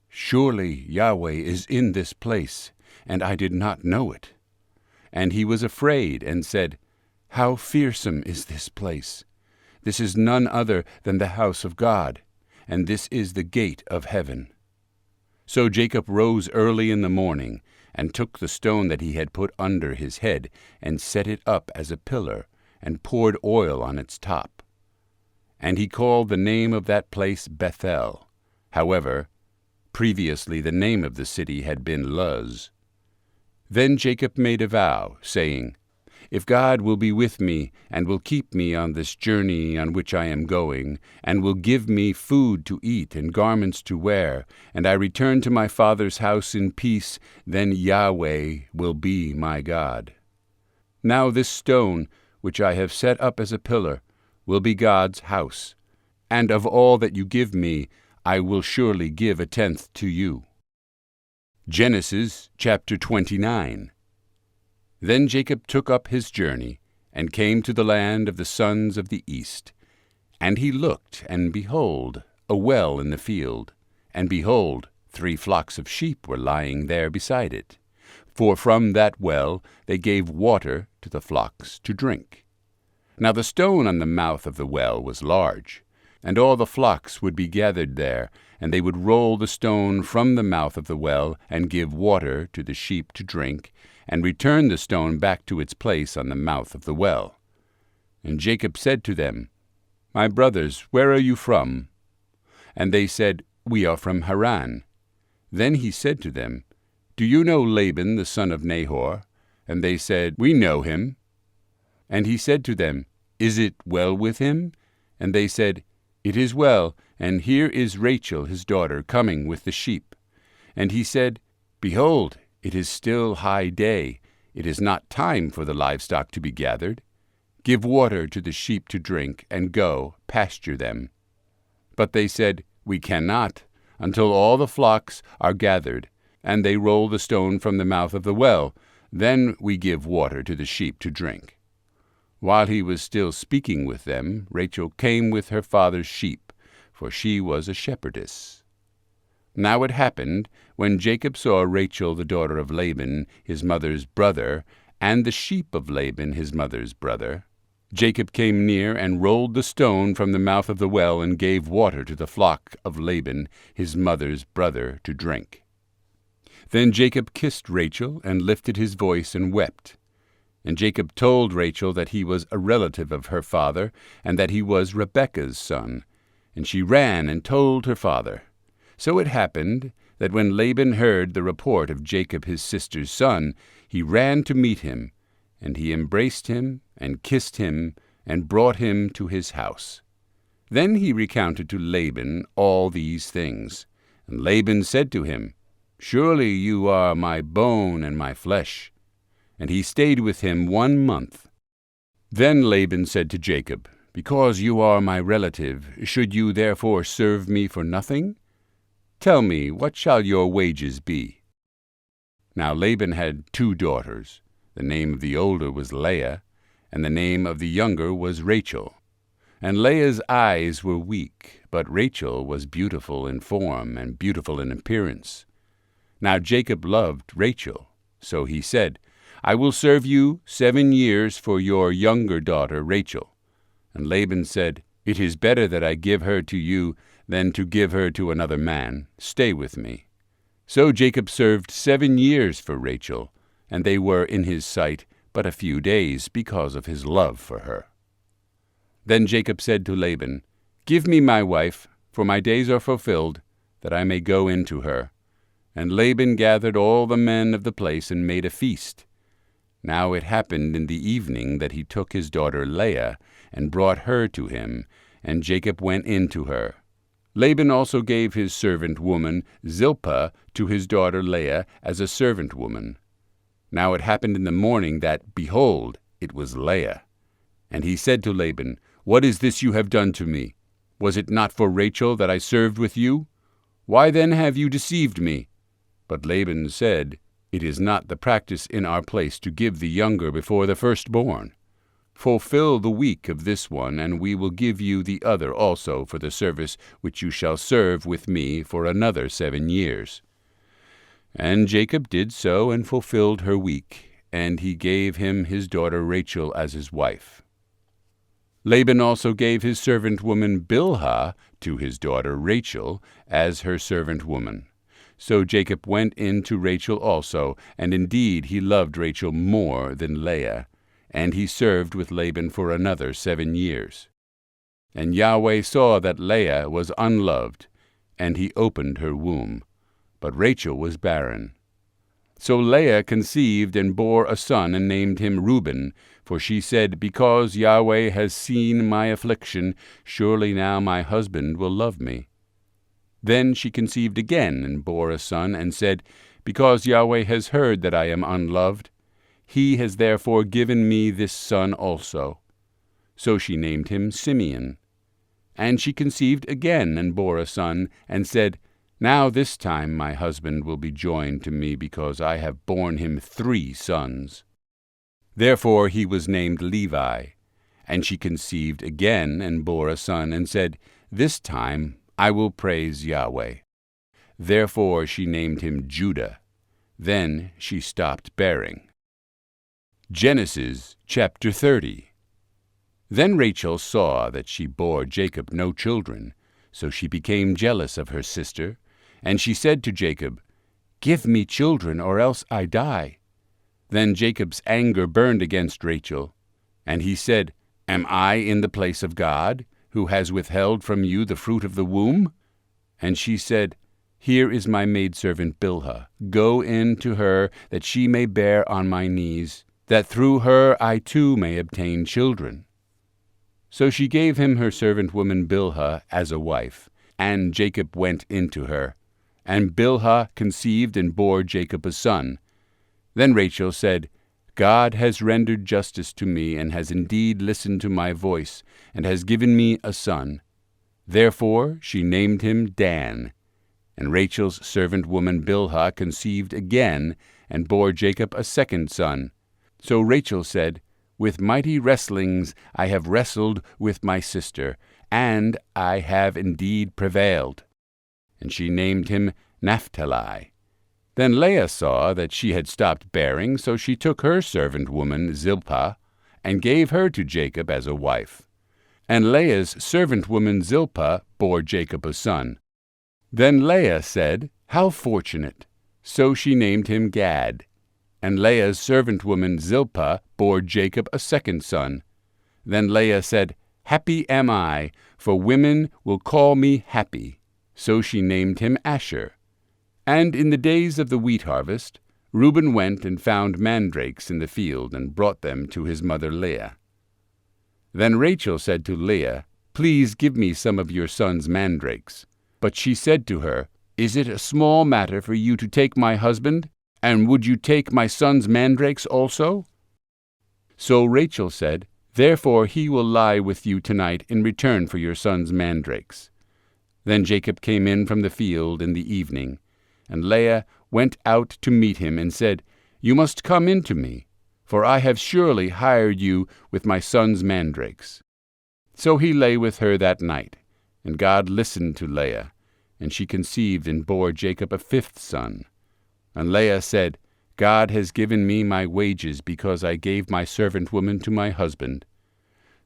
Surely Yahweh is in this place, and I did not know it. And he was afraid, and said, How fearsome is this place! This is none other than the house of God, and this is the gate of heaven. So Jacob rose early in the morning, and took the stone that he had put under his head, and set it up as a pillar, and poured oil on its top. And he called the name of that place Bethel. However, previously the name of the city had been Luz. Then Jacob made a vow, saying, If God will be with me, and will keep me on this journey on which I am going, and will give me food to eat and garments to wear, and I return to my father's house in peace, then Yahweh will be my God. Now this stone, which I have set up as a pillar, will be God's house, and of all that you give me, I will surely give a tenth to you. Genesis chapter 29. Then Jacob took up his journey, and came to the land of the sons of the east. And he looked, and behold, a well in the field, and behold, 3 flocks of sheep were lying there beside it. For from that well they gave water to the flocks to drink. Now the stone on the mouth of the well was large, and all the flocks would be gathered there, and they would roll the stone from the mouth of the well, and give water to the sheep to drink, and return the stone back to its place on the mouth of the well. And Jacob said to them, My brothers, where are you from? And they said, We are from Haran. Then he said to them, Do you know Laban the son of Nahor? And they said, We know him. And he said to them, Is it well with him? And they said, It is well, and here is Rachel his daughter coming with the sheep. And he said, Behold, it is still high day. It is not time for the livestock to be gathered. Give water to the sheep to drink, and go, pasture them. But they said, We cannot, until all the flocks are gathered, and they roll the stone from the mouth of the well. Then we give water to the sheep to drink. While he was still speaking with them, Rachel came with her father's sheep, for she was a shepherdess. Now it happened, when Jacob saw Rachel the daughter of Laban, his mother's brother, and the sheep of Laban, his mother's brother, Jacob came near and rolled the stone from the mouth of the well, and gave water to the flock of Laban, his mother's brother, to drink. Then Jacob kissed Rachel, and lifted his voice and wept. And Jacob told Rachel that he was a relative of her father, and that he was Rebekah's son. And she ran and told her father. So it happened that when Laban heard the report of Jacob his sister's son, he ran to meet him, and he embraced him, and kissed him, and brought him to his house. Then he recounted to Laban all these things. And Laban said to him, Surely you are my bone and my flesh. And he stayed with him 1 month. Then Laban said to Jacob, Because you are my relative, should you therefore serve me for nothing? Tell me, what shall your wages be? Now Laban had 2 daughters. The name of the older was Leah, and the name of the younger was Rachel. And Leah's eyes were weak, but Rachel was beautiful in form and beautiful in appearance. Now Jacob loved Rachel, so he said, I will serve you 7 years for your younger daughter Rachel. And Laban said, It is better that I give her to you than to give her to another man. Stay with me. So Jacob served 7 years for Rachel, and they were in his sight but a few days because of his love for her. Then Jacob said to Laban, Give me my wife, for my days are fulfilled, that I may go in to her. And Laban gathered all the men of the place and made a feast. Now it happened in the evening that he took his daughter Leah and brought her to him, and Jacob went in to her. Laban also gave his servant woman Zilpah to his daughter Leah as a servant woman. Now it happened in the morning that, behold, it was Leah. And he said to Laban, What is this you have done to me? Was it not for Rachel that I served with you? Why then have you deceived me? But Laban said, It is not the practice in our place to give the younger before the firstborn. Fulfill the week of this one, and we will give you the other also for the service which you shall serve with me for another 7 years. And Jacob did so and fulfilled her week, and he gave him his daughter Rachel as his wife. Laban also gave his servant woman Bilhah to his daughter Rachel as her servant woman. So Jacob went in to Rachel also, and indeed he loved Rachel more than Leah, and he served with Laban for another 7 years. And Yahweh saw that Leah was unloved, and he opened her womb, but Rachel was barren. So Leah conceived and bore a son, and named him Reuben, for she said, Because Yahweh has seen my affliction, surely now my husband will love me. Then she conceived again and bore a son, and said, Because Yahweh has heard that I am unloved, he has therefore given me this son also. So she named him Simeon. And she conceived again and bore a son, and said, Now this time my husband will be joined to me, because I have borne him 3 sons. Therefore he was named Levi. And she conceived again and bore a son, and said, This time I will praise Yahweh. Therefore she named him Judah. Then she stopped bearing. Genesis chapter 30. Then Rachel saw that she bore Jacob no children, so she became jealous of her sister, and she said to Jacob, Give me children, or else I die. Then Jacob's anger burned against Rachel, and he said, Am I in the place of God, who has withheld from you the fruit of the womb? And she said, Here is my maidservant Bilhah. Go in to her, that she may bear on my knees, that through her I too may obtain children. So she gave him her servant woman Bilhah as a wife, and Jacob went into her. And Bilhah conceived and bore Jacob a son. Then Rachel said, God has rendered justice to me, and has indeed listened to my voice, and has given me a son. Therefore she named him Dan. And Rachel's servant woman Bilhah conceived again, and bore Jacob a second son. So Rachel said, With mighty wrestlings I have wrestled with my sister, and I have indeed prevailed. And she named him Naphtali. Then Leah saw that she had stopped bearing, so she took her servant woman Zilpah, and gave her to Jacob as a wife. And Leah's servant woman Zilpah bore Jacob a son. Then Leah said, How fortunate! So she named him Gad. And Leah's servant woman Zilpah bore Jacob a second son. Then Leah said, "Happy am I, for women will call me happy." So she named him Asher. And in the days of the wheat harvest, Reuben went and found mandrakes in the field and brought them to his mother Leah. Then Rachel said to Leah, "Please give me some of your son's mandrakes." But she said to her, "Is it a small matter for you to take my husband? And would you take my son's mandrakes also?" So Rachel said, "Therefore he will lie with you tonight in return for your son's mandrakes." Then Jacob came in from the field in the evening, and Leah went out to meet him and said, "You must come in to me, for I have surely hired you with my son's mandrakes." So he lay with her that night, and God listened to Leah, and she conceived and bore Jacob a fifth son. And Leah said, "God has given me my wages because I gave my servant woman to my husband."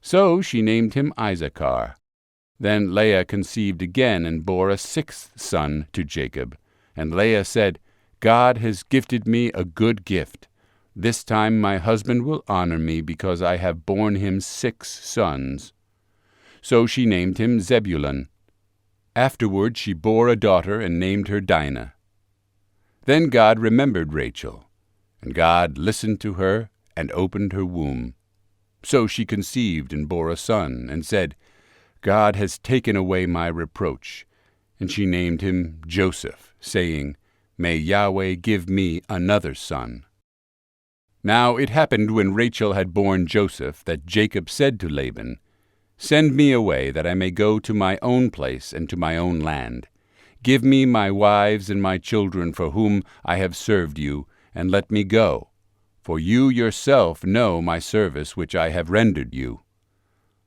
So she named him Issachar. Then Leah conceived again and bore a sixth son to Jacob. And Leah said, "God has gifted me a good gift. This time my husband will honor me because I have borne him 6 sons." So she named him Zebulun. Afterward she bore a daughter and named her Dinah. Then God remembered Rachel, and God listened to her and opened her womb. So she conceived and bore a son, and said, "God has taken away my reproach." And she named him Joseph, saying, "May Yahweh give me another son." Now it happened when Rachel had borne Joseph that Jacob said to Laban, "Send me away, that I may go to my own place and to my own land. Give me my wives and my children for whom I have served you, and let me go. For you yourself know my service which I have rendered you."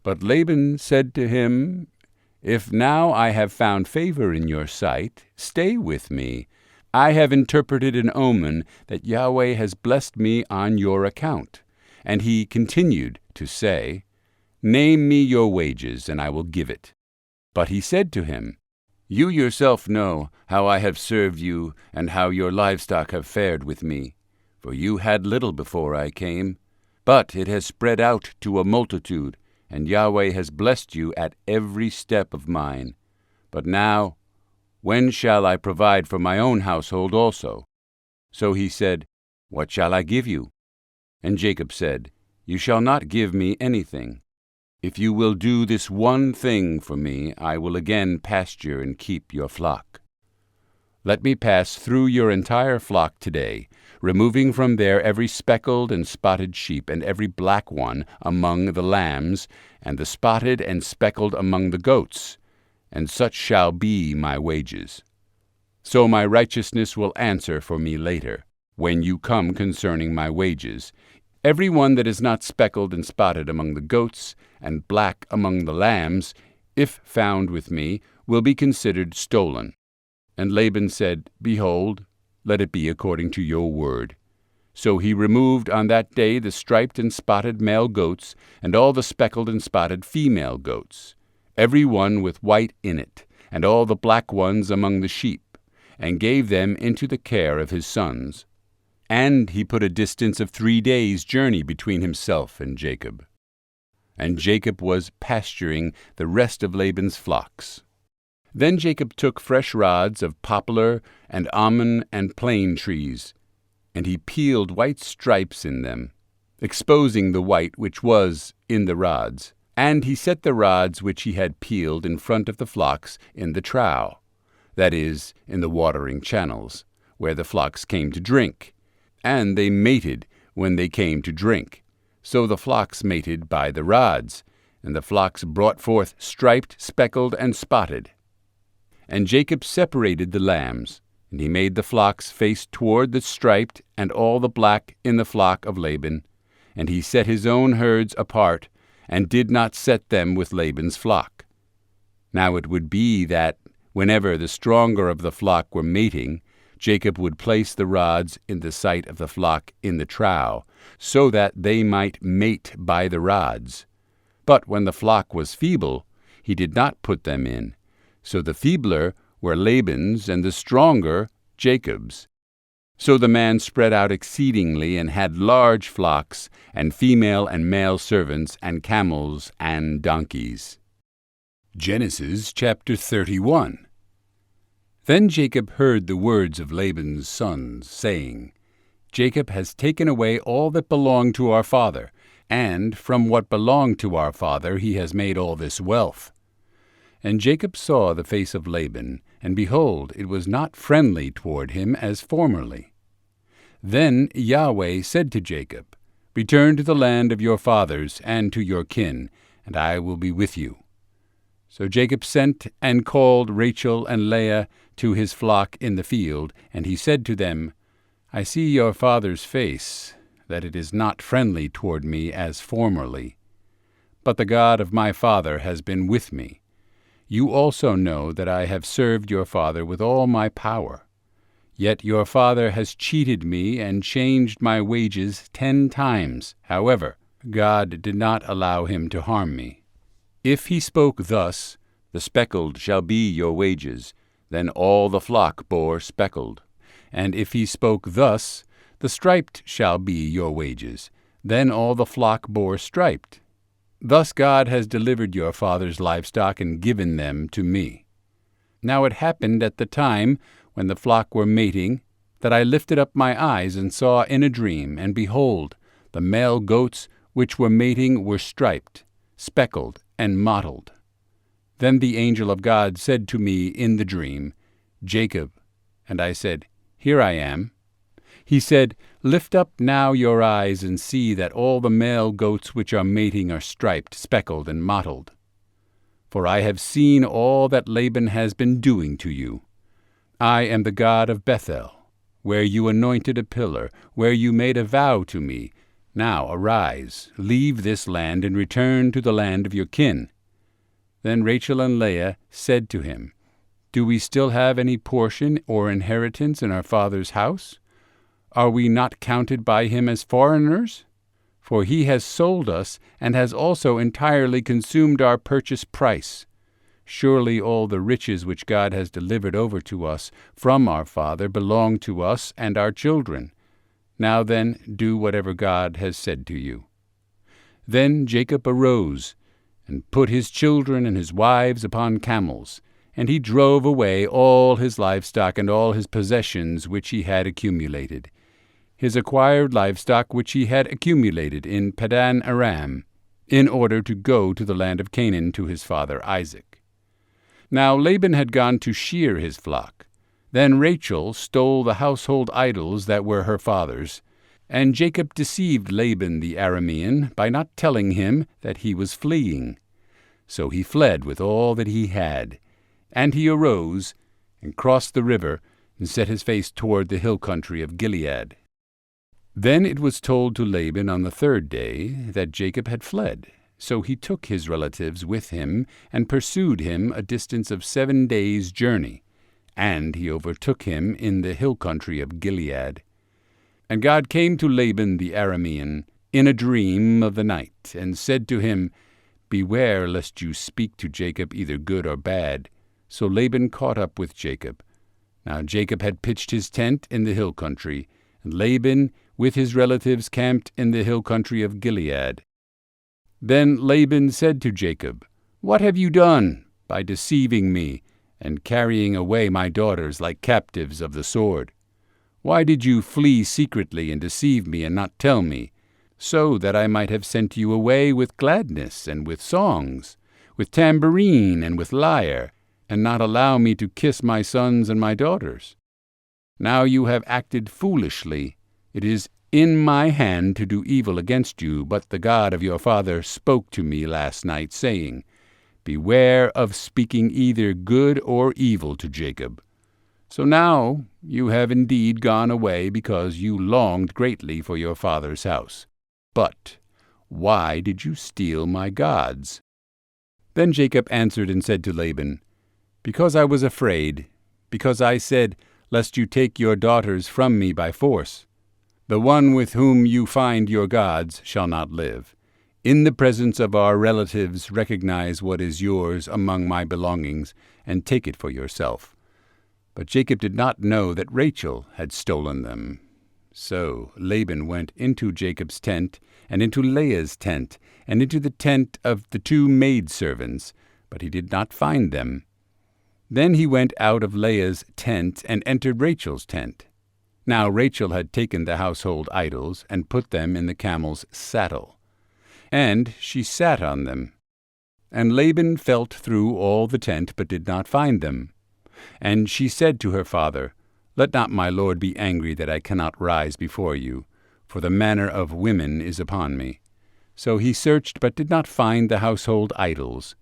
But Laban said to him, "If now I have found favor in your sight, stay with me. I have interpreted an omen that Yahweh has blessed me on your account." And he continued to say, "Name me your wages, and I will give it." But he said to him, "You yourself know how I have served you, and how your livestock have fared with me. For you had little before I came, but it has spread out to a multitude, and Yahweh has blessed you at every step of mine. But now, when shall I provide for my own household also?" So he said, "What shall I give you?" And Jacob said, "You shall not give me anything. If you will do this one thing for me, I will again pasture and keep your flock. Let me pass through your entire flock today, removing from there every speckled and spotted sheep, and every black one among the lambs, and the spotted and speckled among the goats, and such shall be my wages. So my righteousness will answer for me later, when you come concerning my wages. Every one that is not speckled and spotted among the goats, and black among the lambs, if found with me, will be considered stolen." And Laban said, "Behold, let it be according to your word." So he removed on that day the striped and spotted male goats, and all the speckled and spotted female goats, every one with white in it, and all the black ones among the sheep, and gave them into the care of his sons. And he put a distance of 3 days' journey between himself and Jacob. And Jacob was pasturing the rest of Laban's flocks. Then Jacob took fresh rods of poplar and almond and plane trees, and he peeled white stripes in them, exposing the white which was in the rods. And he set the rods which he had peeled in front of the flocks in the trough, that is, in the watering channels, where the flocks came to drink. And they mated when they came to drink. So the flocks mated by the rods, and the flocks brought forth striped, speckled, and spotted. And Jacob separated the lambs, and he made the flocks face toward the striped and all the black in the flock of Laban. And he set his own herds apart, and did not set them with Laban's flock. Now it would be that, whenever the stronger of the flock were mating, Jacob would place the rods in the sight of the flock in the trough, so that they might mate by the rods. But when the flock was feeble, he did not put them in. So the feebler were Laban's, and the stronger Jacob's. So the man spread out exceedingly, and had large flocks, and female and male servants, and camels, and donkeys. Genesis chapter 31. Then Jacob heard the words of Laban's sons, saying, Jacob has taken away all that belonged to our father, and from what belonged to our father he has made all this wealth. And Jacob saw the face of Laban, and behold, it was not friendly toward him as formerly. Then Yahweh said to Jacob, Return to the land of your fathers and to your kin, and I will be with you. So Jacob sent and called Rachel and Leah to his flock in the field, and he said to them, I see your father's face, that it is not friendly toward me as formerly. But the God of my father has been with me. You also know that I have served your father with all my power. Yet your father has cheated me and changed my wages 10 times. However, God did not allow him to harm me. If he spoke thus, The speckled shall be your wages, then all the flock bore speckled. And if he spoke thus, The striped shall be your wages, then all the flock bore striped. Thus God has delivered your father's livestock and given them to me. Now it happened at the time when the flock were mating, that I lifted up my eyes and saw in a dream, and behold, the male goats which were mating were striped, speckled, and mottled. Then the angel of God said to me in the dream, Jacob. And I said, Here I am. He said, Lift up now your eyes and see that all the male goats which are mating are striped, speckled, and mottled. For I have seen all that Laban has been doing to you. I am the God of Bethel, where you anointed a pillar, where you made a vow to me. Now arise, leave this land, and return to the land of your kin. Then Rachel and Leah said to him, Do we still have any portion or inheritance in our father's house? Are we not counted by him as foreigners? For he has sold us, and has also entirely consumed our purchase price. Surely all the riches which God has delivered over to us from our father belong to us and our children. Now then, do whatever God has said to you. Then Jacob arose, and put his children and his wives upon camels, and he drove away all his livestock and all his possessions which he had accumulated, his acquired livestock which he had accumulated in Padan Aram, in order to go to the land of Canaan to his father Isaac. Now Laban had gone to shear his flock. Then Rachel stole the household idols that were her father's, and Jacob deceived Laban the Aramean by not telling him that he was fleeing. So he fled with all that he had. And he arose, and crossed the river, and set his face toward the hill country of Gilead. Then it was told to Laban on the 3rd day that Jacob had fled. So he took his relatives with him, and pursued him a distance of 7 days' journey. And he overtook him in the hill country of Gilead. And God came to Laban the Aramean in a dream of the night, and said to him, Beware lest you speak to Jacob either good or bad. So Laban caught up with Jacob. Now Jacob had pitched his tent in the hill country, and Laban with his relatives camped in the hill country of Gilead. Then Laban said to Jacob, What have you done by deceiving me, and carrying away my daughters like captives of the sword? Why did you flee secretly and deceive me and not tell me, so that I might have sent you away with gladness and with songs, with tambourine and with lyre, and not allow me to kiss my sons and my daughters? Now you have acted foolishly. It is in my hand to do evil against you, but the God of your father spoke to me last night, saying, Beware of speaking either good or evil to Jacob. So now you have indeed gone away because you longed greatly for your father's house. But why did you steal my gods? Then Jacob answered and said to Laban, Because I was afraid, because I said, Lest you take your daughters from me by force. The one with whom you find your gods shall not live. In the presence of our relatives recognize what is yours among my belongings, and take it for yourself. But Jacob did not know that Rachel had stolen them. So Laban went into Jacob's tent, and into Leah's tent, and into the tent of the 2 maidservants, but he did not find them. Then he went out of Leah's tent and entered Rachel's tent. Now Rachel had taken the household idols and put them in the camel's saddle, and she sat on them. And Laban felt through all the tent, but did not find them. And she said to her father, Let not my lord be angry that I cannot rise before you, for the manner of women is upon me. So he searched, but did not find the household idols.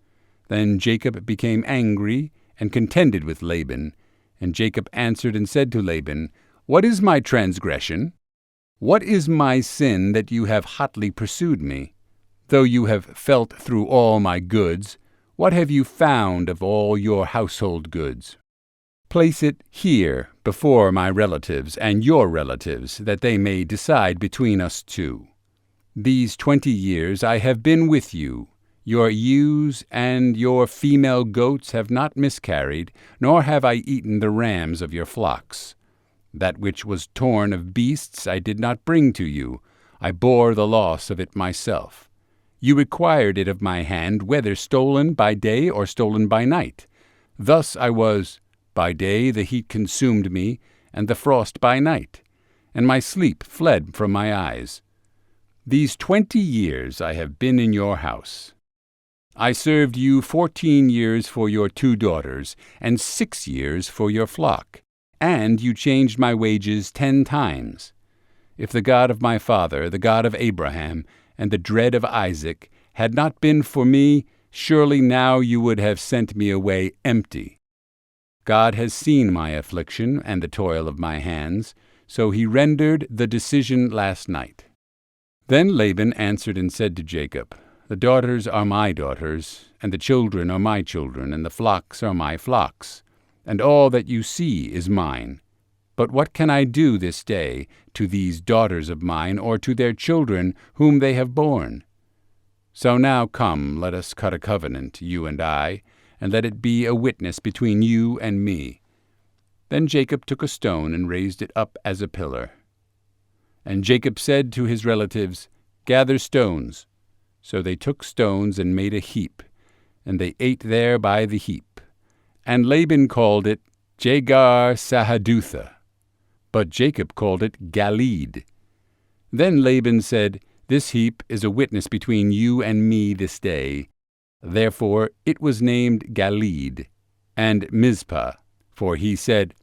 Then Jacob became angry, and contended with Laban. And Jacob answered and said to Laban, What is my transgression? What is my sin that you have hotly pursued me? Though you have felt through all my goods, what have you found of all your household goods? Place it here before my relatives and your relatives, that they may decide between us 2. These 20 years I have been with you. Your ewes and your female goats have not miscarried, nor have I eaten the rams of your flocks. That which was torn of beasts I did not bring to you. I bore the loss of it myself. You required it of my hand, whether stolen by day or stolen by night. Thus I was. By day the heat consumed me, and the frost by night, and my sleep fled from my eyes. These 20 years I have been in your house. I served you 14 years for your 2 daughters, and 6 years for your flock, and you changed my wages 10 times. If the God of my father, the God of Abraham, and the dread of Isaac, had not been for me, surely now you would have sent me away empty. God has seen my affliction and the toil of my hands, so he rendered the decision last night. Then Laban answered and said to Jacob, The daughters are my daughters, and the children are my children, and the flocks are my flocks, and all that you see is mine. But what can I do this day to these daughters of mine, or to their children whom they have borne? So now come, let us cut a covenant, you and I, and let it be a witness between you and me. Then Jacob took a stone and raised it up as a pillar. And Jacob said to his relatives, Gather stones. So they took stones and made a heap, and they ate there by the heap. And Laban called it Jegar-sahadutha, but Jacob called it Galeed. Then Laban said, This heap is a witness between you and me this day. Therefore it was named Galeed, and Mizpah, for he said,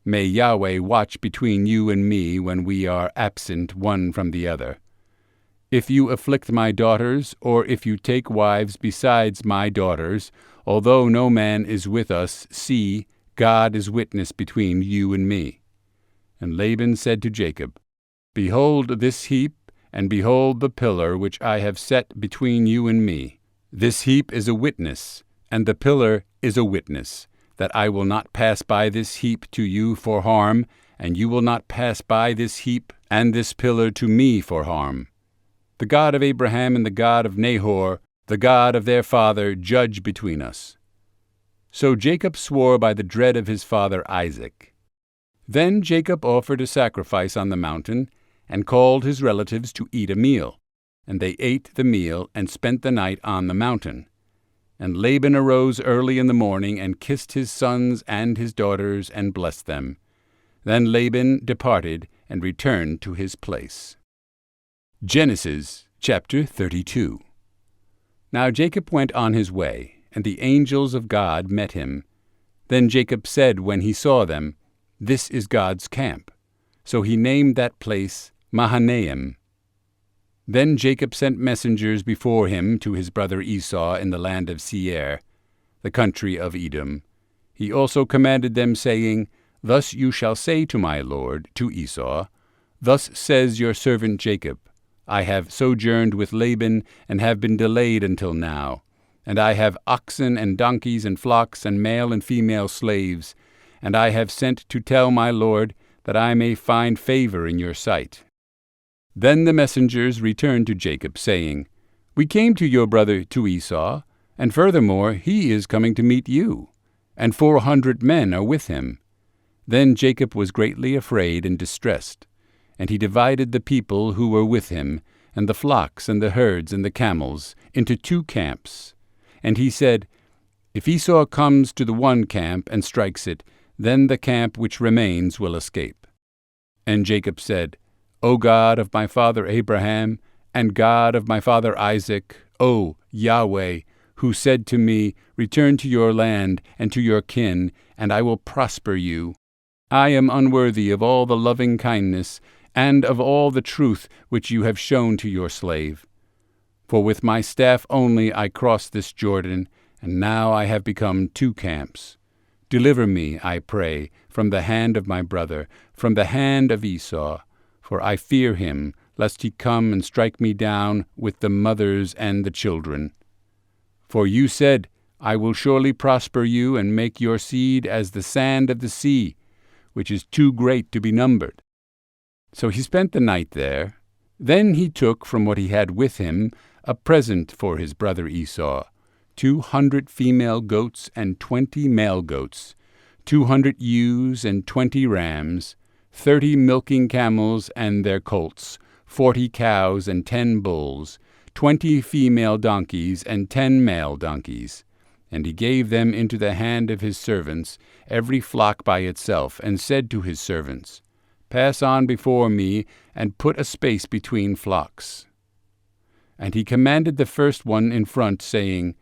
May Yahweh watch between you and me when we are absent one from the other. If you afflict my daughters, or if you take wives besides my daughters, although no man is with us, see, God is witness between you and me. And Laban said to Jacob, Behold this heap, and behold the pillar which I have set between you and me. This heap is a witness, and the pillar is a witness, that I will not pass by this heap to you for harm, and you will not pass by this heap and this pillar to me for harm. The God of Abraham and the God of Nahor, the God of their father, judge between us. So Jacob swore by the dread of his father Isaac. Then Jacob offered a sacrifice on the mountain, and called his relatives to eat a meal. And they ate the meal, and spent the night on the mountain. And Laban arose early in the morning, and kissed his sons and his daughters, and blessed them. Then Laban departed, and returned to his place. Genesis chapter 32. Now Jacob went on his way, and the angels of God met him. Then Jacob said when he saw them, This is God's camp. So he named that place Mahanaim. Then Jacob sent messengers before him to his brother Esau in the land of Seir, the country of Edom. He also commanded them, saying, Thus you shall say to my lord, to Esau, Thus says your servant Jacob, I have sojourned with Laban, and have been delayed until now. And I have oxen and donkeys and flocks and male and female slaves, and I have sent to tell my lord, that I may find favor in your sight. Then the messengers returned to Jacob, saying, We came to your brother to Esau, and furthermore he is coming to meet you, and 400 men are with him. Then Jacob was greatly afraid and distressed, and he divided the people who were with him, and the flocks and the herds and the camels, into 2 camps. And he said, If Esau comes to the one camp and strikes it, then the camp which remains will escape. And Jacob said, O God of my father Abraham, and God of my father Isaac, O Yahweh, who said to me, Return to your land and to your kin, and I will prosper you. I am unworthy of all the loving kindness and of all the truth which you have shown to your slave. For with my staff only I crossed this Jordan, and now I have become 2 camps. Deliver me, I pray, from the hand of my brother, from the hand of Esau, for I fear him, lest he come and strike me down with the mothers and the children. For you said, I will surely prosper you and make your seed as the sand of the sea, which is too great to be numbered. So he spent the night there. Then he took from what he had with him a present for his brother Esau, 200 female goats and 20 male goats, 200 ewes and 20 rams, 30 milking camels and their colts, 40 cows and 10 bulls, 20 female donkeys and 10 male donkeys. And he gave them into the hand of his servants, every flock by itself, and said to his servants, Pass on before me, and put a space between flocks. And he commanded the first one in front, saying,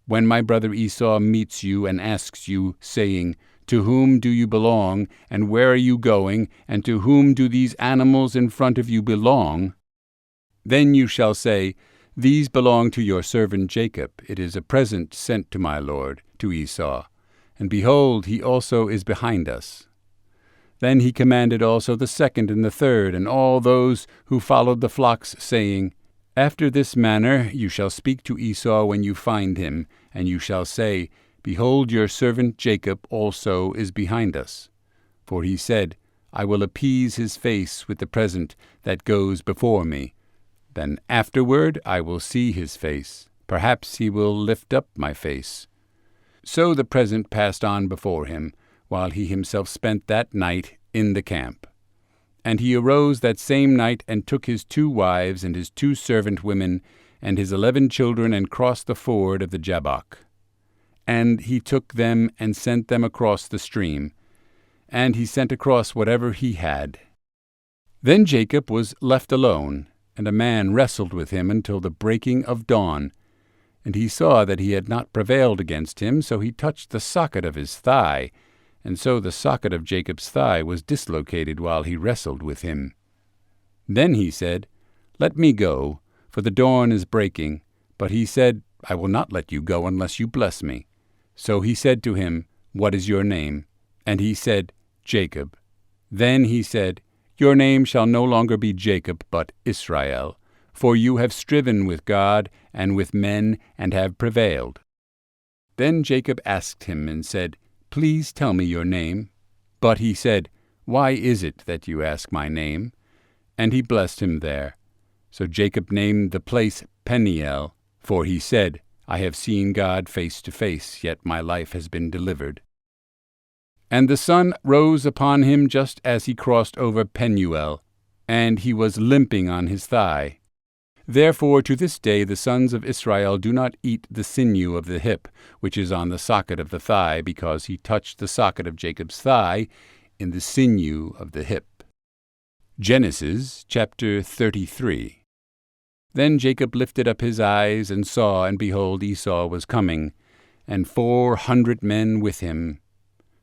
When my brother Esau meets you and asks you, saying, To whom do you belong, and where are you going, and to whom do these animals in front of you belong? Then you shall say, These belong to your servant Jacob. It is a present sent to my lord, to Esau. And behold, he also is behind us. Then he commanded also the second and the third, and all those who followed the flocks, saying, After this manner you shall speak to Esau when you find him, and you shall say, Behold, your servant Jacob also is behind us. For he said, I will appease his face with the present that goes before me. Then afterward I will see his face. Perhaps he will lift up my face. So the present passed on before him, while he himself spent that night in the camp. And he arose that same night, and took his 2 wives and his 2 servant women, and his 11 children, and crossed the ford of the Jabbok. And he took them and sent them across the stream, and he sent across whatever he had. Then Jacob was left alone, and a man wrestled with him until the breaking of dawn. And he saw that he had not prevailed against him, so he touched the socket of his thigh, and so the socket of Jacob's thigh was dislocated while he wrestled with him. Then he said, Let me go, for the dawn is breaking. But he said, I will not let you go unless you bless me. So he said to him, What is your name? And he said, Jacob. Then he said, Your name shall no longer be Jacob, but Israel, for you have striven with God and with men, and have prevailed. Then Jacob asked him and said, Please tell me your name. But he said, Why is it that you ask my name? And he blessed him there. So Jacob named the place Peniel, for he said, I have seen God face to face, yet my life has been delivered. And the sun rose upon him just as he crossed over Penuel, and he was limping on his thigh. Therefore to this day the sons of Israel do not eat the sinew of the hip, which is on the socket of the thigh, because he touched the socket of Jacob's thigh in the sinew of the hip. Genesis chapter 33. Then Jacob lifted up his eyes and saw, and behold, Esau was coming, and 400 men with him.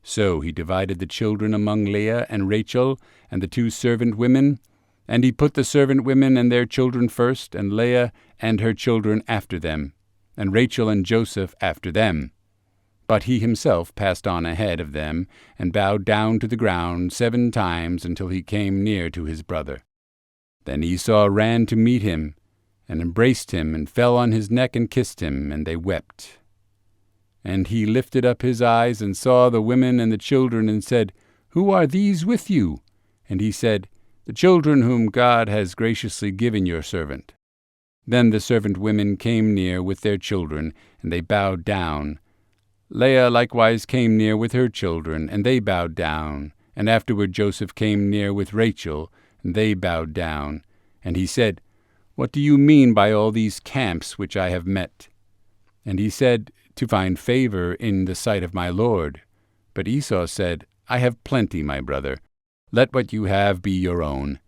So he divided the children among Leah and Rachel and the 2 servant women, and he put the servant women and their children first, and Leah and her children after them, and Rachel and Joseph after them. But he himself passed on ahead of them, and bowed down to the ground 7 times until he came near to his brother. Then Esau ran to meet him, and embraced him, and fell on his neck and kissed him, and they wept. And he lifted up his eyes and saw the women and the children, and said, Who are these with you? And he said, The children whom God has graciously given your servant. Then the servant women came near with their children, and they bowed down. Leah likewise came near with her children, and they bowed down, And afterward Joseph came near with Rachel, and they bowed down. And he said, What do you mean by all these camps which I have met? And he said, To find favor in the sight of my lord. But Esau said, I have plenty, my brother. Let what you have be your own.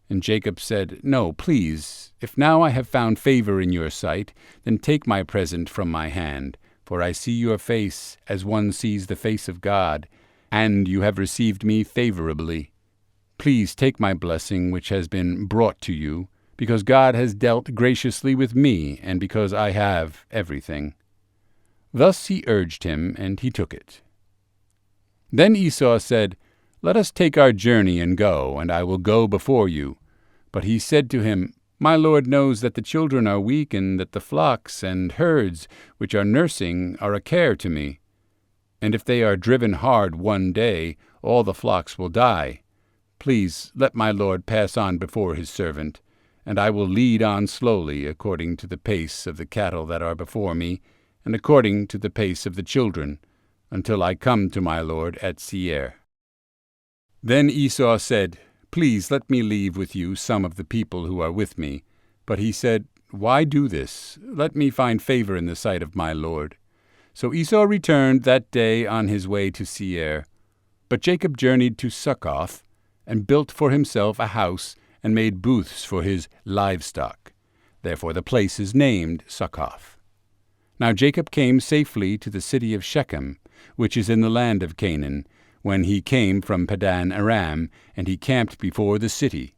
And Jacob said, No, please, if now I have found favor in your sight, then take my present from my hand, for I see your face as one sees the face of God, and you have received me favorably. Please take my blessing which has been brought to you, because God has dealt graciously with me, and because I have everything. Thus he urged him, and he took it. Then Esau said, Let us take our journey and go, and I will go before you. But he said to him, My lord knows that the children are weak, and that the flocks and herds which are nursing are a care to me. And if they are driven hard one day, all the flocks will die. Please let my lord pass on before his servant, and I will lead on slowly according to the pace of the cattle that are before me, and according to the pace of the children, until I come to my lord at Seir. Then Esau said, Please let me leave with you some of the people who are with me. But he said, Why do this? Let me find favor in the sight of my lord. So Esau returned that day on his way to Seir. But Jacob journeyed to Succoth, and built for himself a house, and made booths for his livestock. Therefore the place is named Succoth. Now Jacob came safely to the city of Shechem, which is in the land of Canaan, when he came from Padan Aram, and he camped before the city.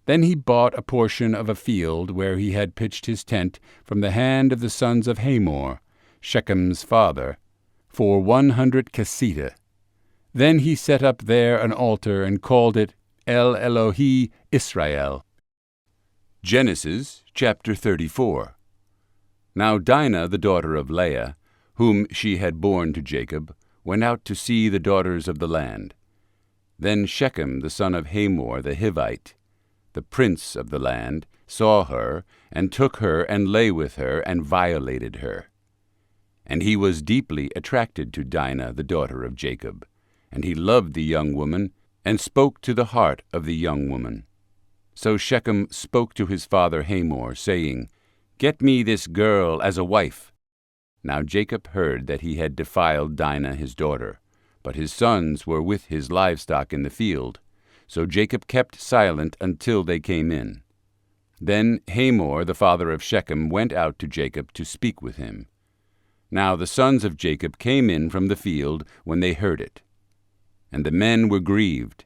Then he bought a portion of a field where he had pitched his tent from the hand of the sons of Hamor, Shechem's father, for 100 kesita. Then he set up there an altar and called it El Elohi Israel. Genesis chapter 34. Now Dinah, the daughter of Leah, whom she had borne to Jacob, went out to see the daughters of the land. Then Shechem, the son of Hamor the Hivite, the prince of the land, saw her, and took her, and lay with her, and violated her. And he was deeply attracted to Dinah, the daughter of Jacob, and he loved the young woman, and spoke to the heart of the young woman. So Shechem spoke to his father Hamor, saying, Get me this girl as a wife. Now Jacob heard that he had defiled Dinah his daughter, but his sons were with his livestock in the field. So Jacob kept silent until they came in. Then Hamor, the father of Shechem, went out to Jacob to speak with him. Now the sons of Jacob came in from the field when they heard it. And the men were grieved,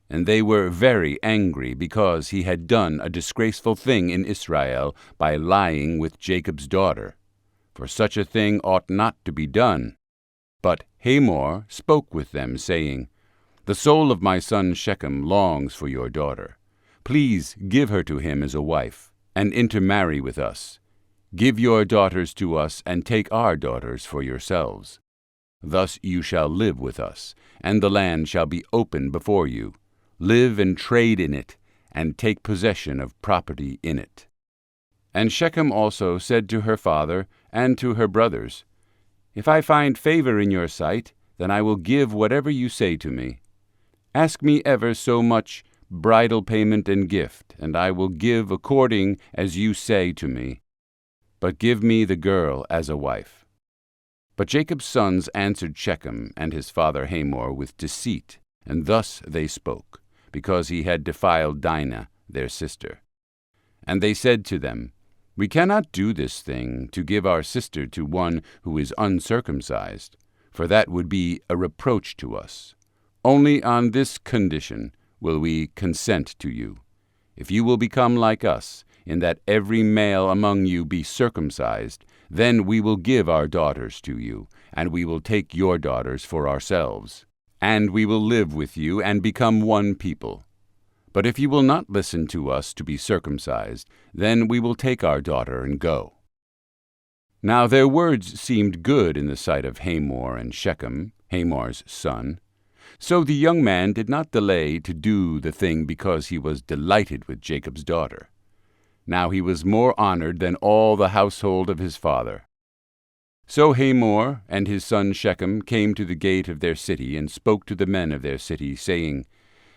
and they were very angry, because he had done a disgraceful thing in Israel by lying with Jacob's daughter. For such a thing ought not to be done. But Hamor spoke with them, saying, The soul of my son Shechem longs for your daughter. Please give her to him as a wife, and intermarry with us. Give your daughters to us, and take our daughters for yourselves. Thus you shall live with us, and the land shall be open before you. Live and trade in it, and take possession of property in it. And Shechem also said to her father and to her brothers, If I find favor in your sight, then I will give whatever you say to me. Ask me ever so much bridal payment and gift, and I will give according as you say to me. But give me the girl as a wife. But Jacob's sons answered Shechem and his father Hamor with deceit, and thus they spoke, because he had defiled Dinah, their sister. And they said to them, We cannot do this thing, to give our sister to one who is uncircumcised, for that would be a reproach to us. Only on this condition will we consent to you. If you will become like us, in that every male among you be circumcised, then we will give our daughters to you, and we will take your daughters for ourselves. And we will live with you and become one people. But if you will not listen to us to be circumcised, then we will take our daughter and go. Now their words seemed good in the sight of Hamor and Shechem, Hamor's son. So the young man did not delay to do the thing because he was delighted with Jacob's daughter. Now he was more honored than all the household of his father. So Hamor and his son Shechem came to the gate of their city, and spoke to the men of their city, saying,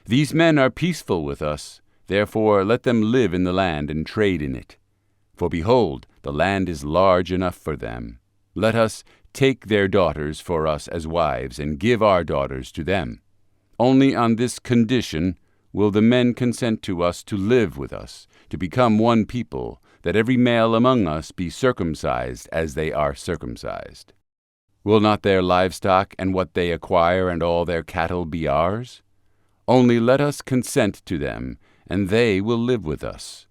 These men are peaceful with us, therefore let them live in the land and trade in it. For behold, the land is large enough for them. Let us take their daughters for us as wives, and give our daughters to them. Only on this condition will the men consent to us to live with us, to become one people, that every male among us be circumcised as they are circumcised. Will not their livestock and what they acquire and all their cattle be ours? Only let us consent to them, and they will live with us.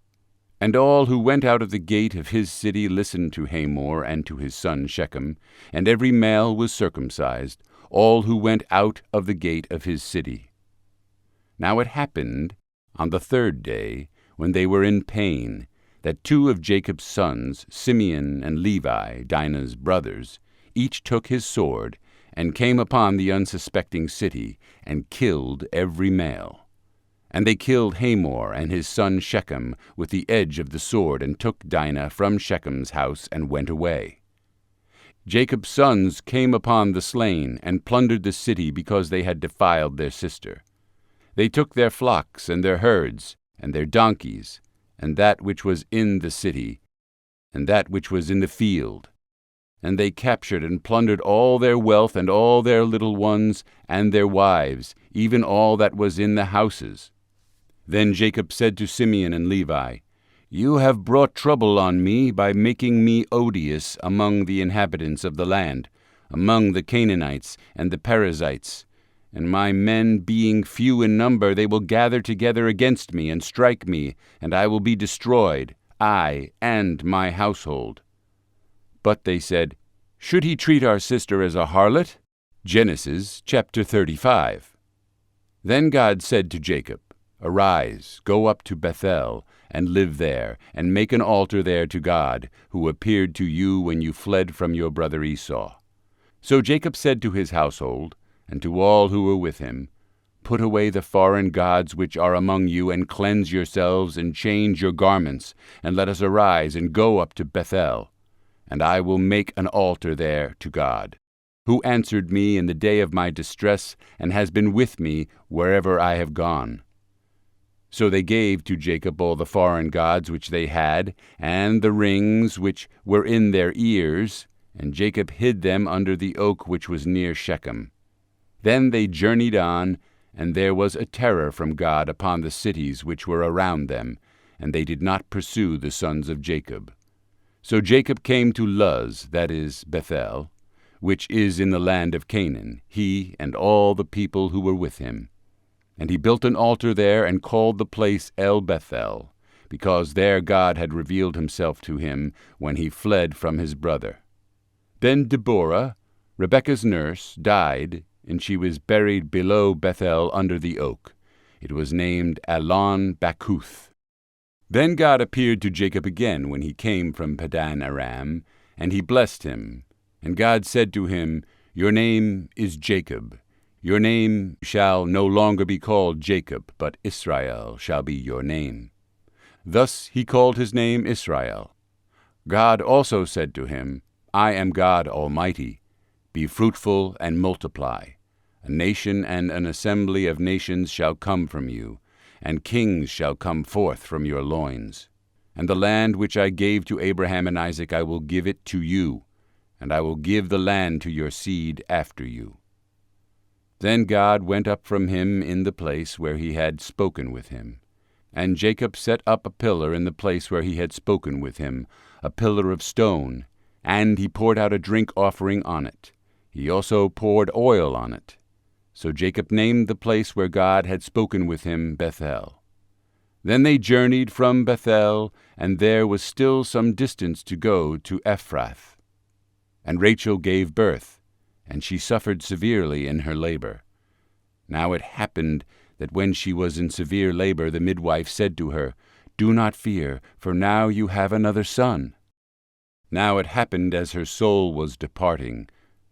And all who went out of the gate of his city listened to Hamor and to his son Shechem, and every male was circumcised, all who went out of the gate of his city. Now it happened, on the third day, when they were in pain, that two of Jacob's sons, Simeon and Levi, Dinah's brothers, each took his sword, and came upon the unsuspecting city, and killed every male. And they killed Hamor and his son Shechem with the edge of the sword, and took Dinah from Shechem's house, and went away. Jacob's sons came upon the slain, and plundered the city, because they had defiled their sister. They took their flocks and their herds, and their donkeys, and that which was in the city, and that which was in the field. And they captured and plundered all their wealth, and all their little ones, and their wives, even all that was in the houses. Then Jacob said to Simeon and Levi, You have brought trouble on me by making me odious among the inhabitants of the land, among the Canaanites and the Perizzites. And my men being few in number, they will gather together against me, and strike me, and I will be destroyed, I and my household. But they said, Should he treat our sister as a harlot? Genesis chapter 35. Then God said to Jacob, Arise, go up to Bethel, and live there, and make an altar there to God, who appeared to you when you fled from your brother Esau. So Jacob said to his household, and to all who were with him, Put away the foreign gods which are among you, and cleanse yourselves, and change your garments, and let us arise and go up to Bethel. And I will make an altar there to God, who answered me in the day of my distress, and has been with me wherever I have gone. So they gave to Jacob all the foreign gods which they had, and the rings which were in their ears, and Jacob hid them under the oak which was near Shechem. Then they journeyed on, and there was a terror from God upon the cities which were around them, and they did not pursue the sons of Jacob. So Jacob came to Luz, that is, Bethel, which is in the land of Canaan, he and all the people who were with him. And he built an altar there, and called the place El Bethel, because there God had revealed himself to him when he fled from his brother. Then Deborah, Rebekah's nurse, died, and she was buried below Bethel under the oak. It was named Allon Bakuth. Then God appeared to Jacob again when he came from Padan Aram, and he blessed him. And God said to him, Your name is Jacob. Your name shall no longer be called Jacob, but Israel shall be your name. Thus he called his name Israel. God also said to him, I am God Almighty. Be fruitful and multiply. A nation and an assembly of nations shall come from you, and kings shall come forth from your loins. And the land which I gave to Abraham and Isaac I will give it to you, and I will give the land to your seed after you. Then God went up from him in the place where he had spoken with him. And Jacob set up a pillar in the place where he had spoken with him, a pillar of stone, and he poured out a drink offering on it. He also poured oil on it. So Jacob named the place where God had spoken with him Bethel. Then they journeyed from Bethel, and there was still some distance to go to Ephrath. And Rachel gave birth, and she suffered severely in her labor. Now it happened that when she was in severe labor, the midwife said to her, Do not fear, for now you have another son. Now it happened as her soul was departing,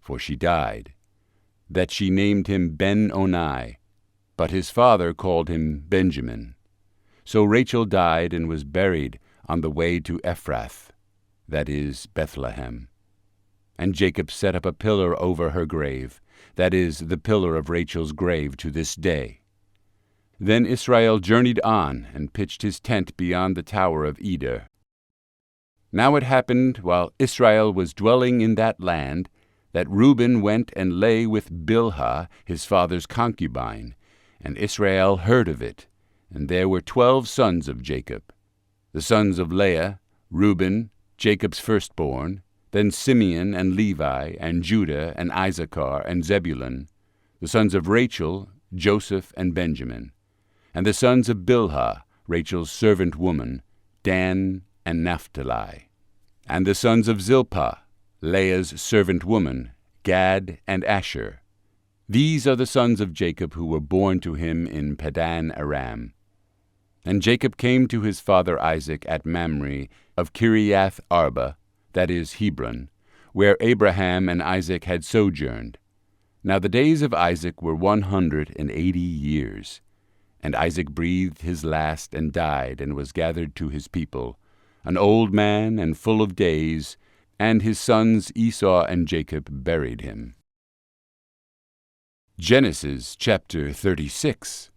for she died, that she named him Ben-Oni, but his father called him Benjamin. So Rachel died and was buried on the way to Ephrath, that is, Bethlehem. And Jacob set up a pillar over her grave, that is, the pillar of Rachel's grave to this day. Then Israel journeyed on, and pitched his tent beyond the tower of Eder. Now it happened, while Israel was dwelling in that land, that Reuben went and lay with Bilhah, his father's concubine, and Israel heard of it. And there were 12 sons of Jacob. The sons of Leah, Reuben, Jacob's firstborn, then Simeon and Levi, and Judah, and Issachar, and Zebulun. The sons of Rachel, Joseph and Benjamin. And the sons of Bilhah, Rachel's servant woman, Dan and Naphtali. And the sons of Zilpah, Leah's servant woman, Gad and Asher. These are the sons of Jacob who were born to him in Padan Aram. And Jacob came to his father Isaac at Mamre of Kiriath Arba, that is Hebron, where Abraham and Isaac had sojourned. Now the days of Isaac were 180 years. And Isaac breathed his last and died, and was gathered to his people, an old man and full of days, and his sons Esau and Jacob buried him. Genesis chapter 36.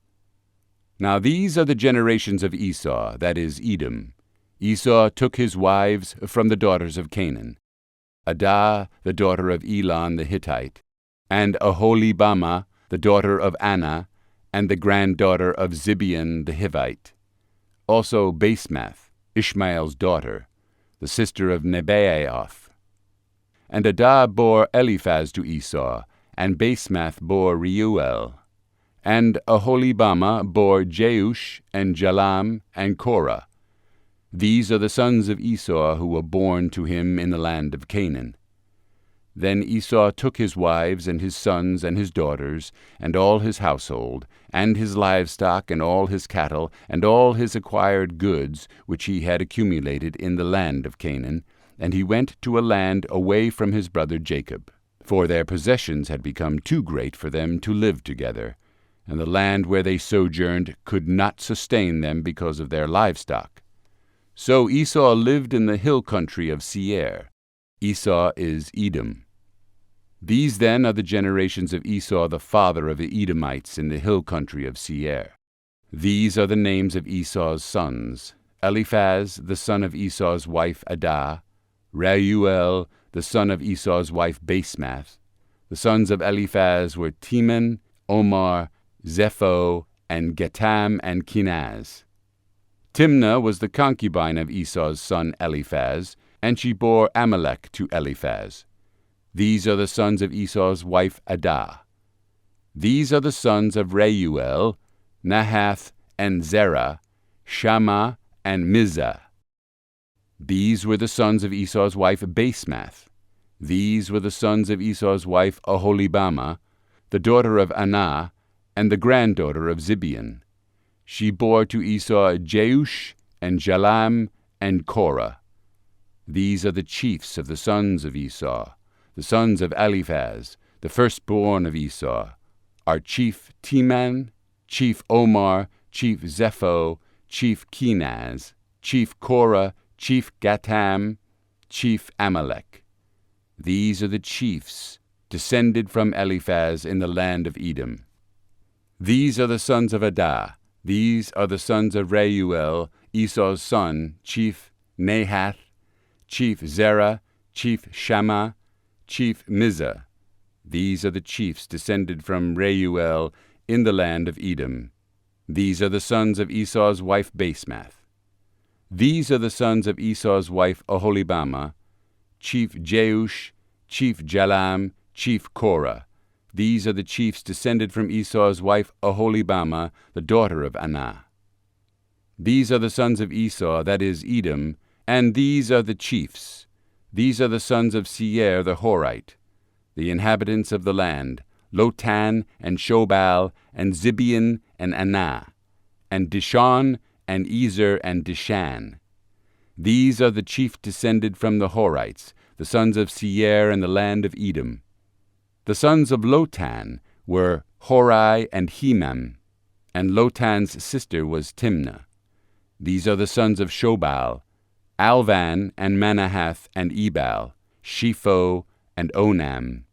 Now these are the generations of Esau, that is Edom. Esau took his wives from the daughters of Canaan, Adah, the daughter of Elon the Hittite, and Aholibamah, the daughter of Anah, and the granddaughter of Zibeon the Hivite. Also Basemath, Ishmael's daughter, the sister of Nebaioth. And Adah bore Eliphaz to Esau, and Basemath bore Reuel. And Aholibamah bore Jeush, and Jalam, and Korah. These are the sons of Esau who were born to him in the land of Canaan. Then Esau took his wives and his sons and his daughters, and all his household, and his livestock, and all his cattle, and all his acquired goods, which he had accumulated in the land of Canaan, and he went to a land away from his brother Jacob. For their possessions had become too great for them to live together, and the land where they sojourned could not sustain them because of their livestock. So Esau lived in the hill country of Seir. Esau is Edom. These then are the generations of Esau the father of the Edomites in the hill country of Seir. These are the names of Esau's sons: Eliphaz, the son of Esau's wife Adah; Reuel, the son of Esau's wife Basemath. The sons of Eliphaz were Teman, Omar, Zepho, and Gatam, and Kenaz. Timnah was the concubine of Esau's son Eliphaz, and she bore Amalek to Eliphaz. These are the sons of Esau's wife Adah. These are the sons of Reuel, Nahath, and Zerah, Shammah, and Mizah. These were the sons of Esau's wife Basemath. These were the sons of Esau's wife Aholibamah, the daughter of Anah, and the granddaughter of Zibeon. She bore to Esau Jeush, and Jalam, and Korah. These are the chiefs of the sons of Esau. The sons of Eliphaz, the firstborn of Esau, are chief Teman, chief Omar, chief Zepho, chief Kenaz, chief Korah, chief Gatam, chief Amalek. These are the chiefs descended from Eliphaz in the land of Edom. These are the sons of Adah. These are the sons of Reuel, Esau's son, chief Nahath, chief Zerah, chief Shammah, chief Mizah. These are the chiefs descended from Reuel in the land of Edom. These are the sons of Esau's wife Basemath. These are the sons of Esau's wife Aholibamah, chief Jeush, chief Jalam, chief Korah. These are the chiefs descended from Esau's wife Aholibamah, the daughter of Anah. These are the sons of Esau, that is Edom, and these are the chiefs. These are the sons of Seir the Horite, the inhabitants of the land, Lotan, and Shobal, and Zibeon, and Anah, and Dishon, and Ezer, and Dishan. These are the chief descended from the Horites, the sons of Seir in the land of Edom. The sons of Lotan were Hori and Hemam, and Lotan's sister was Timnah. These are the sons of Shobal, Alvan, and Manahath, and Ebal, Shepho, and Onam.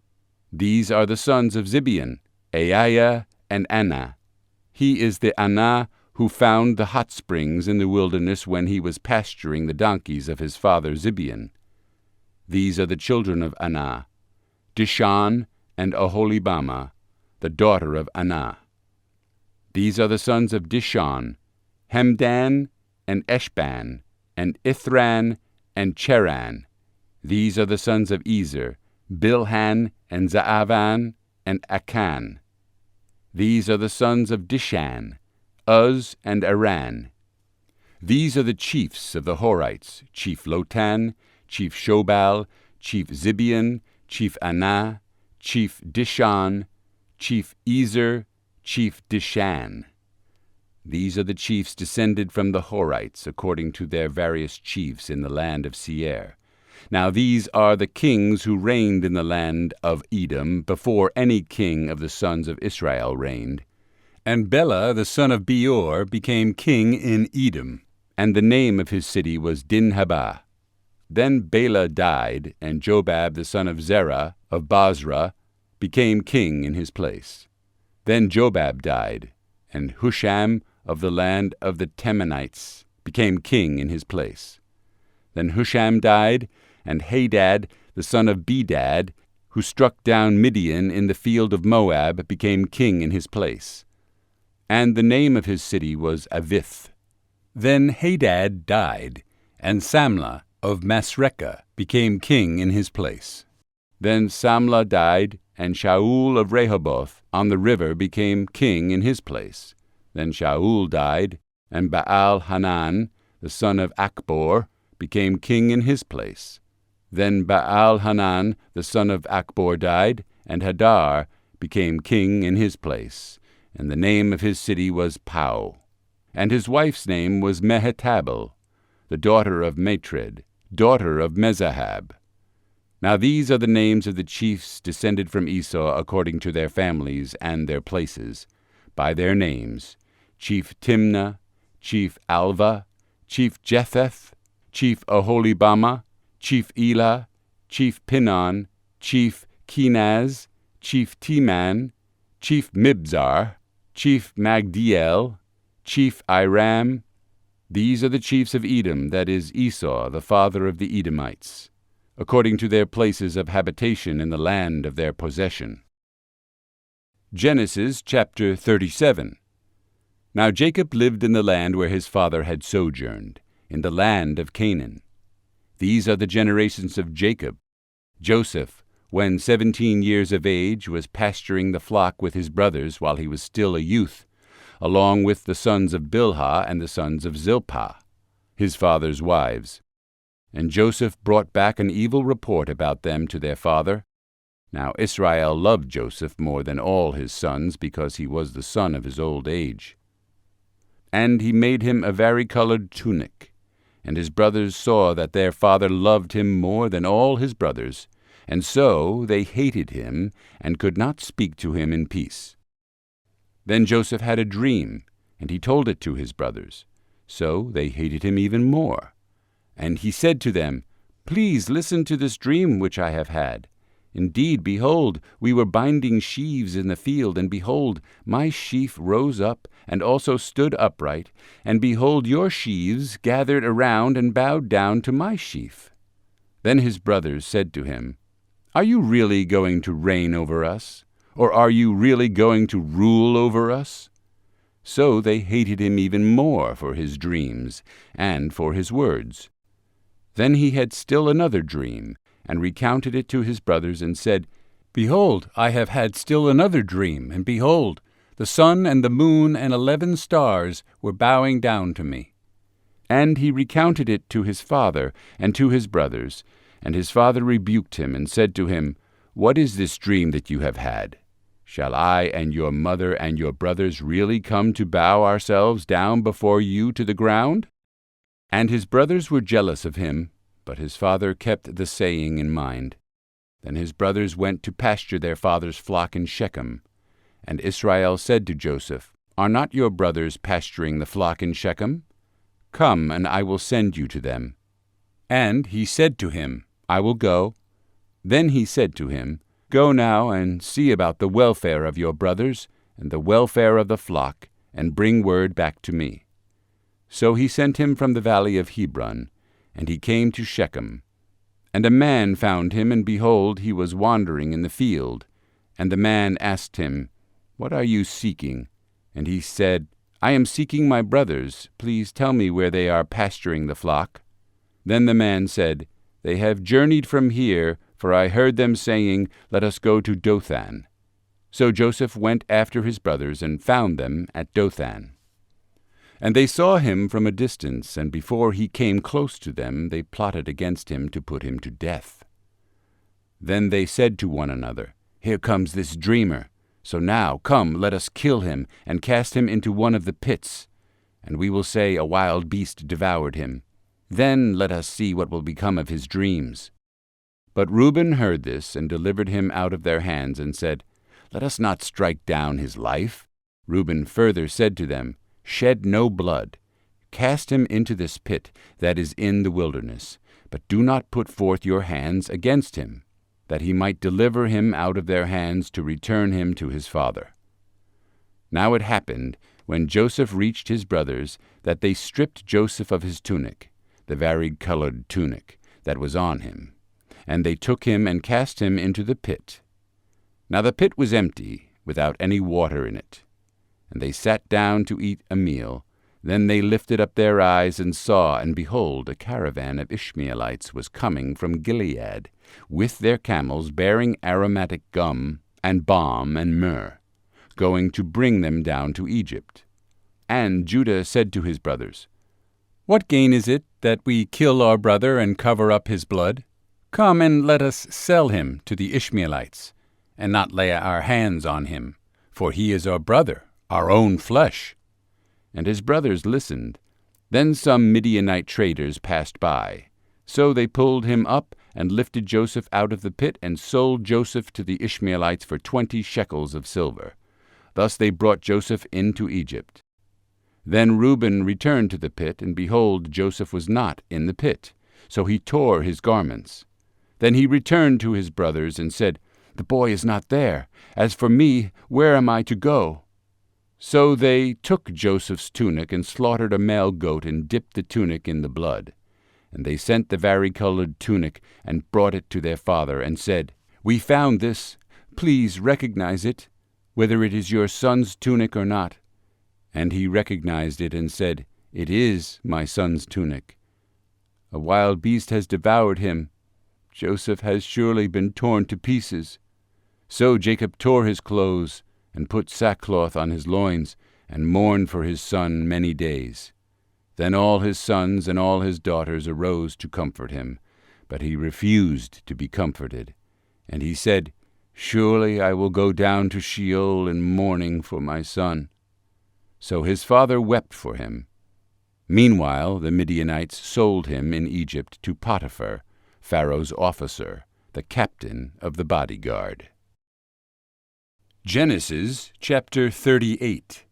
These are the sons of Zibeon, Aiah, and Anah. He is the Anah who found the hot springs in the wilderness when he was pasturing the donkeys of his father Zibeon. These are the children of Anah, Dishon and Oholibamah, the daughter of Anah. These are the sons of Dishon, Hemdan, and Eshban, and Ithran, and Cheran. These are the sons of Ezer, Bilhan, and Zaavan, and Akan. These are the sons of Dishan, Uz, and Aran. These are the chiefs of the Horites, Chief Lotan, Chief Shobal, Chief Zibeon, Chief Anah, Chief Dishon, Chief Ezer, Chief Dishan. These are the chiefs descended from the Horites, according to their various chiefs in the land of Seir. Now these are the kings who reigned in the land of Edom before any king of the sons of Israel reigned. And Bela the son of Beor became king in Edom, and the name of his city was Dinhabah. Then Bela died, and Jobab the son of Zerah of Basra became king in his place. Then Jobab died, and Husham of the land of the Temanites became king in his place. Then Husham died, and Hadad the son of Bedad, who struck down Midian in the field of Moab, became king in his place. And the name of his city was Avith. Then Hadad died, and Samlah of Masrekah became king in his place. Then Samlah died, and Shaul of Rehoboth on the river became king in his place. Then Shaul died, and Baal-Hanan, the son of Achbor, became king in his place. Then Baal-Hanan, the son of Achbor, died, and Hadar became king in his place. And the name of his city was Pau. And his wife's name was Mehetabel, the daughter of Matred, daughter of Mezahab. Now these are the names of the chiefs descended from Esau according to their families and their places, by their names: Chief Timnah, Chief Alva, Chief Jetheth, Chief Oholibamah, Chief Elah, Chief Pinon, Chief Kenaz, Chief Teman, Chief Mibzar, Chief Magdiel, Chief Iram. These are the chiefs of Edom, that is, Esau, the father of the Edomites, according to their places of habitation in the land of their possession. Genesis chapter 37. Now Jacob lived in the land where his father had sojourned, in the land of Canaan. These are the generations of Jacob. Joseph, when 17 years of age, was pasturing the flock with his brothers while he was still a youth, along with the sons of Bilhah and the sons of Zilpah, his father's wives. And Joseph brought back an evil report about them to their father. Now Israel loved Joseph more than all his sons, because he was the son of his old age. And he made him a varicolored tunic. And his brothers saw that their father loved him more than all his brothers, and so they hated him, and could not speak to him in peace. Then Joseph had a dream, and he told it to his brothers. So they hated him even more. And he said to them, "Please listen to this dream which I have had. Indeed, behold, we were binding sheaves in the field, and behold, my sheaf rose up, and also stood upright, and behold, your sheaves gathered around and bowed down to my sheaf." Then his brothers said to him, "Are you really going to reign over us? Or are you really going to rule over us?" So they hated him even more for his dreams and for his words. Then he had still another dream, and recounted it to his brothers, and said, "Behold, I have had still another dream, and behold, the sun and the moon and 11 stars were bowing down to me." And he recounted it to his father and to his brothers, and his father rebuked him, and said to him, "What is this dream that you have had? Shall I and your mother and your brothers really come to bow ourselves down before you to the ground?" And his brothers were jealous of him, but his father kept the saying in mind. Then his brothers went to pasture their father's flock in Shechem. And Israel said to Joseph, "Are not your brothers pasturing the flock in Shechem? Come, and I will send you to them." And he said to him, "I will go." Then he said to him, Go now and see about the welfare of your brothers and the welfare of the flock, and bring word back to me. So he sent him from the valley of Hebron, and he came to Shechem. And a man found him, and behold, he was wandering in the field. And the man asked him, What are you seeking? And he said, I am seeking my brothers. Please tell me where they are pasturing the flock. Then the man said, They have journeyed from here, for I heard them saying, Let us go to Dothan. So Joseph went after his brothers, and found them at Dothan. And they saw him from a distance, and before he came close to them, they plotted against him to put him to death. Then they said to one another, Here comes this dreamer. So now, come, let us kill him, and cast him into one of the pits. And we will say, A wild beast devoured him. Then let us see what will become of his dreams. But Reuben heard this, and delivered him out of their hands, and said, Let us not strike down his life. Reuben further said to them, Shed no blood. Cast him into this pit that is in the wilderness, but do not put forth your hands against him, that he might deliver him out of their hands to return him to his father. Now it happened, when Joseph reached his brothers, that they stripped Joseph of his tunic, the varied-colored tunic that was on him, and they took him and cast him into the pit. Now the pit was empty, without any water in it. And they sat down to eat a meal. Then they lifted up their eyes and saw, and behold, a caravan of Ishmaelites was coming from Gilead, with their camels bearing aromatic gum and balm and myrrh, going to bring them down to Egypt. And Judah said to his brothers, What gain is it that we kill our brother and cover up his blood? Come and let us sell him to the Ishmaelites, and not lay our hands on him, for he is our brother, our own flesh. And his brothers listened. Then some Midianite traders passed by. So they pulled him up and lifted Joseph out of the pit and sold Joseph to the Ishmaelites for 20 shekels of silver. Thus they brought Joseph into Egypt. Then Reuben returned to the pit, and behold, Joseph was not in the pit. So he tore his garments. Then he returned to his brothers and said, The boy is not there. As for me, where am I to go? So they took Joseph's tunic and slaughtered a male goat and dipped the tunic in the blood. And they sent the varicolored tunic and brought it to their father and said, We found this. Please recognize it, whether it is your son's tunic or not. And he recognized it and said, It is my son's tunic. A wild beast has devoured him. Joseph has surely been torn to pieces. So Jacob tore his clothes, and put sackcloth on his loins, and mourned for his son many days. Then all his sons and all his daughters arose to comfort him, but he refused to be comforted. And he said, Surely I will go down to Sheol in mourning for my son. So his father wept for him. Meanwhile the Midianites sold him in Egypt to Potiphar, Pharaoh's officer, the captain of the bodyguard. Genesis chapter 38.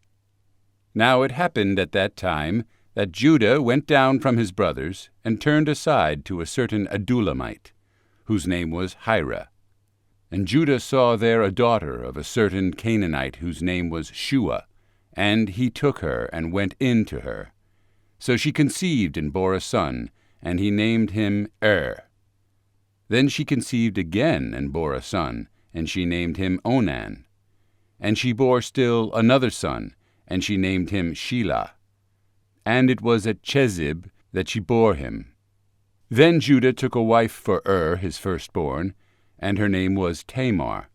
Now it happened at that time that Judah went down from his brothers and turned aside to a certain Adullamite, whose name was Hira. And Judah saw there a daughter of a certain Canaanite whose name was Shua, and he took her and went in to her. So she conceived and bore a son, and he named him Then she conceived again and bore a son, and she named him Onan. And she bore still another son, and she named him Shelah. And it was at Chezib that she bore him. Then Judah took a wife for his firstborn, and her name was Tamar.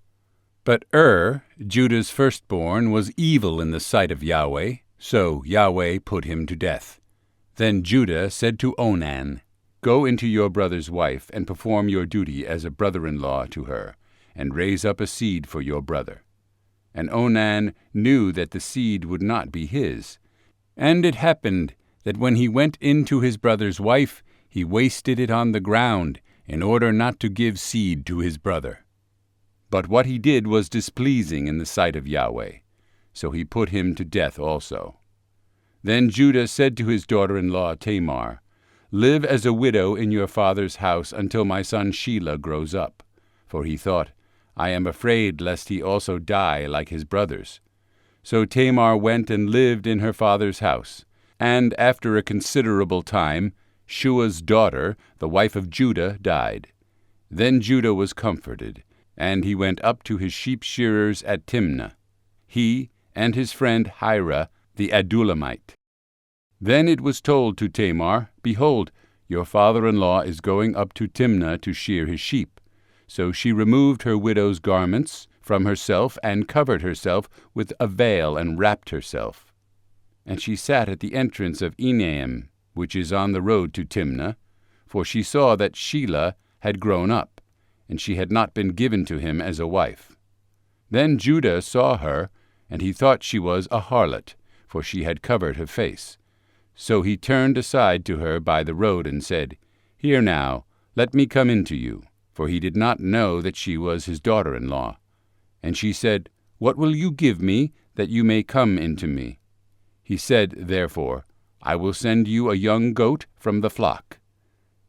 But Judah's firstborn, was evil in the sight of Yahweh, so Yahweh put him to death. Then Judah said to Onan, Go into your brother's wife, and perform your duty as a brother-in-law to her, and raise up a seed for your brother. And Onan knew that the seed would not be his. And it happened that when he went in to his brother's wife, he wasted it on the ground, in order not to give seed to his brother. But what he did was displeasing in the sight of Yahweh, so he put him to death also. Then Judah said to his daughter-in-law Tamar, Live as a widow in your father's house until my son Shelah grows up, for he thought, I am afraid lest he also die like his brothers. So Tamar went and lived in her father's house. And after a considerable time, Shua's daughter, the wife of Judah, died. Then Judah was comforted, and he went up to his sheep shearers at Timnah, he and his friend Hira the Adullamite. Then it was told to Tamar, Behold, your father-in-law is going up to Timnah to shear his sheep. So she removed her widow's garments from herself and covered herself with a veil and wrapped herself. And she sat at the entrance of Enaim, which is on the road to Timnah, for she saw that Shelah had grown up, and she had not been given to him as a wife. Then Judah saw her, and he thought she was a harlot, for she had covered her face. So he turned aside to her by the road and said, Here now, let me come in to you, for he did not know that she was his daughter-in-law. And she said, What will you give me, that you may come in to me? He said, therefore, I will send you a young goat from the flock.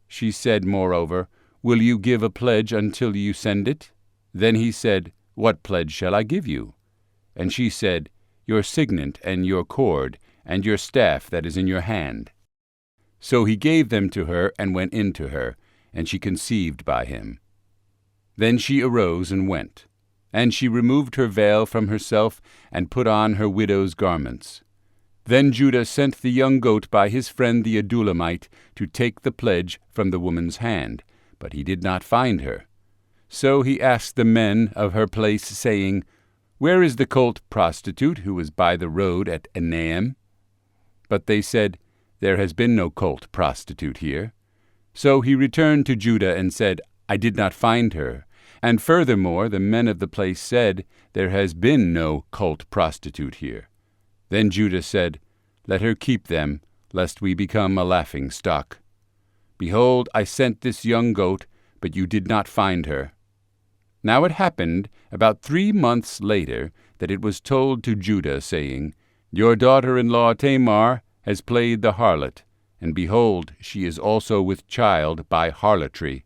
She said, moreover, Will you give a pledge until you send it? Then he said, What pledge shall I give you? And she said, Your signet and your cord, and your staff that is in your hand. So he gave them to her and went in to her, and she conceived by him. Then she arose and went, and she removed her veil from herself and put on her widow's garments. Then Judah sent the young goat by his friend the Adullamite to take the pledge from the woman's hand, but he did not find her. So he asked the men of her place, saying, Where is the colt prostitute who was by the road at Enaim? But they said, There has been no colt prostitute here. So he returned to Judah and said, I did not find her. And furthermore, the men of the place said, There has been no colt prostitute here. Then Judah said, Let her keep them, lest we become a laughing stock. Behold, I sent this young goat, but you did not find her. Now it happened, about 3 months later, that it was told to Judah, saying, Your daughter-in-law Tamar has played the harlot, and behold, she is also with child by harlotry.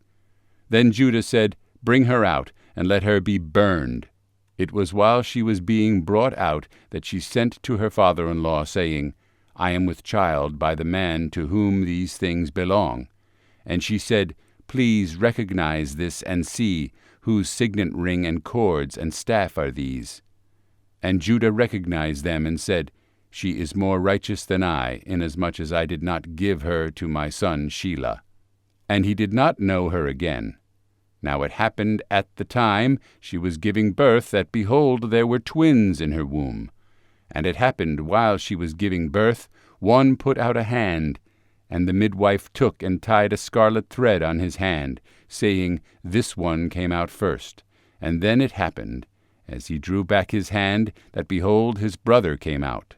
Then Judah said, Bring her out, and let her be burned. It was while she was being brought out that she sent to her father-in-law, saying, I am with child by the man to whom these things belong. And she said, Please recognize this and see, whose signet ring and cords and staff are these? And Judah recognized them and said, She is more righteous than I, inasmuch as I did not give her to my son Shelah. And he did not know her again. Now it happened at the time she was giving birth that, behold, there were twins in her womb. And it happened while she was giving birth, one put out a hand, and the midwife took and tied a scarlet thread on his hand, saying, This one came out first. And then it happened, as he drew back his hand, that, behold, his brother came out.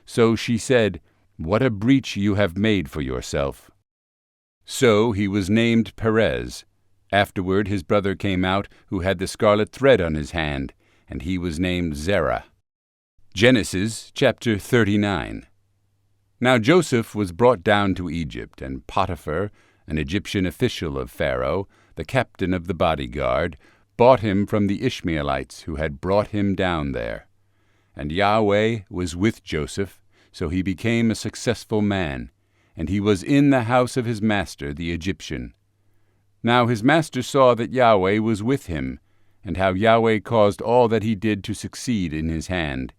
So she said, What a breach you have made for yourself. So he was named Perez. Afterward his brother came out, who had the scarlet thread on his hand, and he was named Zerah. Genesis chapter 39. Now Joseph was brought down to Egypt, and Potiphar, an Egyptian official of Pharaoh, the captain of the bodyguard, bought him from the Ishmaelites who had brought him down there. And Yahweh was with Joseph, so he became a successful man, and he was in the house of his master the Egyptian. Now his master saw that Yahweh was with him, and how Yahweh caused all that he did to succeed in his hand.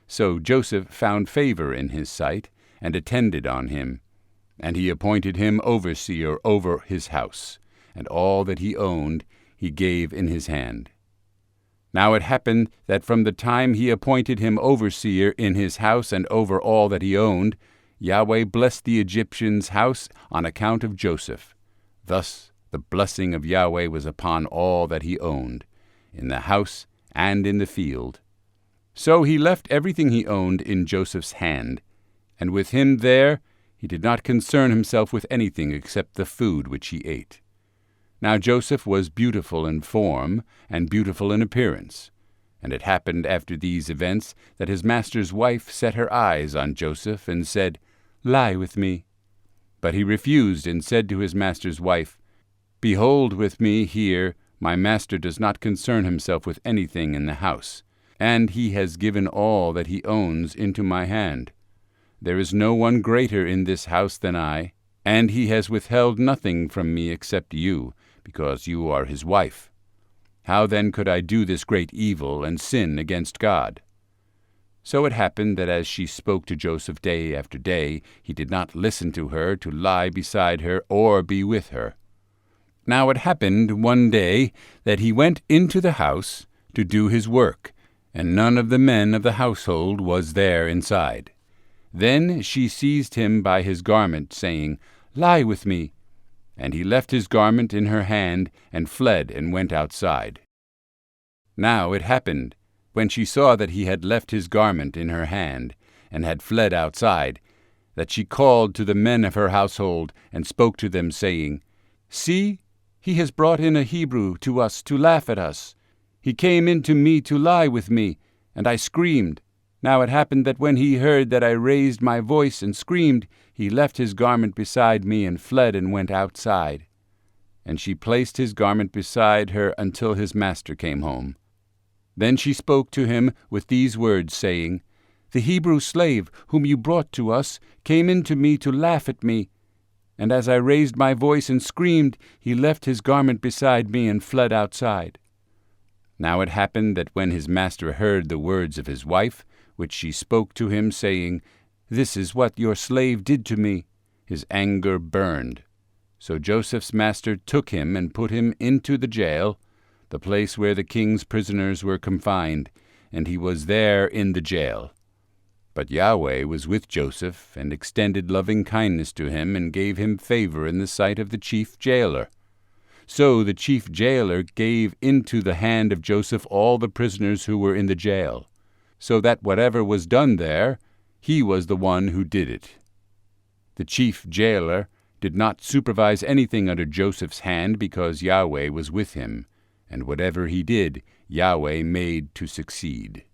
So Joseph found favor in his sight, and attended on him. And he appointed him overseer over his house, and all that he owned he gave in his hand. Now it happened that from the time he appointed him overseer in his house and over all that he owned, Yahweh blessed the Egyptian's house on account of Joseph. Thus the blessing of Yahweh was upon all that he owned, in the house and in the field. So he left everything he owned in Joseph's hand, and with him there he did not concern himself with anything except the food which he ate. Now Joseph was beautiful in form and beautiful in appearance. And it happened after these events that his master's wife set her eyes on Joseph and said, Lie with me. But he refused and said to his master's wife, Behold with me here My master does not concern himself with anything in the house, and he has given all that he owns into my hand. There is no one greater in this house than I, and he has withheld nothing from me except you, because you are his wife. How then could I do this great evil and sin against God?" So it happened that as she spoke to Joseph day after day, he did not listen to her to lie beside her or be with her. Now it happened one day that he went into the house to do his work, and none of the men of the household was there inside. Then she seized him by his garment, saying, "Lie with me." And he left his garment in her hand, and fled and went outside. Now it happened, when she saw that he had left his garment in her hand, and had fled outside, that she called to the men of her household, and spoke to them, saying, "See, he has brought in a Hebrew to us to laugh at us. He came in to me to lie with me, and I screamed. Now it happened that when he heard that I raised my voice and screamed, he left his garment beside me and fled and went outside." And she placed his garment beside her until his master came home. Then she spoke to him with these words, saying, "The Hebrew slave whom you brought to us came in to me to laugh at me. And as I raised my voice and screamed, he left his garment beside me and fled outside." Now it happened that when his master heard the words of his wife, which she spoke to him, saying, "This is what your slave did to me," his anger burned. So Joseph's master took him and put him into the jail, the place where the king's prisoners were confined, and he was there in the jail. But Yahweh was with Joseph, and extended loving kindness to him, and gave him favor in the sight of the chief jailer. So the chief jailer gave into the hand of Joseph all the prisoners who were in the jail, so that whatever was done there, he was the one who did it. The chief jailer did not supervise anything under Joseph's hand, because Yahweh was with him, and whatever he did, Yahweh made to succeed.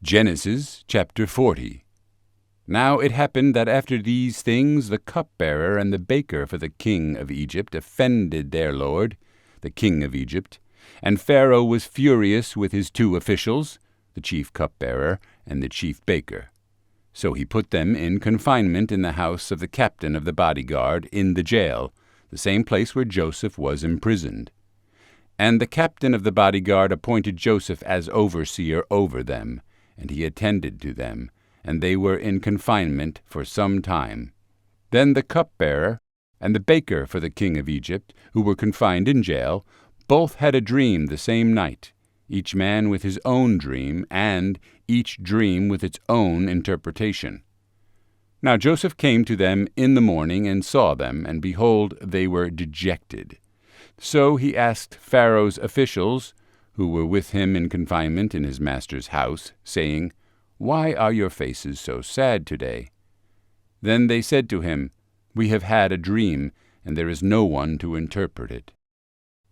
Genesis chapter 40. Now it happened that after these things the cupbearer and the baker for the king of Egypt offended their lord, the king of Egypt, and Pharaoh was furious with his two officials, the chief cupbearer and the chief baker. So he put them in confinement in the house of the captain of the bodyguard in the jail, the same place where Joseph was imprisoned. And the captain of the bodyguard appointed Joseph as overseer over them, and he attended to them, and they were in confinement for some time. Then the cupbearer and the baker for the king of Egypt, who were confined in jail, both had a dream the same night, each man with his own dream, and each dream with its own interpretation. Now Joseph came to them in the morning and saw them, and behold, they were dejected. So he asked Pharaoh's officials, who were with him in confinement in his master's house, saying, "Why are your faces so sad today?" Then they said to him, "We have had a dream, and there is no one to interpret it."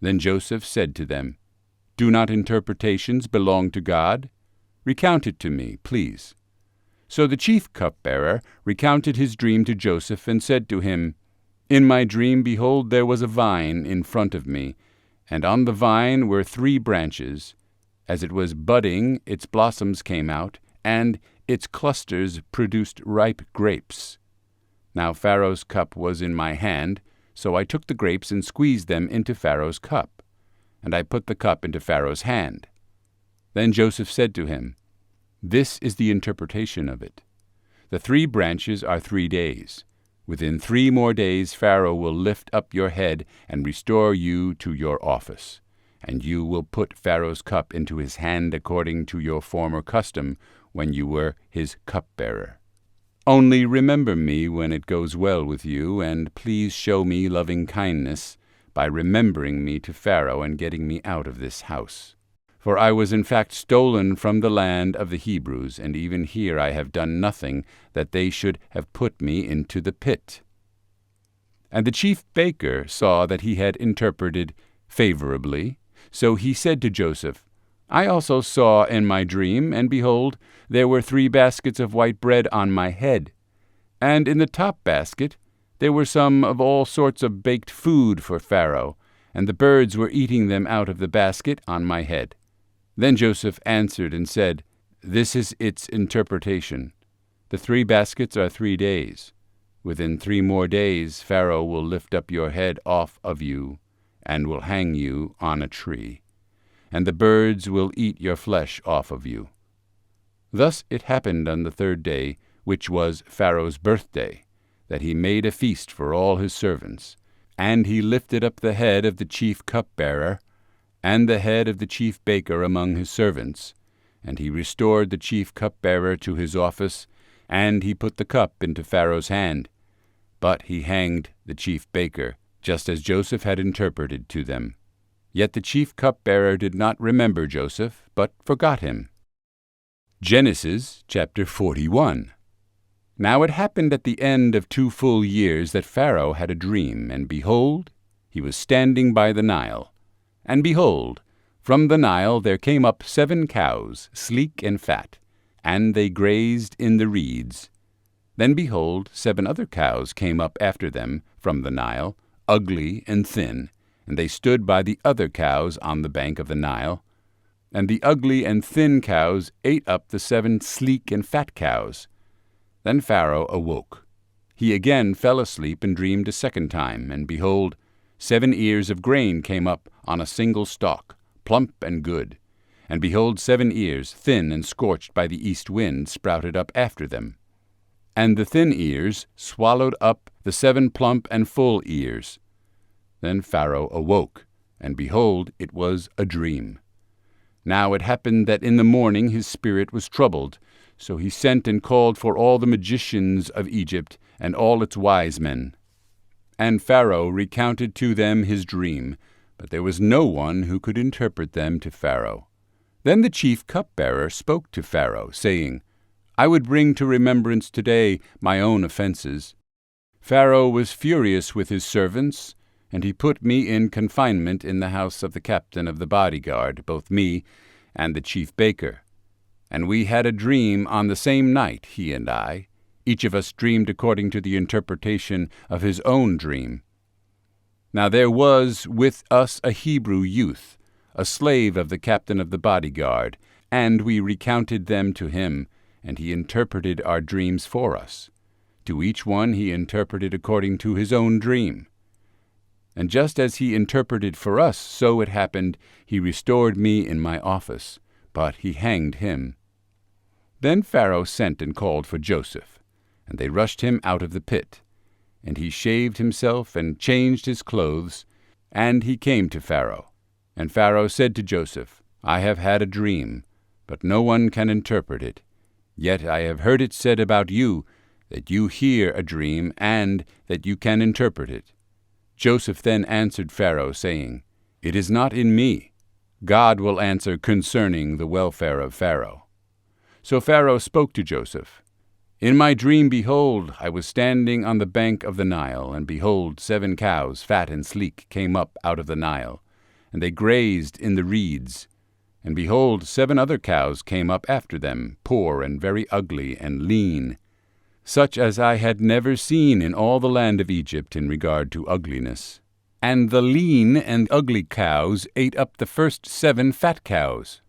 Then Joseph said to them, "Do not interpretations belong to God? Recount it to me, please." So the chief cupbearer recounted his dream to Joseph, and said to him, "In my dream, behold, there was a vine in front of me, and on the vine were 3 branches. As it was budding, its blossoms came out, and its clusters produced ripe grapes. Now Pharaoh's cup was in my hand, so I took the grapes and squeezed them into Pharaoh's cup, and I put the cup into Pharaoh's hand." Then Joseph said to him, "This is the interpretation of it. The 3 branches are 3 days. Within 3 more days Pharaoh will lift up your head and restore you to your office, and you will put Pharaoh's cup into his hand according to your former custom when you were his cupbearer. Only remember me when it goes well with you, and please show me loving kindness by remembering me to Pharaoh and getting me out of this house. For I was in fact stolen from the land of the Hebrews, and even here I have done nothing that they should have put me into the pit." And the chief baker saw that he had interpreted favorably, so he said to Joseph, "I also saw in my dream, and behold, there were 3 baskets of white bread on my head, and in the top basket there were some of all sorts of baked food for Pharaoh, and the birds were eating them out of the basket on my head." Then Joseph answered and said, "This is its interpretation. The 3 baskets are 3 days. Within 3 more days Pharaoh will lift up your head off of you, and will hang you on a tree, and the birds will eat your flesh off of you." Thus it happened on the 3rd day, which was Pharaoh's birthday, that he made a feast for all his servants. And he lifted up the head of the chief cupbearer, and the head of the chief baker among his servants, and he restored the chief cupbearer to his office, and he put the cup into Pharaoh's hand. But he hanged the chief baker, just as Joseph had interpreted to them. Yet the chief cupbearer did not remember Joseph, but forgot him. Genesis chapter 41. Now it happened at the end of 2 full years that Pharaoh had a dream, and behold, he was standing by the Nile. And behold, from the Nile there came up 7 cows, sleek and fat, and they grazed in the reeds. Then behold, 7 other cows came up after them from the Nile, ugly and thin, and they stood by the other cows on the bank of the Nile. And the ugly and thin cows ate up the 7 sleek and fat cows. Then Pharaoh awoke. He again fell asleep and dreamed a second time, and behold, 7 ears of grain came up on a single stalk, plump and good. And behold, 7 ears, thin and scorched by the east wind, sprouted up after them. And the thin ears swallowed up the 7 plump and full ears. Then Pharaoh awoke, and behold, it was a dream. Now it happened that in the morning his spirit was troubled, so he sent and called for all the magicians of Egypt and all its wise men. And Pharaoh recounted to them his dream, but there was no one who could interpret them to Pharaoh. Then the chief cupbearer spoke to Pharaoh, saying, "I would bring to remembrance today my own offenses." Pharaoh was furious with his servants, and he put me in confinement in the house of the captain of the bodyguard, both me and the chief baker. And we had a dream on the same night, he and I. Each of us dreamed according to the interpretation of his own dream. Now there was with us a Hebrew youth, a slave of the captain of the bodyguard, and we recounted them to him, and he interpreted our dreams for us. To each one he interpreted according to his own dream. And just as he interpreted for us, so it happened, he restored me in my office, but he hanged him. Then Pharaoh sent and called for Joseph, and they rushed him out of the pit. And he shaved himself and changed his clothes, and he came to Pharaoh. And Pharaoh said to Joseph, "I have had a dream, but no one can interpret it. Yet I have heard it said about you, that you hear a dream, and that you can interpret it." Joseph then answered Pharaoh, saying, "It is not in me. God will answer concerning the welfare of Pharaoh." So Pharaoh spoke to Joseph, "In my dream, behold, I was standing on the bank of the Nile, and behold, 7 cows, fat and sleek, came up out of the Nile, and they grazed in the reeds. And behold, 7 other cows came up after them, poor and very ugly and lean, such as I had never seen in all the land of Egypt in regard to ugliness. And the lean and ugly cows ate up the first 7 fat cows.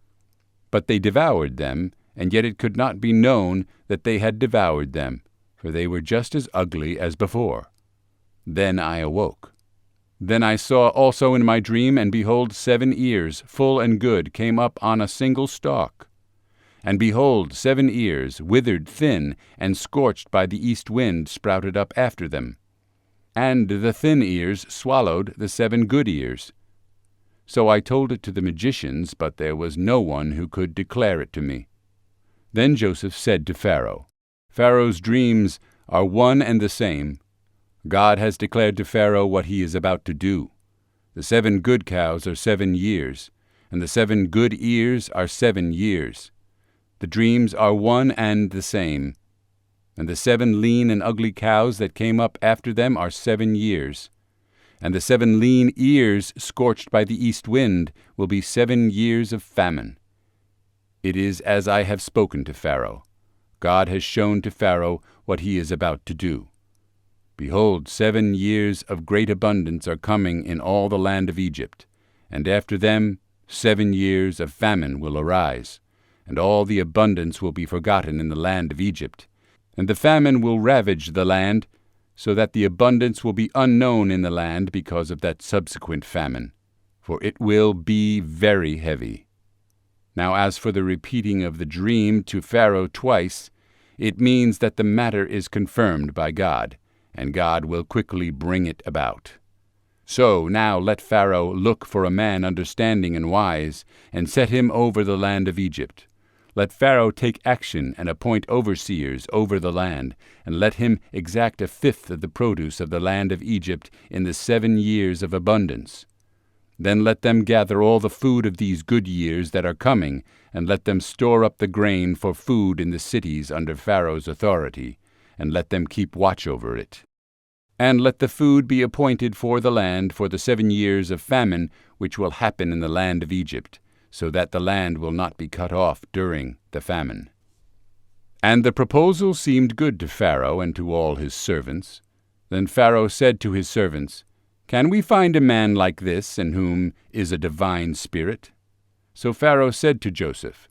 But they devoured them, and yet it could not be known that they had devoured them, for they were just as ugly as before. Then I awoke. Then I saw also in my dream, and behold, 7 ears, full and good, came up on a single stalk. And behold, 7 ears, withered, thin, and scorched by the east wind, sprouted up after them. And the thin ears swallowed the 7 good ears. So I told it to the magicians, but there was no one who could declare it to me. Then Joseph said to Pharaoh, "Pharaoh's dreams are one and the same. God has declared to Pharaoh what he is about to do. The 7 good cows are 7 years, and the 7 good ears are 7 years. The dreams are one and the same. And the 7 lean and ugly cows that came up after them are 7 years. And the 7 lean ears scorched by the east wind will be 7 years of famine. It is as I have spoken to Pharaoh. God has shown to Pharaoh what he is about to do." Behold, 7 years of great abundance are coming in all the land of Egypt, and after them 7 years of famine will arise, and all the abundance will be forgotten in the land of Egypt. And the famine will ravage the land, so that the abundance will be unknown in the land because of that subsequent famine, for it will be very heavy. Now as for the repeating of the dream to Pharaoh twice, it means that the matter is confirmed by God, and God will quickly bring it about. So now let Pharaoh look for a man understanding and wise, and set him over the land of Egypt. Let Pharaoh take action and appoint overseers over the land, and let him exact 1/5 of the produce of the land of Egypt in the 7 years of abundance. Then let them gather all the food of these good years that are coming, and let them store up the grain for food in the cities under Pharaoh's authority, and let them keep watch over it. And let the food be appointed for the land for the 7 years of famine which will happen in the land of Egypt, so that the land will not be cut off during the famine. And the proposal seemed good to Pharaoh and to all his servants. Then Pharaoh said to his servants, "Can we find a man like this, in whom is a divine spirit?" So Pharaoh said to Joseph,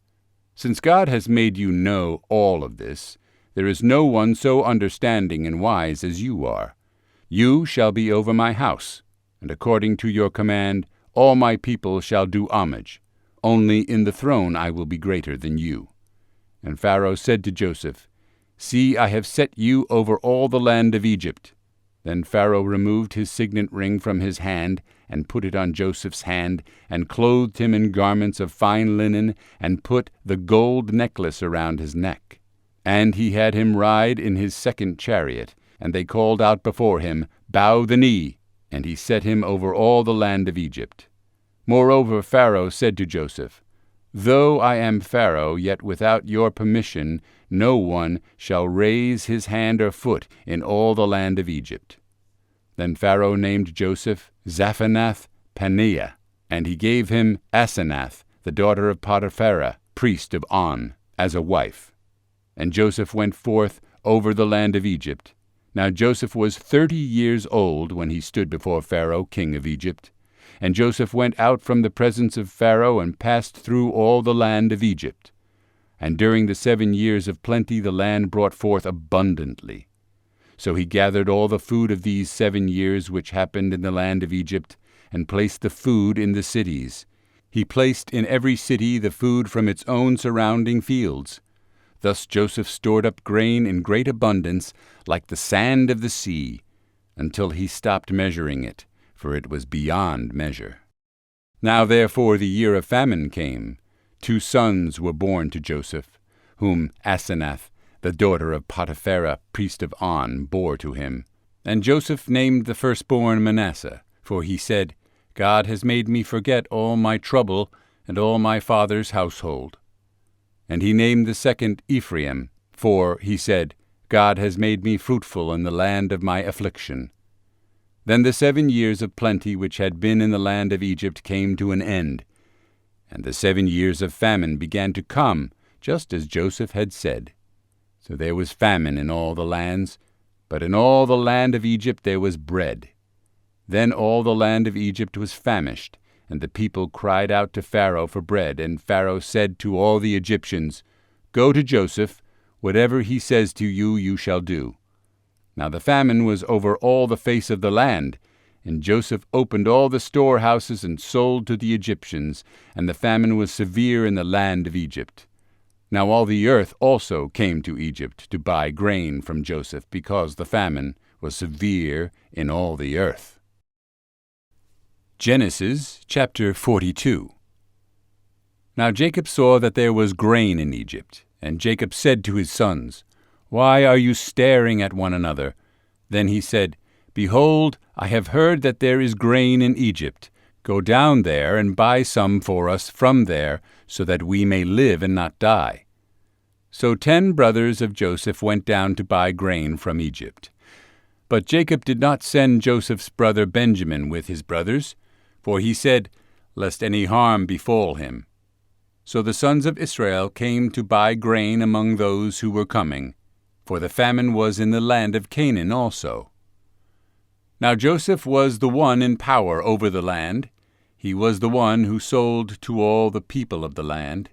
"Since God has made you know all of this, there is no one so understanding and wise as you are. You shall be over my house, and according to your command all my people shall do homage. Only in the throne I will be greater than you." And Pharaoh said to Joseph, "See, I have set you over all the land of Egypt." Then Pharaoh removed his signet ring from his hand, and put it on Joseph's hand, and clothed him in garments of fine linen, and put the gold necklace around his neck. And he had him ride in his 2nd chariot, and they called out before him, "Bow the knee," and he set him over all the land of Egypt. Moreover Pharaoh said to Joseph, "Though I am Pharaoh, yet without your permission no one shall raise his hand or foot in all the land of Egypt." Then Pharaoh named Joseph Zaphanath-Paneah, and he gave him Asenath, the daughter of Potiphera, priest of On, as a wife. And Joseph went forth over the land of Egypt. Now Joseph was 30 years old when he stood before Pharaoh, king of Egypt. And Joseph went out from the presence of Pharaoh and passed through all the land of Egypt. And during the 7 years of plenty the land brought forth abundantly. So he gathered all the food of these 7 years which happened in the land of Egypt, and placed the food in the cities. He placed in every city the food from its own surrounding fields. Thus Joseph stored up grain in great abundance, like the sand of the sea, until he stopped measuring it, for it was beyond measure. Now therefore the year of famine came. 2 sons were born to Joseph, whom Asenath, the daughter of Potiphera, priest of On, bore to him. And Joseph named the firstborn Manasseh, for he said, "God has made me forget all my trouble and all my father's household." And he named the second Ephraim, for he said, "God has made me fruitful in the land of my affliction." Then the 7 years of plenty which had been in the land of Egypt came to an end, and the 7 years of famine began to come, just as Joseph had said. So there was famine in all the lands, but in all the land of Egypt there was bread. Then all the land of Egypt was famished, and the people cried out to Pharaoh for bread, and Pharaoh said to all the Egyptians, "Go to Joseph, whatever he says to you, you shall do." Now the famine was over all the face of the land, and Joseph opened all the storehouses and sold to the Egyptians, and the famine was severe in the land of Egypt. Now all the earth also came to Egypt to buy grain from Joseph, because the famine was severe in all the earth. Genesis chapter 42. Now Jacob saw that there was grain in Egypt, and Jacob said to his sons, "Why are you staring at one another?" Then he said, "Behold, I have heard that there is grain in Egypt. Go down there and buy some for us from there, so that we may live and not die." So 10 brothers of Joseph went down to buy grain from Egypt. But Jacob did not send Joseph's brother Benjamin with his brothers, for he said, "Lest any harm befall him." So the sons of Israel came to buy grain among those who were coming, for the famine was in the land of Canaan also. Now Joseph was the one in power over the land. He was the one who sold to all the people of the land.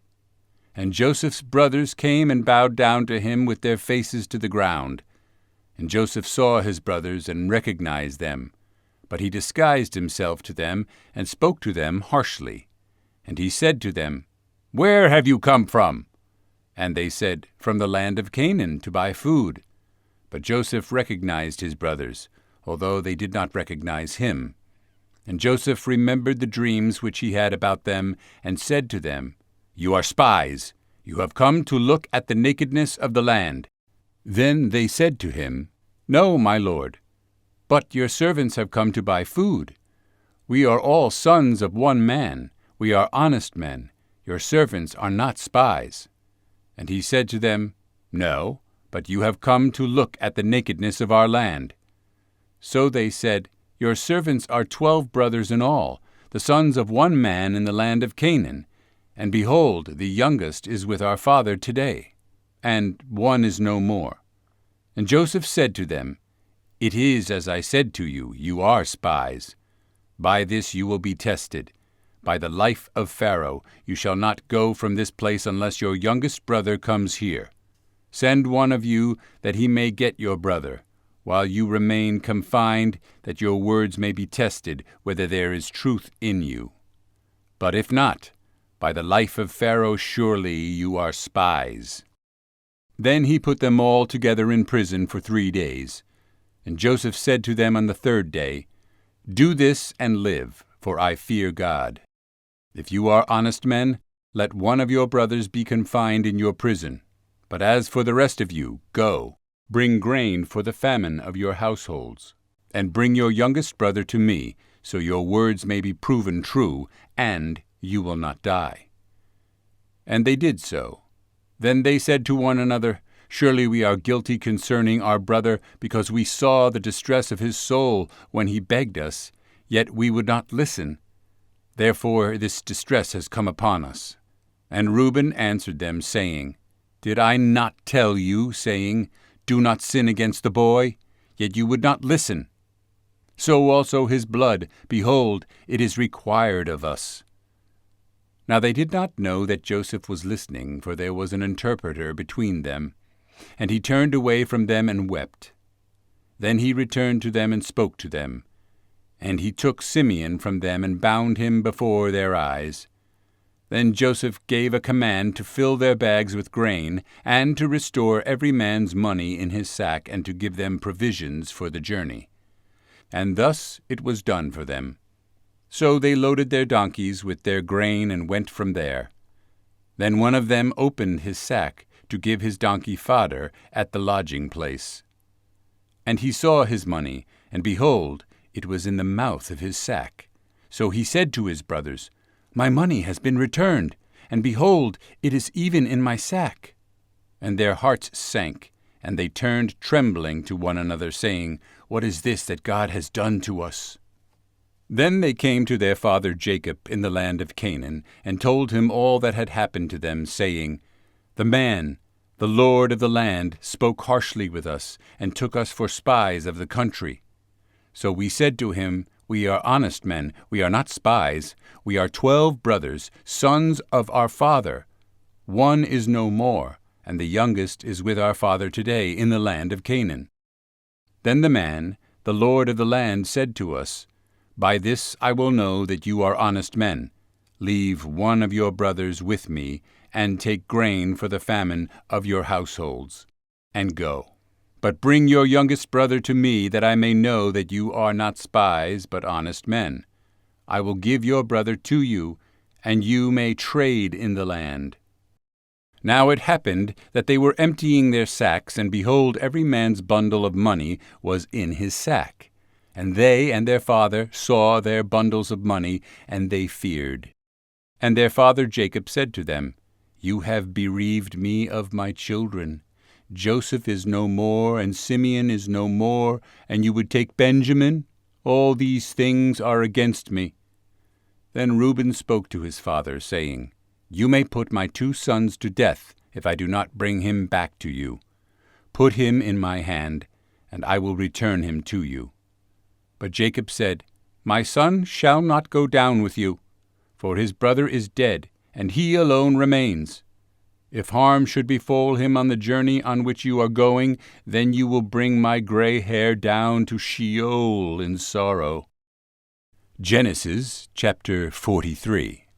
And Joseph's brothers came and bowed down to him with their faces to the ground. And Joseph saw his brothers and recognized them. But he disguised himself to them and spoke to them harshly. And he said to them, "Where have you come from?" And they said, "From the land of Canaan, to buy food." But Joseph recognized his brothers, although they did not recognize him. And Joseph remembered the dreams which he had about them, and said to them, "You are spies. You have come to look at the nakedness of the land." Then they said to him, "No, my lord, but your servants have come to buy food. We are all sons of one man. We are honest men. Your servants are not spies." And he said to them, "No, but you have come to look at the nakedness of our land." So they said, "Your servants are 12 brothers in all, the sons of one man in the land of Canaan. And behold, the youngest is with our father today, and one is no more." And Joseph said to them, "It is as I said to you, you are spies. By this you will be tested. By the life of Pharaoh, you shall not go from this place unless your youngest brother comes here. Send one of you that he may get your brother, while you remain confined, that your words may be tested, whether there is truth in you. But if not, by the life of Pharaoh, surely you are spies." Then he put them all together in prison for 3 days. And Joseph said to them on the 3rd day, "Do this and live, for I fear God. If you are honest men, let one of your brothers be confined in your prison. But as for the rest of you, go, bring grain for the famine of your households, and bring your youngest brother to me, so your words may be proven true, and you will not die." And they did so. Then they said to one another, "Surely we are guilty concerning our brother, because we saw the distress of his soul when he begged us, yet we would not listen. Therefore this distress has come upon us." And Reuben answered them, saying, "Did I not tell you, saying, 'Do not sin against the boy'? Yet you would not listen. So also his blood, behold, it is required of us." Now they did not know that Joseph was listening, for there was an interpreter between them. And he turned away from them and wept. Then he returned to them and spoke to them. And he took Simeon from them and bound him before their eyes. Then Joseph gave a command to fill their bags with grain, and to restore every man's money in his sack, and to give them provisions for the journey. And thus it was done for them. So they loaded their donkeys with their grain and went from there. Then one of them opened his sack to give his donkey fodder at the lodging place. And he saw his money, and behold, it was in the mouth of his sack. So he said to his brothers, "My money has been returned, and behold, it is even in my sack." And their hearts sank, and they turned trembling to one another, saying, "What is this that God has done to us?" Then they came to their father Jacob in the land of Canaan, and told him all that had happened to them, saying, "The man, the lord of the land, spoke harshly with us, and took us for spies of the country. So we said to him, 'We are honest men, we are not spies. We are 12 brothers, sons of our father. One is no more, and the youngest is with our father today in the land of Canaan.' Then the man, the lord of the land, said to us, 'By this I will know that you are honest men. Leave one of your brothers with me, and take grain for the famine of your households, and go. But bring your youngest brother to me, that I may know that you are not spies, but honest men. I will give your brother to you, and you may trade in the land.' Now it happened that they were emptying their sacks, and behold, every man's bundle of money was in his sack. And they and their father saw their bundles of money, and they feared. And their father Jacob said to them, 'You have bereaved me of my children. Joseph is no more, and Simeon is no more, and you would take Benjamin? All these things are against me.' Then Reuben spoke to his father, saying, 'You may put my 2 sons to death, if I do not bring him back to you. Put him in my hand, and I will return him to you.' But Jacob said, My son shall not go down with you, for his brother is dead, and he alone remains. If harm should befall him on the journey on which you are going, then you will bring my gray hair down to Sheol in sorrow. Genesis chapter 43.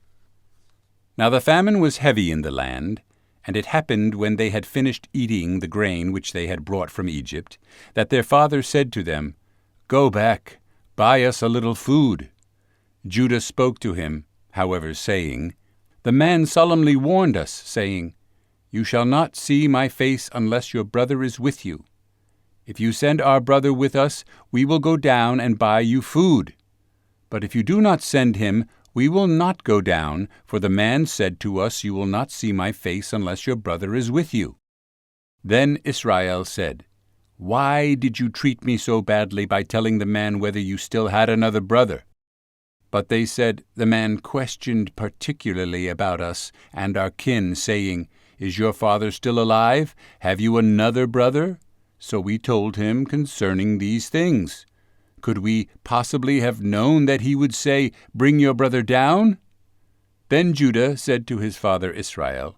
Now the famine was heavy in the land, and it happened when they had finished eating the grain which they had brought from Egypt, that their father said to them, Go back, buy us a little food. Judah spoke to him, however, saying, The man solemnly warned us, saying, You shall not see my face unless your brother is with you. If you send our brother with us, we will go down and buy you food. But if you do not send him, we will not go down, for the man said to us, You will not see my face unless your brother is with you. Then Israel said, Why did you treat me so badly by telling the man whether you still had another brother? But they said, The man questioned particularly about us and our kin, saying, Is your father still alive? Have you another brother? So we told him concerning these things. Could we possibly have known that he would say, Bring your brother down? Then Judah said to his father Israel,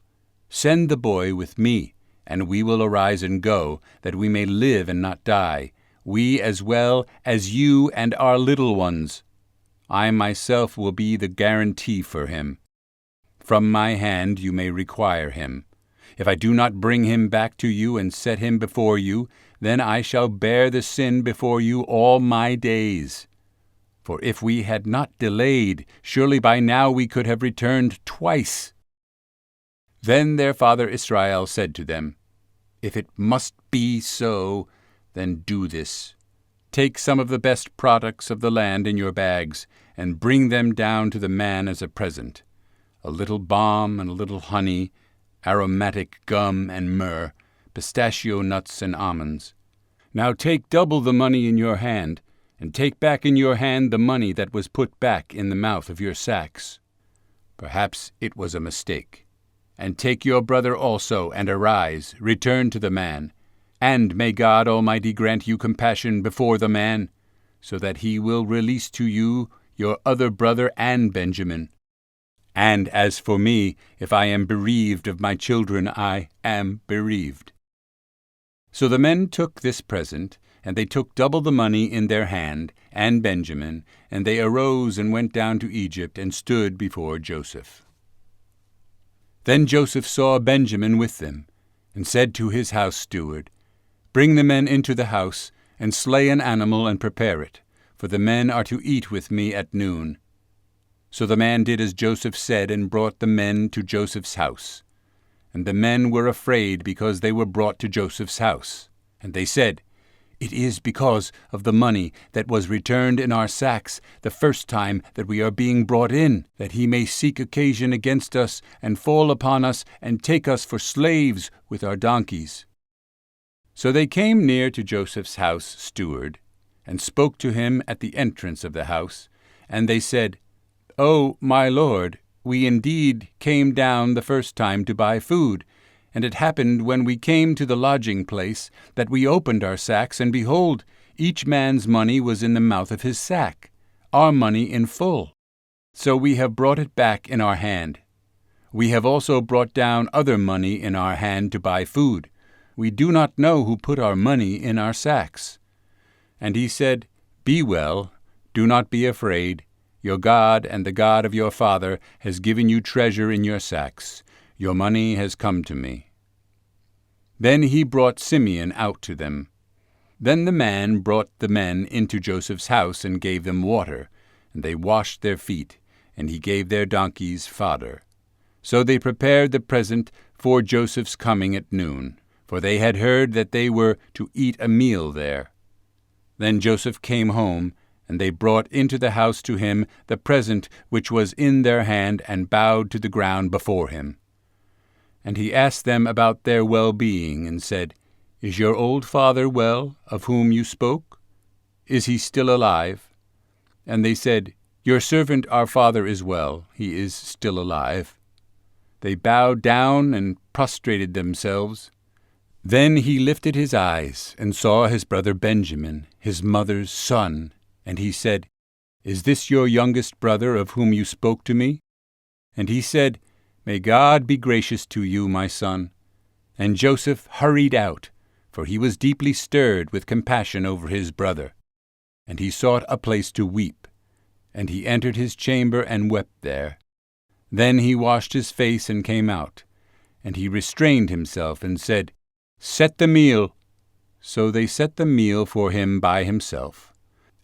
Send the boy with me, and we will arise and go, that we may live and not die, we as well as you and our little ones. I myself will be the guarantee for him. From my hand you may require him. If I do not bring him back to you and set him before you, then I shall bear the sin before you all my days. For if we had not delayed, surely by now we could have returned twice. Then their father Israel said to them, If it must be so, then do this. Take some of the best products of the land in your bags, and bring them down to the man as a present, a little balm and a little honey, aromatic gum and myrrh, pistachio nuts and almonds. Now take double the money in your hand, and take back in your hand the money that was put back in the mouth of your sacks. Perhaps it was a mistake. And take your brother also, and arise, return to the man. And may God Almighty grant you compassion before the man, so that he will release to you your other brother and Benjamin. And as for me, if I am bereaved of my children, I am bereaved. So the men took this present, and they took double the money in their hand, and Benjamin, and they arose and went down to Egypt, and stood before Joseph. Then Joseph saw Benjamin with them, and said to his house steward, Bring the men into the house, and slay an animal and prepare it, for the men are to eat with me at noon. So the man did as Joseph said, and brought the men to Joseph's house. And the men were afraid because they were brought to Joseph's house. And they said, It is because of the money that was returned in our sacks the first time that we are being brought in, that he may seek occasion against us, and fall upon us, and take us for slaves with our donkeys. So they came near to Joseph's house steward, and spoke to him at the entrance of the house. And they said, Oh, my lord, we indeed came down the first time to buy food. And it happened when we came to the lodging place that we opened our sacks, and behold, each man's money was in the mouth of his sack, our money in full. So we have brought it back in our hand. We have also brought down other money in our hand to buy food. We do not know who put our money in our sacks. And he said, Be well, do not be afraid. Your God and the God of your father has given you treasure in your sacks. Your money has come to me. Then he brought Simeon out to them. Then the man brought the men into Joseph's house and gave them water, and they washed their feet, and he gave their donkeys fodder. So they prepared the present for Joseph's coming at noon, for they had heard that they were to eat a meal there. Then Joseph came home, and they brought into the house to him the present which was in their hand, and bowed to the ground before him. And he asked them about their well-being, and said, Is your old father well, of whom you spoke? Is he still alive? And they said, Your servant our father is well, he is still alive. They bowed down and prostrated themselves. Then he lifted his eyes, and saw his brother Benjamin, his mother's son, And he said, Is this your youngest brother of whom you spoke to me? And he said, May God be gracious to you, my son. And Joseph hurried out, for he was deeply stirred with compassion over his brother. And he sought a place to weep. And he entered his chamber and wept there. Then he washed his face and came out. And he restrained himself and said, Set the meal. So they set the meal for him by himself,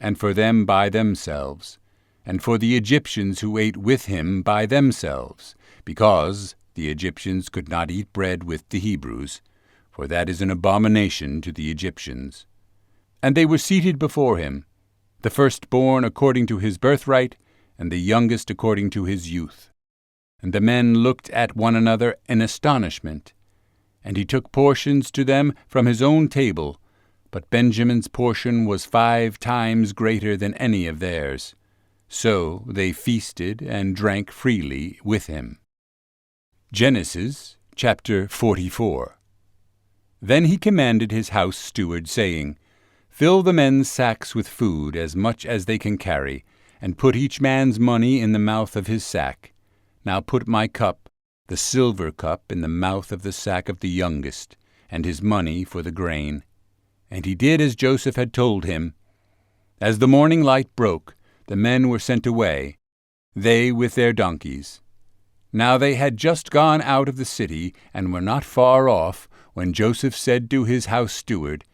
and for them by themselves, and for the Egyptians who ate with him by themselves, because the Egyptians could not eat bread with the Hebrews, for that is an abomination to the Egyptians. And they were seated before him, the firstborn according to his birthright, and the youngest according to his youth. And the men looked at one another in astonishment. And he took portions to them from his own table, but Benjamin's portion was 5 times greater than any of theirs. So they feasted and drank freely with him. Genesis chapter 44. Then he commanded his house steward, saying, Fill the men's sacks with food, as much as they can carry, and put each man's money in the mouth of his sack. Now put my cup, the silver cup, in the mouth of the sack of the youngest, and his money for the grain. And he did as Joseph had told him. As the morning light broke, the men were sent away, they with their donkeys. Now they had just gone out of the city, and were not far off, when Joseph said to his house steward,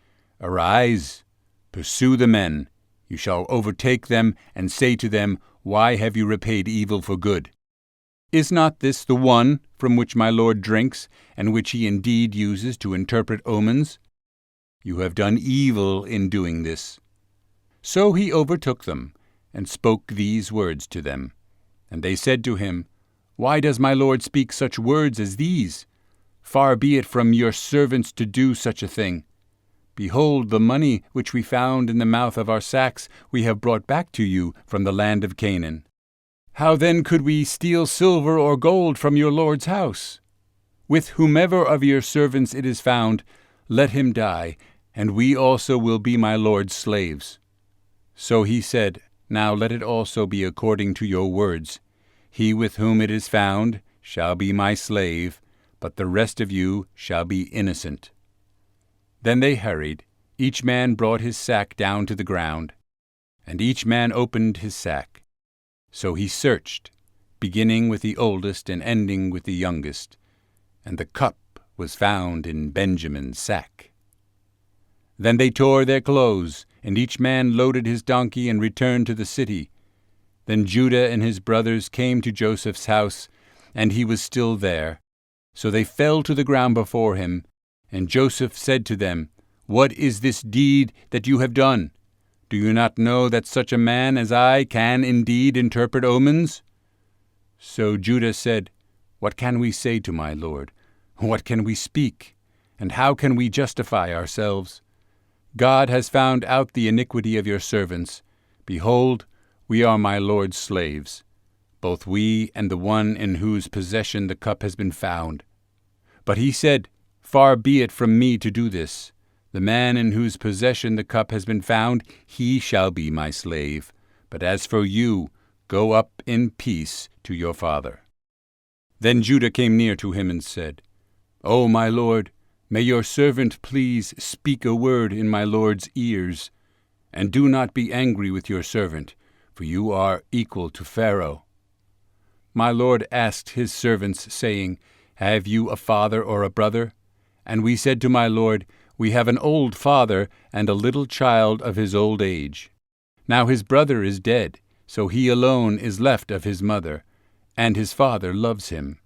Arise, pursue the men. You shall overtake them, and say to them, Why have you repaid evil for good? Is not this the one from which my Lord drinks, and which he indeed uses to interpret omens? You have done evil in doing this. So he overtook them, and spoke these words to them. And they said to him, Why does my Lord speak such words as these? Far be it from your servants to do such a thing. Behold, the money which we found in the mouth of our sacks we have brought back to you from the land of Canaan. How then could we steal silver or gold from your Lord's house? With whomever of your servants it is found, let him die, and we also will be my Lord's slaves. So he said, Now let it also be according to your words. He with whom it is found shall be my slave, but the rest of you shall be innocent. Then they hurried. Each man brought his sack down to the ground, and each man opened his sack. So he searched, beginning with the oldest and ending with the youngest, and the cup was found in Benjamin's sack. Then they tore their clothes, and each man loaded his donkey and returned to the city. Then Judah and his brothers came to Joseph's house, and he was still there. So they fell to the ground before him, and Joseph said to them, What is this deed that you have done? Do you not know that such a man as I can indeed interpret omens? So Judah said, What can we say to my lord? What can we speak? And how can we justify ourselves? God has found out the iniquity of your servants. Behold, we are my lord's slaves, both we and the one in whose possession the cup has been found. But he said, Far be it from me to do this. The man in whose possession the cup has been found, he shall be my slave. But as for you, go up in peace to your father. Then Judah came near to him and said, O my lord, may your servant please speak a word in my lord's ears, and do not be angry with your servant, for you are equal to Pharaoh. My lord asked his servants, saying, Have you a father or a brother? And we said to my lord, We have an old father and a little child of his old age. Now his brother is dead, so he alone is left of his mother, and his father loves him.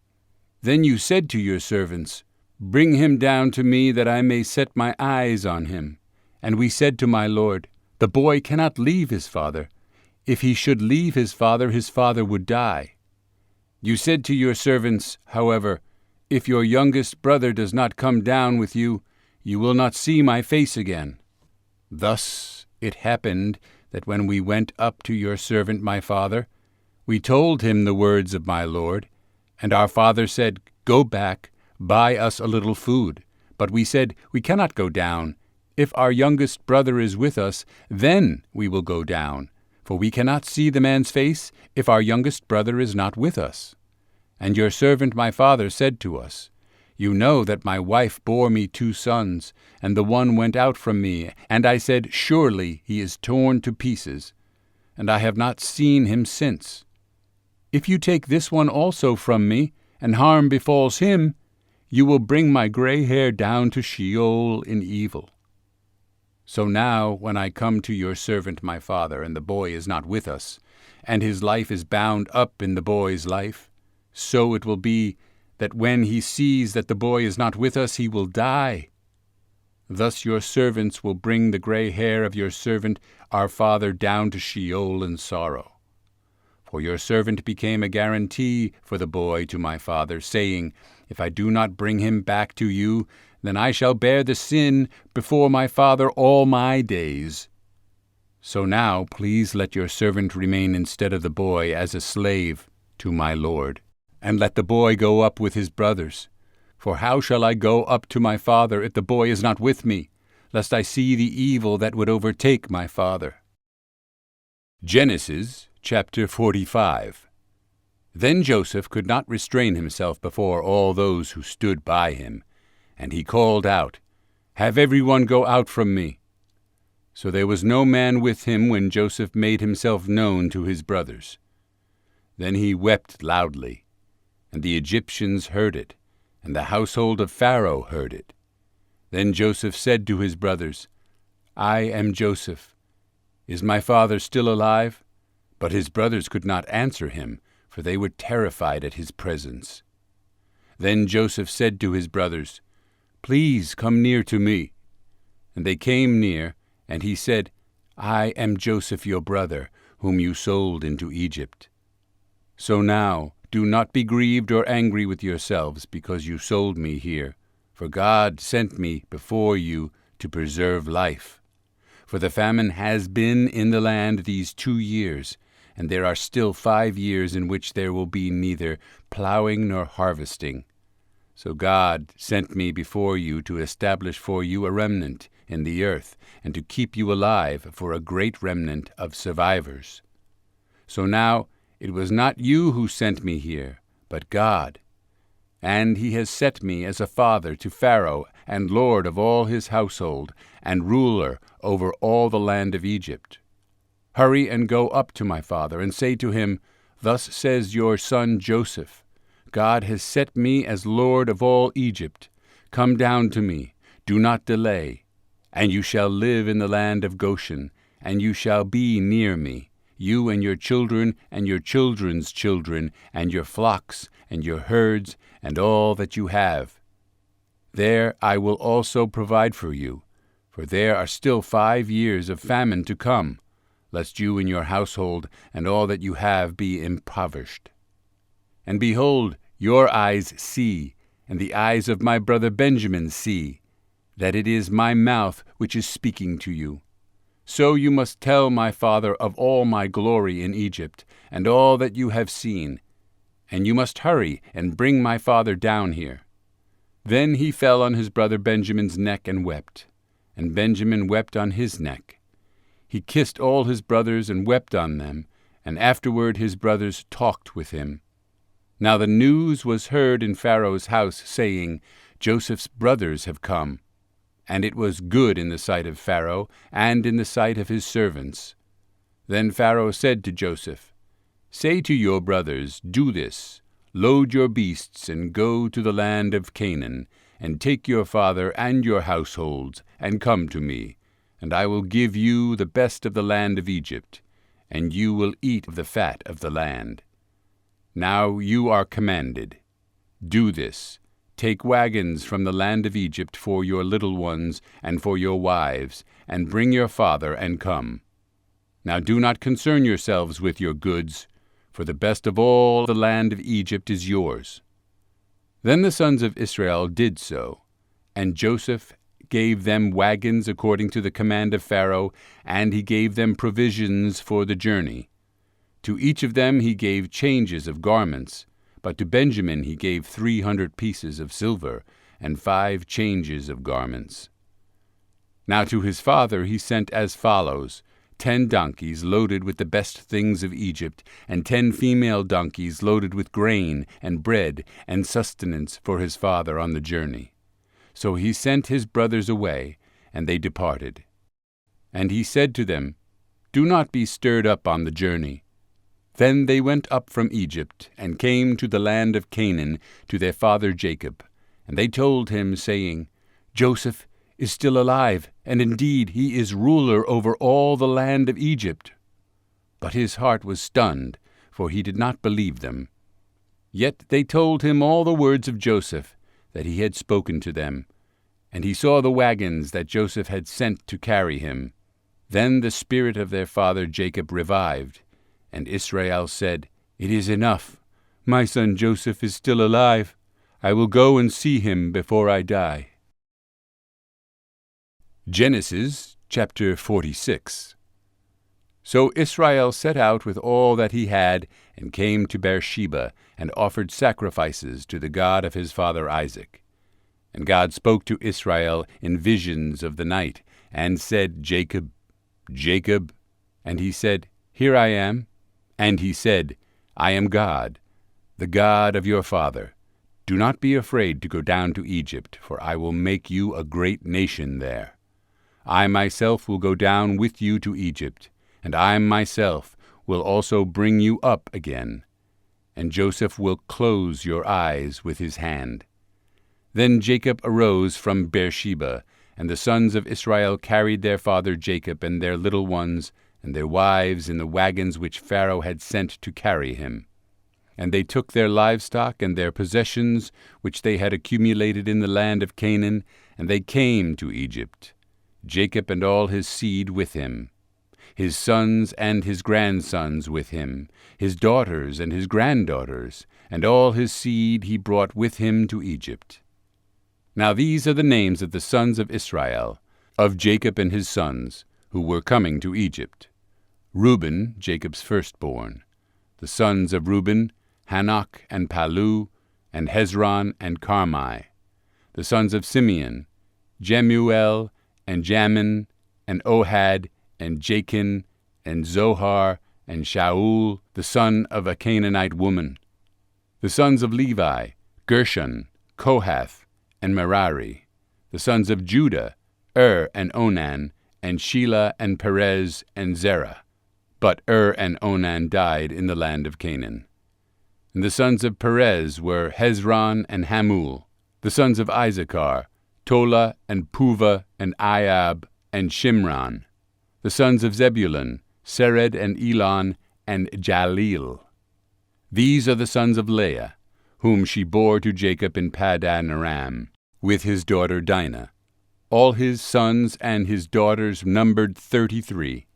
Then you said to your servants, Bring him down to me that I may set my eyes on him. And we said to my lord, The boy cannot leave his father. If he should leave his father would die. You said to your servants, however, If your youngest brother does not come down with you, you will not see my face again. Thus it happened that when we went up to your servant my father, we told him the words of my lord, and our father said, Go back, buy us a little food. But we said, We cannot go down. If our youngest brother is with us, then we will go down. For we cannot see the man's face if our youngest brother is not with us. And your servant my father said to us, You know that my wife bore me 2 sons, and the one went out from me, and I said, Surely he is torn to pieces, and I have not seen him since. If you take this one also from me, and harm befalls him, you will bring my gray hair down to Sheol in evil. So now, when I come to your servant my father, and the boy is not with us, and his life is bound up in the boy's life, so it will be that when he sees that the boy is not with us, he will die. Thus your servants will bring the gray hair of your servant our father down to Sheol in sorrow. For your servant became a guarantee for the boy to my father, saying, If I do not bring him back to you, then I shall bear the sin before my father all my days. So now please let your servant remain instead of the boy as a slave to my lord, and let the boy go up with his brothers. For how shall I go up to my father if the boy is not with me, lest I see the evil that would overtake my father? Genesis chapter 45. Then Joseph could not restrain himself before all those who stood by him, and he called out, Have everyone go out from me. So there was no man with him when Joseph made himself known to his brothers. Then he wept loudly, and the Egyptians heard it, and the household of Pharaoh heard it. Then Joseph said to his brothers, I am Joseph. Is my father still alive? But his brothers could not answer him, for they were terrified at his presence. Then Joseph said to his brothers, Please come near to me. And they came near, and he said, I am Joseph your brother, whom you sold into Egypt. So now do not be grieved or angry with yourselves because you sold me here, for God sent me before you to preserve life. For the famine has been in the land these 2 years, and there are still 5 years in which there will be neither plowing nor harvesting. So God sent me before you to establish for you a remnant in the earth, and to keep you alive for a great remnant of survivors. So now it was not you who sent me here, but God. And he has set me as a father to Pharaoh, and lord of all his household, and ruler over all the land of Egypt. Hurry and go up to my father, and say to him, Thus says your son Joseph, God has set me as lord of all Egypt. Come down to me, do not delay, and you shall live in the land of Goshen, and you shall be near me, you and your children and your children's children, and your flocks and your herds, and all that you have. There I will also provide for you, for there are still 5 years of famine to come, lest you and your household and all that you have be impoverished. And behold, your eyes see, and the eyes of my brother Benjamin see, that it is my mouth which is speaking to you. So you must tell my father of all my glory in Egypt, and all that you have seen, and you must hurry and bring my father down here. Then he fell on his brother Benjamin's neck and wept, and Benjamin wept on his neck. He kissed all his brothers and wept on them, and afterward his brothers talked with him. Now the news was heard in Pharaoh's house, saying, Joseph's brothers have come. And it was good in the sight of Pharaoh, and in the sight of his servants. Then Pharaoh said to Joseph, Say to your brothers, Do this, load your beasts, and go to the land of Canaan, and take your father and your households, and come to me, and I will give you the best of the land of Egypt, and you will eat of the fat of the land. Now you are commanded, Do this. Take wagons from the land of Egypt for your little ones and for your wives, and bring your father and come. Now do not concern yourselves with your goods, for the best of all the land of Egypt is yours. Then the sons of Israel did so, and Joseph gave them wagons according to the command of Pharaoh, and he gave them provisions for the journey. To each of them he gave changes of garments, but to Benjamin he gave 300 pieces of silver, and 5 changes of garments. Now to his father he sent as follows, 10 donkeys loaded with the best things of Egypt, and 10 female donkeys loaded with grain and bread and sustenance for his father on the journey. So he sent his brothers away, and they departed. And he said to them, Do not be stirred up on the journey. Then they went up from Egypt, and came to the land of Canaan to their father Jacob. And they told him, saying, Joseph is still alive, and indeed he is ruler over all the land of Egypt. But his heart was stunned, for he did not believe them. Yet they told him all the words of Joseph that he had spoken to them. And he saw the wagons that Joseph had sent to carry him. Then the spirit of their father Jacob revived, and Israel said, It is enough. My son Joseph is still alive. I will go and see him before I die. Genesis chapter 46. So Israel set out with all that he had, and came to Beersheba, and offered sacrifices to the God of his father Isaac. And God spoke to Israel in visions of the night, and said, Jacob, Jacob. And he said, Here I am. And he said, I am God, the God of your father. Do not be afraid to go down to Egypt, for I will make you a great nation there. I myself will go down with you to Egypt, and I myself will also bring you up again. And Joseph will close your eyes with his hand. Then Jacob arose from Beersheba, and the sons of Israel carried their father Jacob and their little ones and their wives in the wagons which Pharaoh had sent to carry him. And they took their livestock and their possessions which they had accumulated in the land of Canaan, and they came to Egypt, Jacob and all his seed with him, his sons and his grandsons with him, his daughters and his granddaughters, and all his seed he brought with him to Egypt. Now these are the names of the sons of Israel, of Jacob and his sons, who were coming to Egypt. Reuben, Jacob's firstborn. The sons of Reuben, Hanok and Palu, and Hezron and Carmi. The sons of Simeon, Jemuel, and Jamin, and Ohad, and Jachin, and Zohar, and Shaul, the son of a Canaanite woman. The sons of Levi, Gershon, Kohath, and Merari. The sons of Judah, and Onan, and Shelah, and Perez, and Zerah. But and Onan died in the land of Canaan. And the sons of Perez were Hezron and Hamul. The sons of Issachar, Tola, and Puvah, and Iab, and Shimron. The sons of Zebulun, Sered, and Elon, and Jaleel. These are the sons of Leah, whom she bore to Jacob in Paddan Aram, with his daughter Dinah. All his sons and his daughters numbered 33.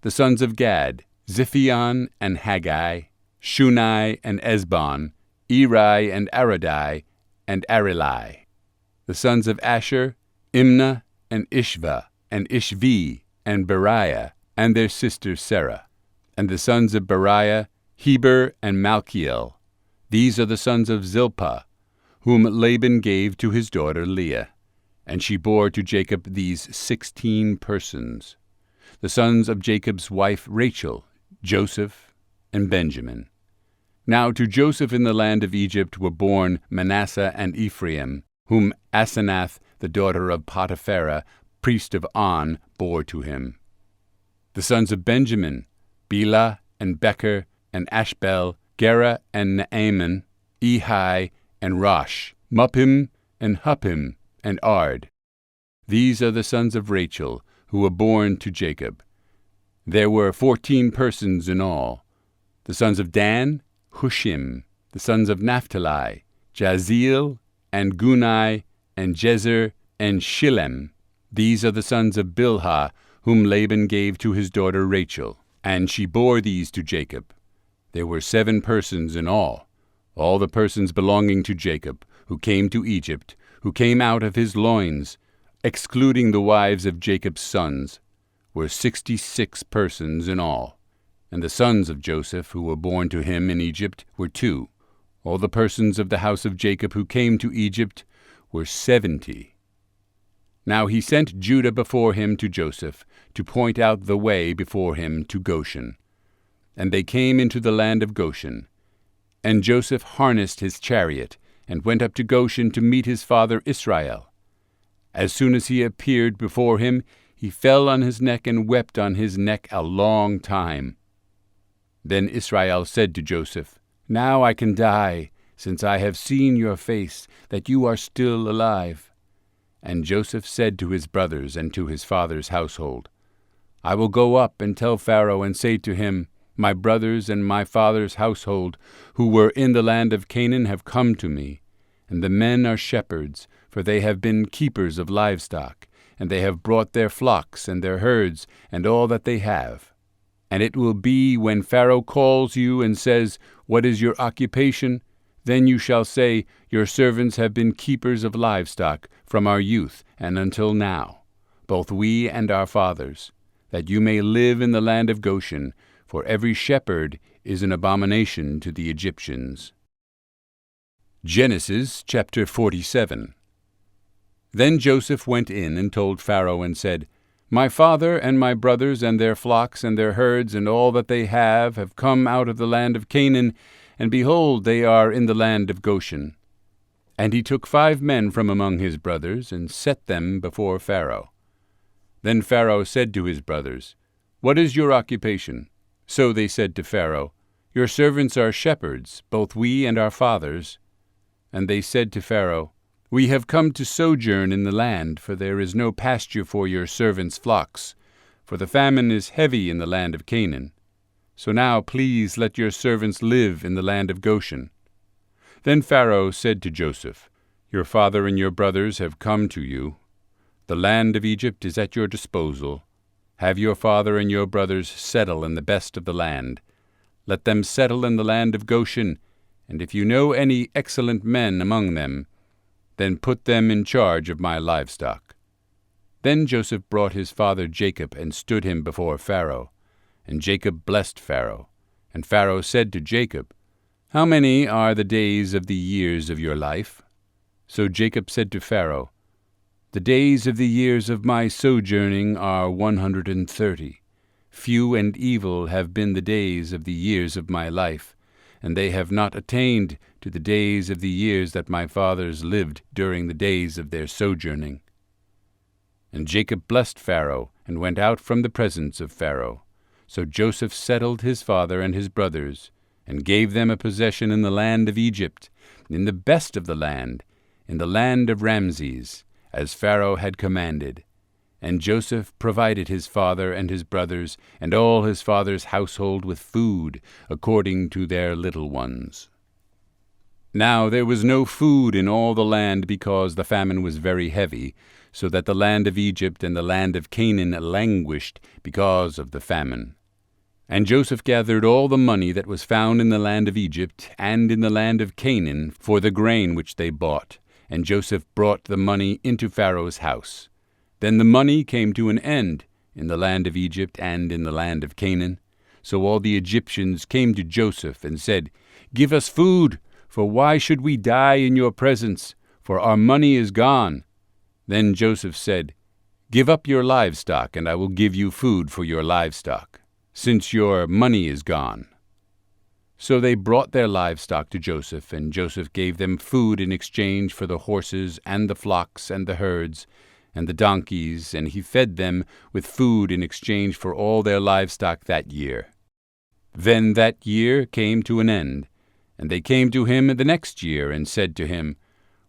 The sons of Gad, Ziphion and Haggai, Shunai and Esbon, Eri and Aradai, and Arilai. The sons of Asher, Imnah and Ishva, and Ishvi, and Beriah, and their sister Sarah. And the sons of Beriah, Heber and Malchiel. These are the sons of Zilpah, whom Laban gave to his daughter Leah. And she bore to Jacob these 16 persons. The sons of Jacob's wife Rachel, Joseph, and Benjamin. Now to Joseph in the land of Egypt were born Manasseh and Ephraim, whom Asenath, the daughter of Potipharah, priest of On, bore to him. The sons of Benjamin, Bela and Becher and Ashbel, Gera and Naaman, Ehi and Rosh, Muppim and Huppim and Ard. These are the sons of Rachel, who were born to Jacob. There were 14 persons in all. The sons of Dan, Hushim. The sons of Naphtali, Jazeel, and Gunai, and Jezer, and Shillem. These are the sons of Bilhah, whom Laban gave to his daughter Rachel. And she bore these to Jacob. There were 7 persons in all the persons belonging to Jacob, who came to Egypt, who came out of his loins, excluding the wives of Jacob's sons, were 66 persons in all. And the sons of Joseph, who were born to him in Egypt, were 2. All the persons of the house of Jacob who came to Egypt were 70. Now he sent Judah before him to Joseph, to point out the way before him to Goshen. And they came into the land of Goshen. And Joseph harnessed his chariot, and went up to Goshen to meet his father Israel. As soon as he appeared before him, he fell on his neck and wept on his neck a long time. Then Israel said to Joseph, Now I can die, since I have seen your face, that you are still alive. And Joseph said to his brothers and to his father's household, I will go up and tell Pharaoh and say to him, My brothers and my father's household, who were in the land of Canaan, have come to me, and the men are shepherds, for they have been keepers of livestock, and they have brought their flocks and their herds and all that they have. And it will be when Pharaoh calls you and says, What is your occupation? Then you shall say, Your servants have been keepers of livestock from our youth and until now, both we and our fathers, that you may live in the land of Goshen, for every shepherd is an abomination to the Egyptians. Genesis chapter 47. Then Joseph went in and told Pharaoh and said, My father and my brothers and their flocks and their herds and all that they have come out of the land of Canaan, and behold, they are in the land of Goshen. And he took 5 men from among his brothers, and set them before Pharaoh. Then Pharaoh said to his brothers, What is your occupation? So they said to Pharaoh, Your servants are shepherds, both we and our fathers. And they said to Pharaoh, We have come to sojourn in the land, for there is no pasture for your servants' flocks, for the famine is heavy in the land of Canaan. So now please let your servants live in the land of Goshen. Then Pharaoh said to Joseph, Your father and your brothers have come to you. The land of Egypt is at your disposal. Have your father and your brothers settle in the best of the land. Let them settle in the land of Goshen, and if you know any excellent men among them, then put them in charge of my livestock. Then Joseph brought his father Jacob and stood him before Pharaoh. And Jacob blessed Pharaoh. And Pharaoh said to Jacob, How many are the days of the years of your life? So Jacob said to Pharaoh, The days of the years of my sojourning are 130. Few and evil have been the days of the years of my life, and they have not attained to the days of the years that my fathers lived during the days of their sojourning. And Jacob blessed Pharaoh, and went out from the presence of Pharaoh. So Joseph settled his father and his brothers, and gave them a possession in the land of Egypt, in the best of the land, in the land of Ramses, as Pharaoh had commanded. And Joseph provided his father and his brothers, and all his father's household with food, according to their little ones. Now there was no food in all the land, because the famine was very heavy, so that the land of Egypt and the land of Canaan languished because of the famine. And Joseph gathered all the money that was found in the land of Egypt and in the land of Canaan for the grain which they bought, and Joseph brought the money into Pharaoh's house. Then the money came to an end in the land of Egypt and in the land of Canaan. So all the Egyptians came to Joseph and said, Give us food, for why should we die in your presence? For our money is gone. Then Joseph said, Give up your livestock, and I will give you food for your livestock, since your money is gone. So they brought their livestock to Joseph, and Joseph gave them food in exchange for the horses and the flocks and the herds and the donkeys, and he fed them with food in exchange for all their livestock that year. Then that year came to an end, and they came to him the next year and said to him,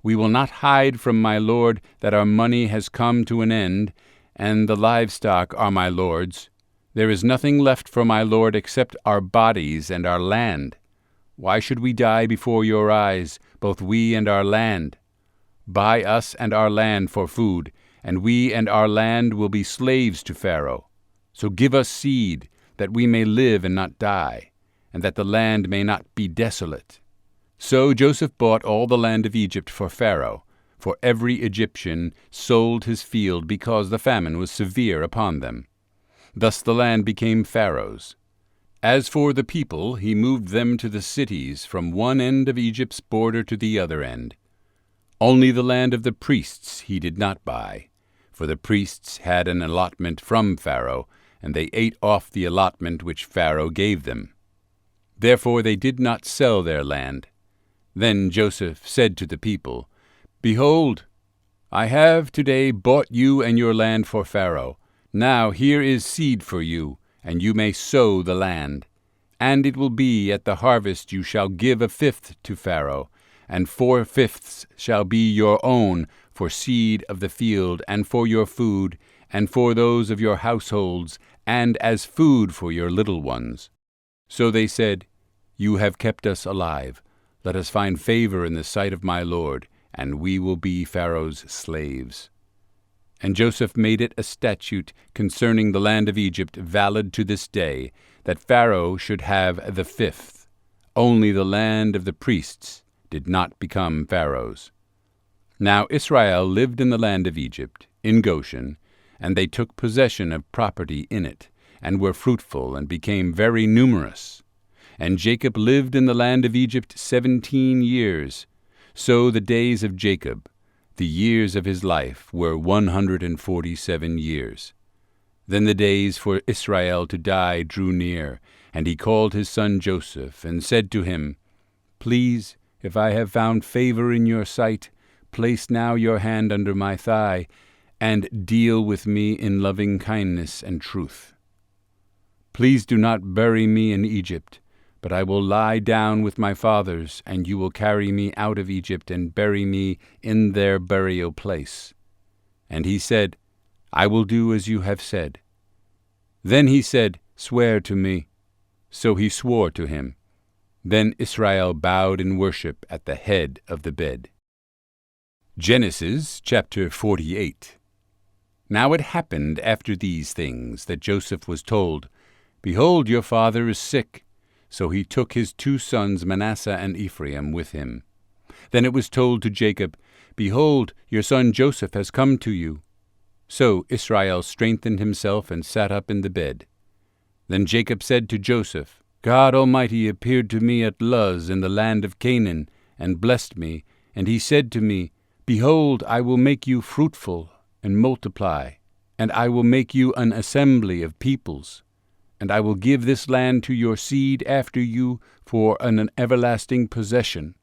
We will not hide from my lord that our money has come to an end, and the livestock are my lord's. There is nothing left for my lord except our bodies and our land. Why should we die before your eyes, both we and our land? Buy us and our land for food, and we and our land will be slaves to Pharaoh. So give us seed, that we may live and not die, and that the land may not be desolate. So Joseph bought all the land of Egypt for Pharaoh, for every Egyptian sold his field because the famine was severe upon them. Thus the land became Pharaoh's. As for the people, he moved them to the cities from one end of Egypt's border to the other end. Only the land of the priests he did not buy, for the priests had an allotment from Pharaoh, and they ate off the allotment which Pharaoh gave them. Therefore they did not sell their land. Then Joseph said to the people, Behold, I have today bought you and your land for Pharaoh. Now here is seed for you, and you may sow the land. And it will be at the harvest you shall give 1/5 to Pharaoh, and 4/5 shall be your own for seed of the field, and for your food, and for those of your households, and as food for your little ones. So they said, You have kept us alive. Let us find favor in the sight of my Lord, and we will be Pharaoh's slaves. And Joseph made it a statute concerning the land of Egypt, valid to this day, that Pharaoh should have 1/5. Only the land of the priests did not become Pharaoh's. Now Israel lived in the land of Egypt, in Goshen, and they took possession of property in it, and were fruitful, and became very numerous. And Jacob lived in the land of Egypt 17 years. So the days of Jacob, the years of his life, were 147 years. Then the days for Israel to die drew near, and he called his son Joseph, and said to him, Please, if I have found favor in your sight, place now your hand under my thigh, and deal with me in loving kindness and truth. Please do not bury me in Egypt, but I will lie down with my fathers, and you will carry me out of Egypt and bury me in their burial place. And he said, I will do as you have said. Then he said, Swear to me. So he swore to him. Then Israel bowed in worship at the head of the bed. Genesis chapter 48. Now it happened after these things that Joseph was told, Behold, your father is sick. So he took his 2 sons Manasseh and Ephraim with him. Then it was told to Jacob, Behold, your son Joseph has come to you. So Israel strengthened himself and sat up in the bed. Then Jacob said to Joseph, God Almighty appeared to me at Luz in the land of Canaan, and blessed me, and he said to me, Behold, I will make you fruitful, and multiply, and I will make you an assembly of peoples, and I will give this land to your seed after you for an everlasting possession.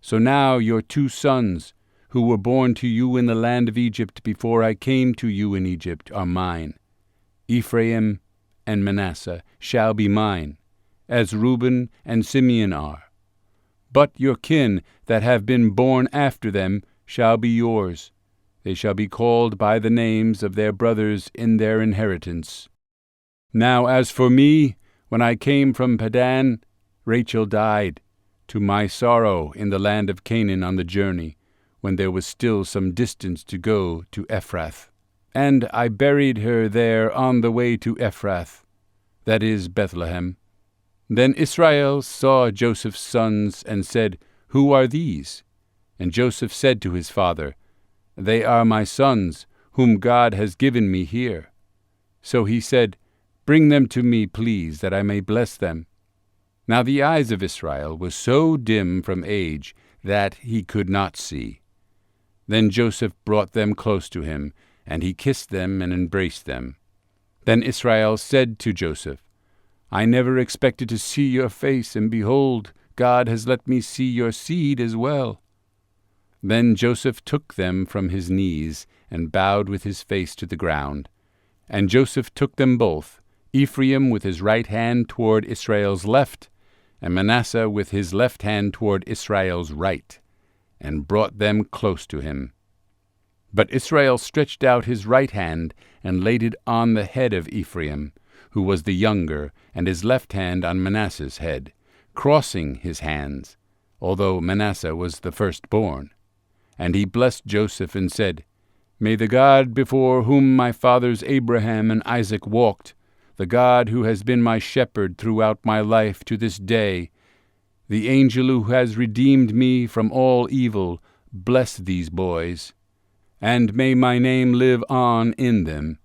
So now your 2 sons, who were born to you in the land of Egypt before I came to you in Egypt, are mine. Ephraim and Manasseh shall be mine, as Reuben and Simeon are. But your kin that have been born after them shall be yours. They shall be called by the names of their brothers in their inheritance. Now as for me, when I came from Padan, Rachel died, to my sorrow in the land of Canaan on the journey, when there was still some distance to go to Ephrath. And I buried her there on the way to Ephrath, that is Bethlehem. Then Israel saw Joseph's sons, and said, Who are these? And Joseph said to his father, They are my sons, whom God has given me here. So he said, Bring them to me, please, that I may bless them. Now the eyes of Israel were so dim from age that he could not see. Then Joseph brought them close to him, and he kissed them and embraced them. Then Israel said to Joseph, I never expected to see your face, and behold, God has let me see your seed as well. Then Joseph took them from his knees, and bowed with his face to the ground. And Joseph took them both, Ephraim with his right hand toward Israel's left, and Manasseh with his left hand toward Israel's right, and brought them close to him. But Israel stretched out his right hand, and laid it on the head of Ephraim, who was the younger, and his left hand on Manasseh's head, crossing his hands, although Manasseh was the firstborn. And he blessed Joseph and said, May the God before whom my fathers Abraham and Isaac walked, the God who has been my shepherd throughout my life to this day, the angel who has redeemed me from all evil, bless these boys, and may my name live on in them,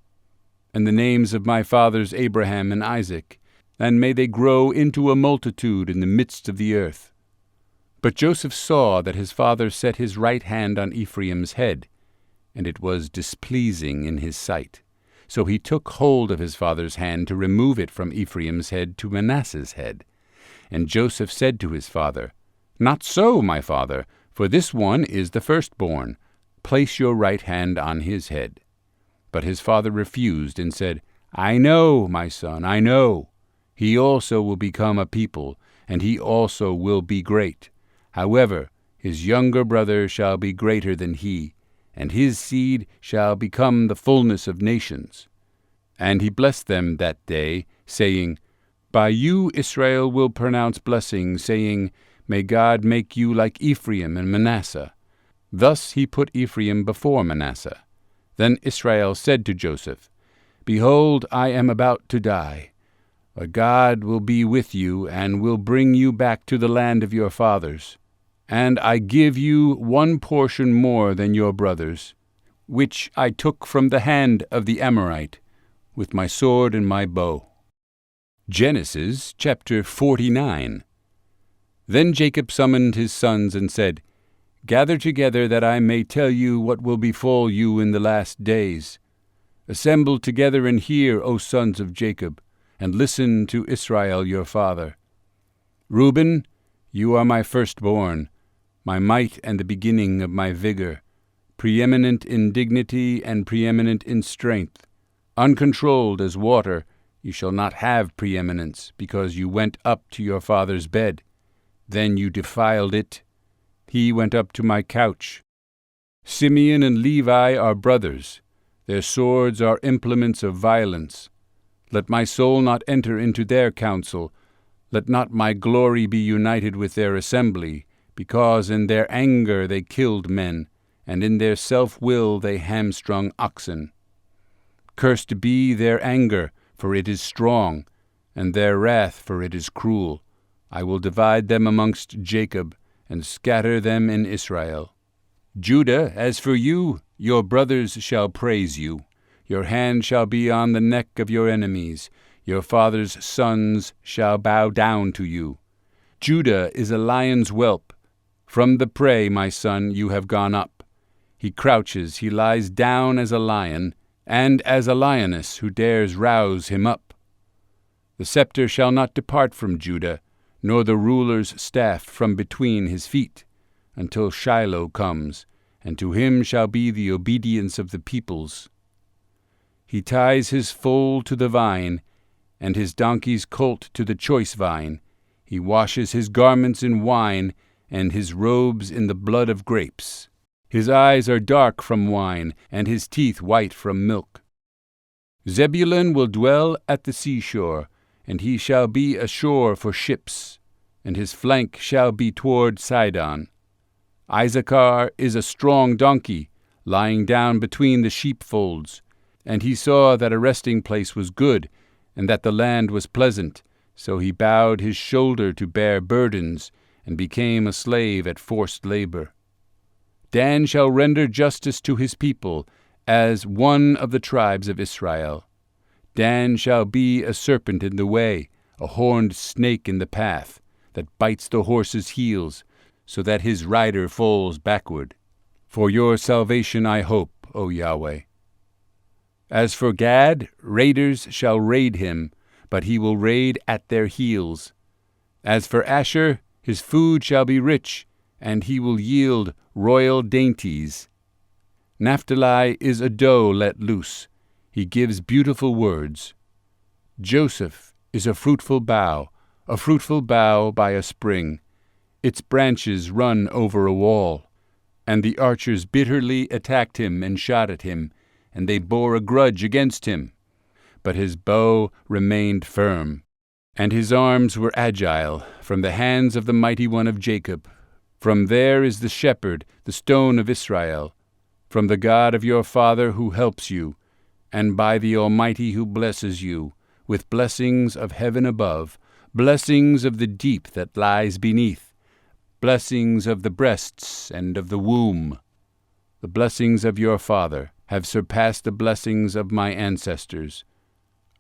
and the names of my fathers Abraham and Isaac, and may they grow into a multitude in the midst of the earth. But Joseph saw that his father set his right hand on Ephraim's head, and it was displeasing in his sight. So he took hold of his father's hand to remove it from Ephraim's head to Manasseh's head. And Joseph said to his father, "Not so, my father, for this one is the firstborn. Place your right hand on his head." But his father refused and said, "I know, my son, I know. He also will become a people, and he also will be great. However, his younger brother shall be greater than he, and his seed shall become the fullness of nations." And he blessed them that day, saying, "By you Israel will pronounce blessing, saying, May God make you like Ephraim and Manasseh." Thus he put Ephraim before Manasseh. Then Israel said to Joseph, "Behold, I am about to die, but God will be with you, and will bring you back to the land of your fathers. And I give you one portion more than your brothers, which I took from the hand of the Amorite, with my sword and my bow." Genesis chapter 49. Then Jacob summoned his sons and said, "Gather together that I may tell you what will befall you in the last days. Assemble together and hear, O sons of Jacob, and listen to Israel your father. Reuben, you are my firstborn, my might and the beginning of my vigor, preeminent in dignity and preeminent in strength. Uncontrolled as water, you shall not have preeminence, because you went up to your father's bed. Then you defiled it. He went up to my couch. Simeon and Levi are brothers. Their swords are implements of violence. Let my soul not enter into their counsel. Let not my glory be united with their assembly, because in their anger they killed men, and in their self-will they hamstrung oxen. Cursed be their anger, for it is strong, and their wrath, for it is cruel. I will divide them amongst Jacob, and scatter them in Israel. Judah, as for you, your brothers shall praise you. Your hand shall be on the neck of your enemies. Your father's sons shall bow down to you. Judah is a lion's whelp. From the prey, my son, you have gone up. He crouches, he lies down as a lion, and as a lioness who dares rouse him up. The scepter shall not depart from Judah, nor the ruler's staff from between his feet, until Shiloh comes, and to him shall be the obedience of the peoples. He ties his foal to the vine, and his donkey's colt to the choice vine. He washes his garments in wine, and his robes in the blood of grapes. His eyes are dark from wine, and his teeth white from milk. Zebulun will dwell at the seashore, and he shall be a shore for ships, and his flank shall be toward Sidon. Issachar is a strong donkey, lying down between the sheepfolds. And he saw that a resting place was good, and that the land was pleasant. So he bowed his shoulder to bear burdens, and became a slave at forced labor. Dan shall render justice to his people, as one of the tribes of Israel. Dan shall be a serpent in the way, a horned snake in the path, that bites the horse's heels, so that his rider falls backward. For your salvation I hope, O Yahweh. As for Gad, raiders shall raid him, but he will raid at their heels. As for Asher, his food shall be rich, and he will yield royal dainties. Naphtali is a doe let loose. He gives beautiful words. Joseph is a fruitful bough by a spring. Its branches run over a wall. And the archers bitterly attacked him and shot at him, and they bore a grudge against him. But his bow remained firm, and his arms were agile from the hands of the mighty one of Jacob. From there is the shepherd, the stone of Israel, from the God of your father who helps you, and by the Almighty who blesses you, with blessings of heaven above, blessings of the deep that lies beneath, blessings of the breasts and of the womb. The blessings of your father have surpassed the blessings of my ancestors.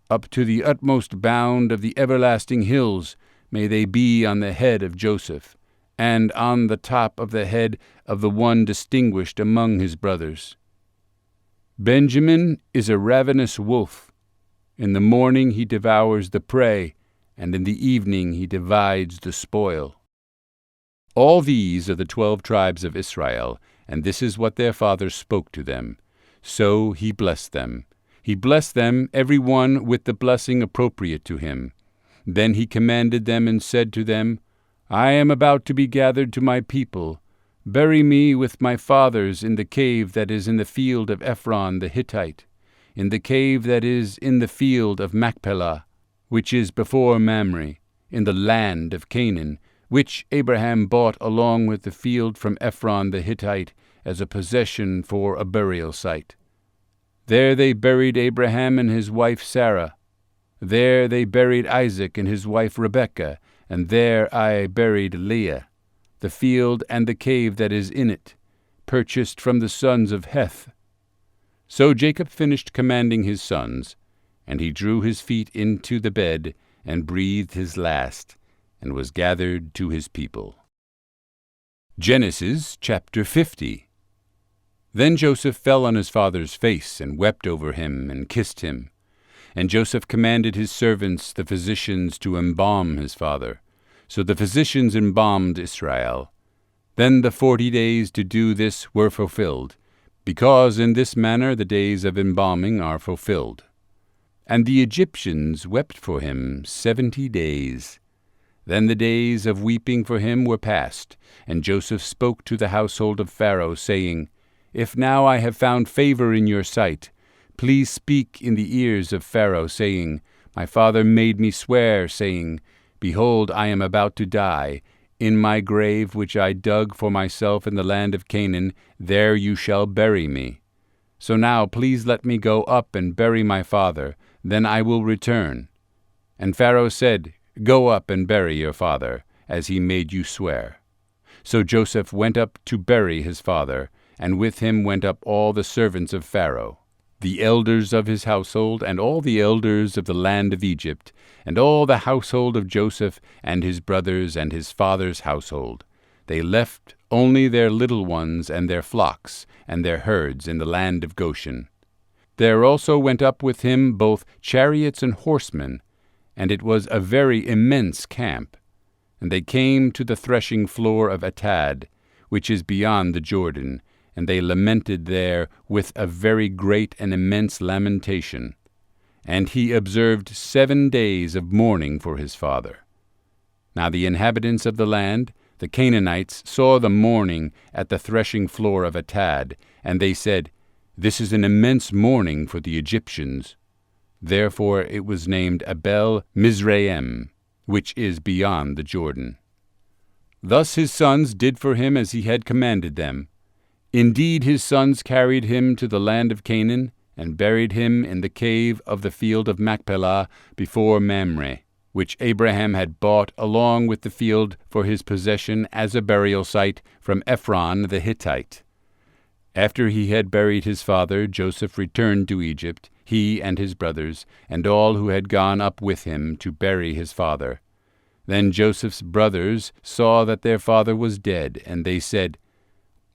Up to the utmost bound of the everlasting hills may they be on the head of Joseph, and on the top of the head of the one distinguished among his brothers. Benjamin is a ravenous wolf. In the morning he devours the prey, and in the evening he divides the spoil. All these are the 12 tribes of Israel, and this is what their father spoke to them. So he blessed them. He blessed them, every one with the blessing appropriate to him. Then he commanded them and said to them, I am about to be gathered to my people. Bury me with my fathers in the cave that is in the field of Ephron the Hittite, in the cave that is in the field of Machpelah, which is before Mamre, in the land of Canaan, which Abraham bought along with the field from Ephron the Hittite as a possession for a burial site. There they buried Abraham and his wife Sarah. There they buried Isaac and his wife Rebekah, and there I buried Leah. The field and the cave that is in it, purchased from the sons of Heth. So Jacob finished commanding his sons, and he drew his feet into the bed, and breathed his last, and was gathered to his people. Genesis chapter 50. Then Joseph fell on his father's face, and wept over him, and kissed him. And Joseph commanded his servants, the physicians, to embalm his father. So the physicians embalmed Israel. Then the 40 days to do this were fulfilled, because in this manner the days of embalming are fulfilled. And the Egyptians wept for him 70 days. Then the days of weeping for him were past, and Joseph spoke to the household of Pharaoh, saying, If now I have found favor in your sight, please speak in the ears of Pharaoh, saying, My father made me swear, saying, Behold, I am about to die. In my grave which I dug for myself in the land of Canaan, there you shall bury me. So now please let me go up and bury my father, then I will return. And Pharaoh said, Go up and bury your father, as he made you swear. So Joseph went up to bury his father, and with him went up all the servants of Pharaoh, the elders of his household, and all the elders of the land of Egypt, and all the household of Joseph, and his brothers, and his father's household. They left only their little ones, and their flocks, and their herds in the land of Goshen. There also went up with him both chariots and horsemen, and it was a very immense camp. And they came to the threshing floor of Atad, which is beyond the Jordan, and they lamented there with a very great and immense lamentation. And he observed 7 days of mourning for his father. Now the inhabitants of the land, the Canaanites, saw the mourning at the threshing floor of Atad, and they said, This is an immense mourning for the Egyptians. Therefore it was named Abel Mizraim, which is beyond the Jordan. Thus his sons did for him as he had commanded them. Indeed his sons carried him to the land of Canaan, and buried him in the cave of the field of Machpelah before Mamre, which Abraham had bought along with the field for his possession as a burial site from Ephron the Hittite. After he had buried his father, Joseph returned to Egypt, he and his brothers, and all who had gone up with him to bury his father. Then Joseph's brothers saw that their father was dead, and they said,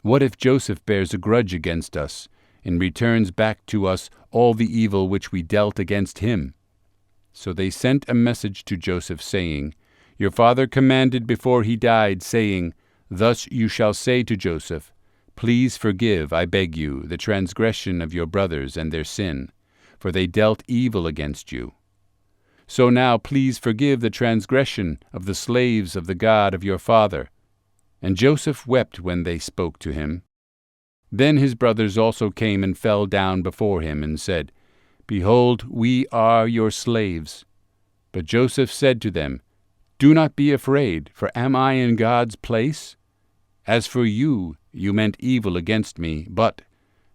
What if Joseph bears a grudge against us, and returns back to us all the evil which we dealt against him? So they sent a message to Joseph, saying, Your father commanded before he died, saying, Thus you shall say to Joseph, Please forgive, I beg you, the transgression of your brothers and their sin, for they dealt evil against you. So now please forgive the transgression of the slaves of the God of your father. And Joseph wept when they spoke to him. Then his brothers also came and fell down before him and said, Behold, we are your slaves. But Joseph said to them, Do not be afraid, for am I in God's place? As for you, you meant evil against me, but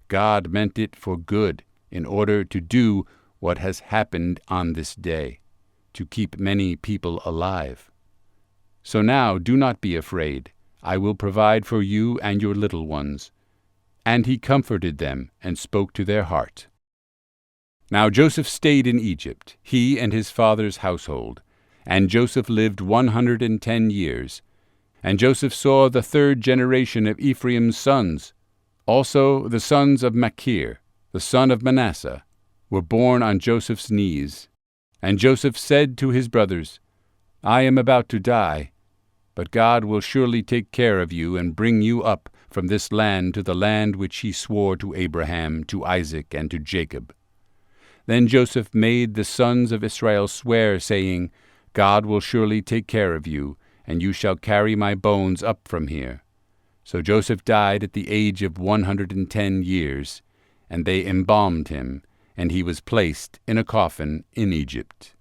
God meant it for good, in order to do what has happened on this day, to keep many people alive. So now do not be afraid. I will provide for you and your little ones. And he comforted them and spoke to their heart. Now Joseph stayed in Egypt, he and his father's household. And Joseph lived 110 years. And Joseph saw the 3rd generation of Ephraim's sons, also the sons of Machir. the son of Manasseh, were born on Joseph's knees. And Joseph said to his brothers, I am about to die, but God will surely take care of you and bring you up from this land to the land which he swore to Abraham, to Isaac, and to Jacob. Then Joseph made the sons of Israel swear, saying, God will surely take care of you, and you shall carry my bones up from here. So Joseph died at the age of 110 years, and they embalmed him, and he was placed in a coffin in Egypt.